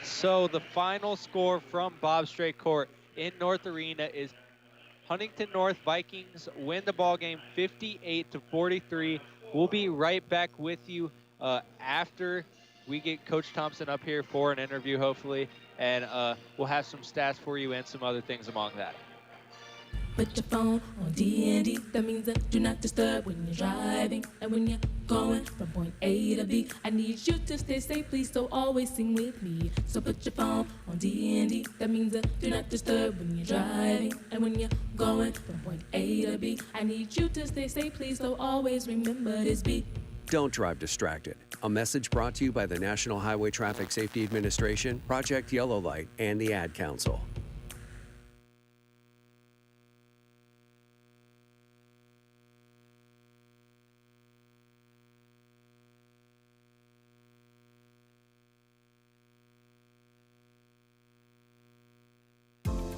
So the final score from Bob Strait Court in North Arena is Huntington North Vikings win the ball game 58-43. We'll be right back with you after we get Coach Thompson up here for an interview, hopefully. and we'll have some stats for you and some other things among that. Put your phone on D&D. That means that do not disturb when you're driving. And when you're going from point A to B, I need you to stay safe, please, so always sing with me. So put your phone on D&D. That means that do not disturb when you're driving. And when you're going from point A to B, I need you to stay safe, please, so always remember this beat. Don't drive distracted. A message brought to you by the National Highway Traffic Safety Administration, Project Yellow Light, and the Ad Council.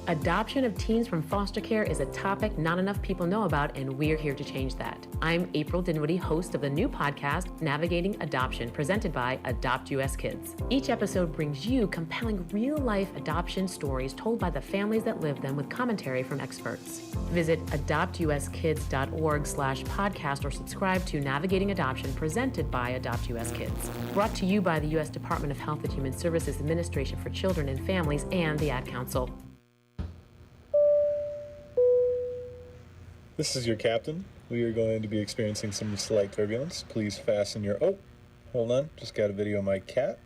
Adoption of teens from foster care is a topic not enough people know about, and we're here to change that. I'm April Dinwiddie, host of the new podcast, Navigating Adoption, presented by Adopt US Kids. Each episode brings you compelling real-life adoption stories told by the families that live them with commentary from experts. Visit adoptuskids.org/podcast or subscribe to Navigating Adoption, presented by Adopt US Kids. Brought to you by the U.S. Department of Health and Human Services Administration for Children and Families and the Ad Council. This is your captain. We are going to be experiencing some slight turbulence. Please fasten your... Oh, hold on. Just got a video of my cat.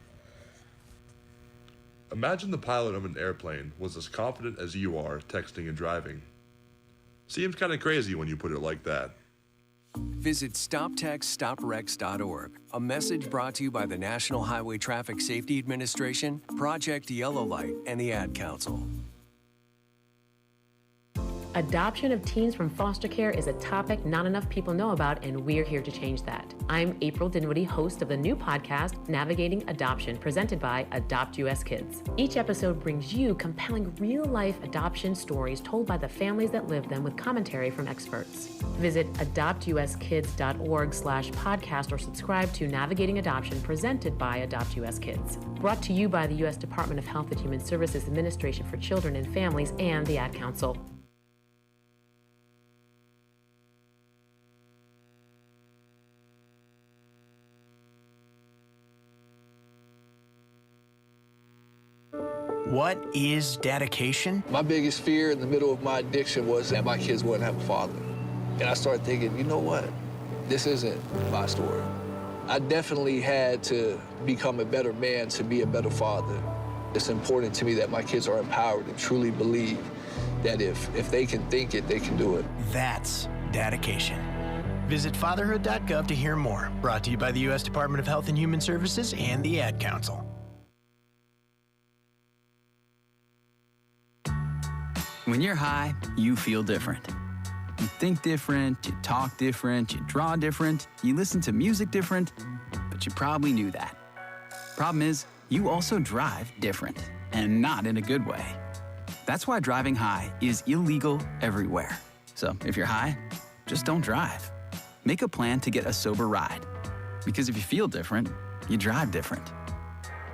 Imagine the pilot of an airplane was as confident as you are texting and driving. Seems kind of crazy when you put it like that. Visit StopTextStopWrecks.org, a message brought to you by the National Highway Traffic Safety Administration, Project Yellow Light, and the Ad Council. Adoption of teens from foster care is a topic not enough people know about, and we're here to change that. I'm April Dinwiddie, host of the new podcast, Navigating Adoption, presented by Adopt US Kids. Each episode brings you compelling real-life adoption stories told by the families that live them with commentary from experts. Visit adoptuskids.org/podcast or subscribe to Navigating Adoption, presented by Adopt US Kids. Brought to you by the U.S. Department of Health and Human Services Administration for Children and Families and the Ad Council. What is dedication? My biggest fear in the middle of my addiction was that my kids wouldn't have a father. And I started thinking, you know what? This isn't my story. I definitely had to become a better man to be a better father. It's important to me that my kids are empowered and truly believe that if they can think it, they can do it. That's dedication. Visit fatherhood.gov to hear more. Brought to you by the U.S. Department of Health and Human Services and the Ad Council. When you're high, you feel different. You think different, you talk different, you draw different, you listen to music different, but you probably knew that. Problem is, you also drive different, and not in a good way. That's why driving high is illegal everywhere. So if you're high, just don't drive. Make a plan to get a sober ride. Because if you feel different, you drive different.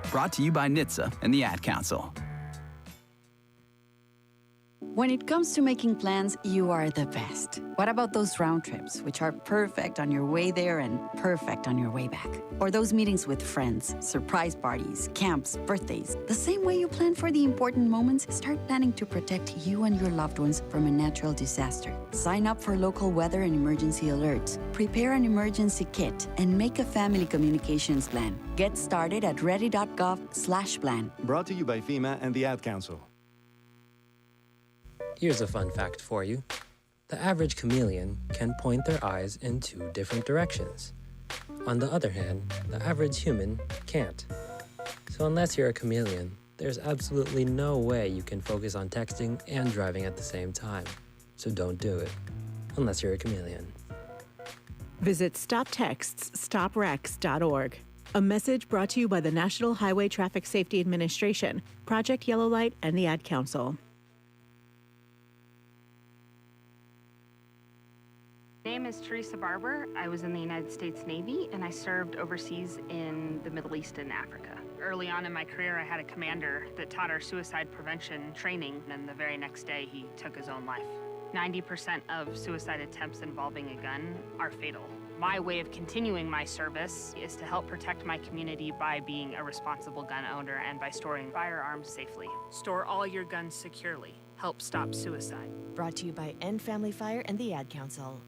Brought to you by NHTSA and the Ad Council. When it comes to making plans, you are the best. What about those round trips, which are perfect on your way there and perfect on your way back? Or those meetings with friends, surprise parties, camps, birthdays? The same way you plan for the important moments, start planning to protect you and your loved ones from a natural disaster. Sign up for local weather and emergency alerts. Prepare an emergency kit and make a family communications plan. Get started at ready.gov/plan. Brought to you by FEMA and the Ad Council. Here's a fun fact for you. The average chameleon can point their eyes in 2 different directions. On the other hand, the average human can't. So unless you're a chameleon, there's absolutely no way you can focus on texting and driving at the same time. So don't do it, unless you're a chameleon. Visit StopTextsStopWrecks.org. A message brought to you by the National Highway Traffic Safety Administration, Project Yellow Light, and the Ad Council. My name is Teresa Barber. I was in the United States Navy, and I served overseas in the Middle East and Africa. Early on in my career, I had a commander that taught our suicide prevention training, and the very next day, he took his own life. 90% of suicide attempts involving a gun are fatal. My way of continuing my service is to help protect my community by being a responsible gun owner and by storing firearms safely. Store all your guns securely. Help stop suicide. Brought to you by End Family Fire and the Ad Council.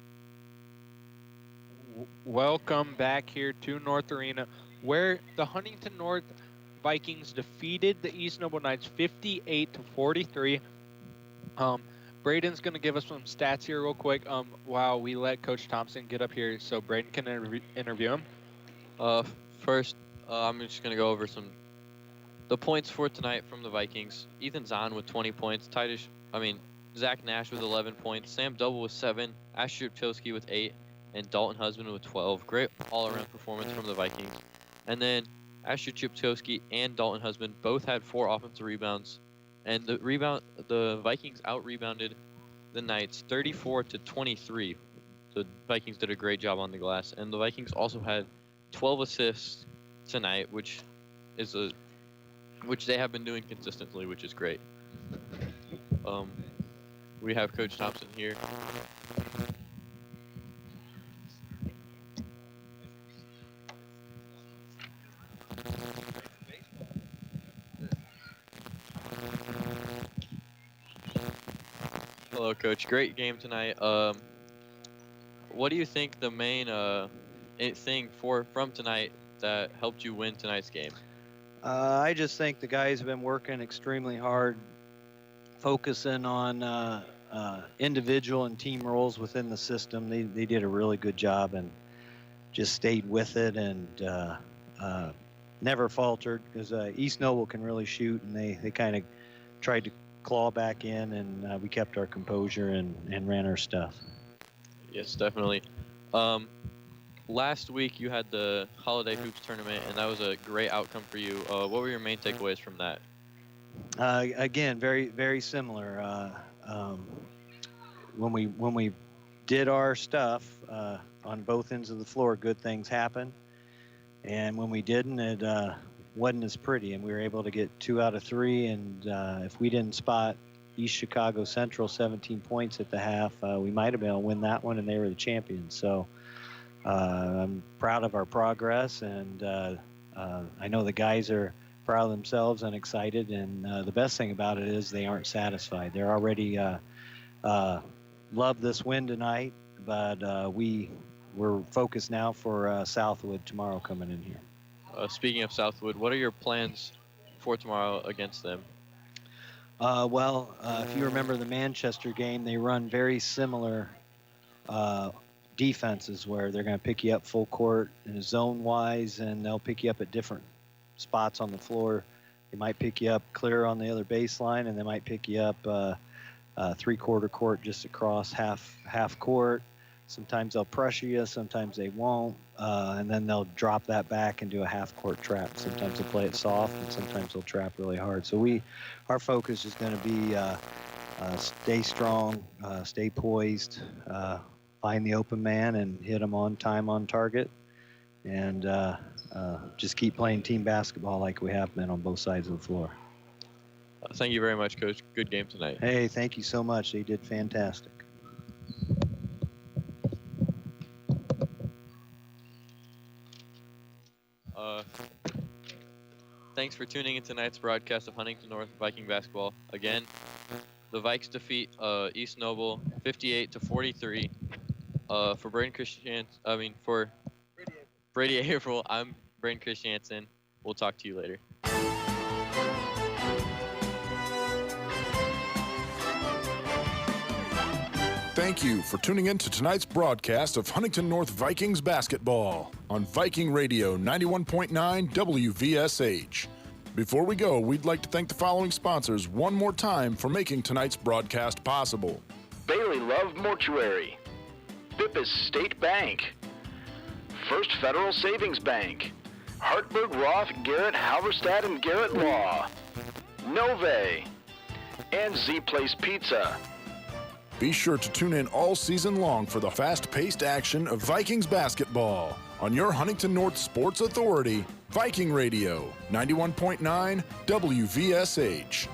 Welcome back here to North Arena, where the Huntington North Vikings defeated the East Noble Knights 58-43. Braden's going to give us some stats here real quick while we let Coach Thompson get up here so Braden can interview him. First, I'm just going to go over the points for tonight from the Vikings. Ethan Zahn with 20 points. Zach Nash with 11 points. Sam Double with 7. Asher Chilsky with 8. And Dalton Husband with 12. Great all-around performance from the Vikings. And then Asher Chipchowski and Dalton Husband both had 4 offensive rebounds. And the Vikings out-rebounded the Knights 34-23. The Vikings did a great job on the glass. And the Vikings also had 12 assists tonight, which they have been doing consistently, which is great. We have Coach Thompson here. Hello, Coach. Great game tonight. What do you think the main thing from tonight that helped you win tonight's game? I just think the guys have been working extremely hard, focusing on individual and team roles within the system. They did a really good job and just stayed with it and never faltered, because East Noble can really shoot, and they kind of tried to claw back in, and we kept our composure and ran our stuff. Yes, definitely. Last week you had the Holiday Hoops tournament, and that was a great outcome for you. What were your main takeaways from that? Again, very, very similar. When we did our stuff on both ends of the floor, good things happened. And when we didn't, it wasn't as pretty, and we were able to get 2 out of 3. And if we didn't spot East Chicago Central 17 points at the half, we might have been able to win that one, and they were the champions. So I'm proud of our progress, and I know the guys are proud of themselves and excited. And the best thing about it is they aren't satisfied. They're already love this win tonight, but we're focused now for Southwood tomorrow coming in here. Speaking of Southwood, what are your plans for tomorrow against them? If you remember the Manchester game, they run very similar defenses where they're going to pick you up full court and zone-wise, and they'll pick you up at different spots on the floor. They might pick you up clear on the other baseline, and they might pick you up three-quarter court just across half court. Sometimes they'll pressure you, sometimes they won't, and then they'll drop that back and do a half-court trap. Sometimes they'll play it soft, and sometimes they'll trap really hard. So our focus is going to be stay strong, stay poised, find the open man, and hit them on time, on target, and just keep playing team basketball like we have been on both sides of the floor. Thank you very much, Coach. Good game tonight. Hey, thank you so much. They did fantastic. Thanks for tuning in tonight's broadcast of Huntington North Viking basketball. Again, the Vikes defeat East Noble 58-43. For Brady Averill, I'm Braden Christiansen. We'll talk to you later. Thank you for tuning in to tonight's broadcast of Huntington North Vikings basketball on Viking Radio 91.9 WVSH. Before we go, we'd like to thank the following sponsors one more time for making tonight's broadcast possible. Bailey Love Mortuary, Bippus State Bank, First Federal Savings Bank, Hartberg, Roth, Garrett, Halverstad, and Garrett Law, Nove, and Z-Place Pizza. Be sure to tune in all season long for the fast-paced action of Vikings basketball on your Huntington North Sports Authority, Viking Radio, 91.9 WVSH.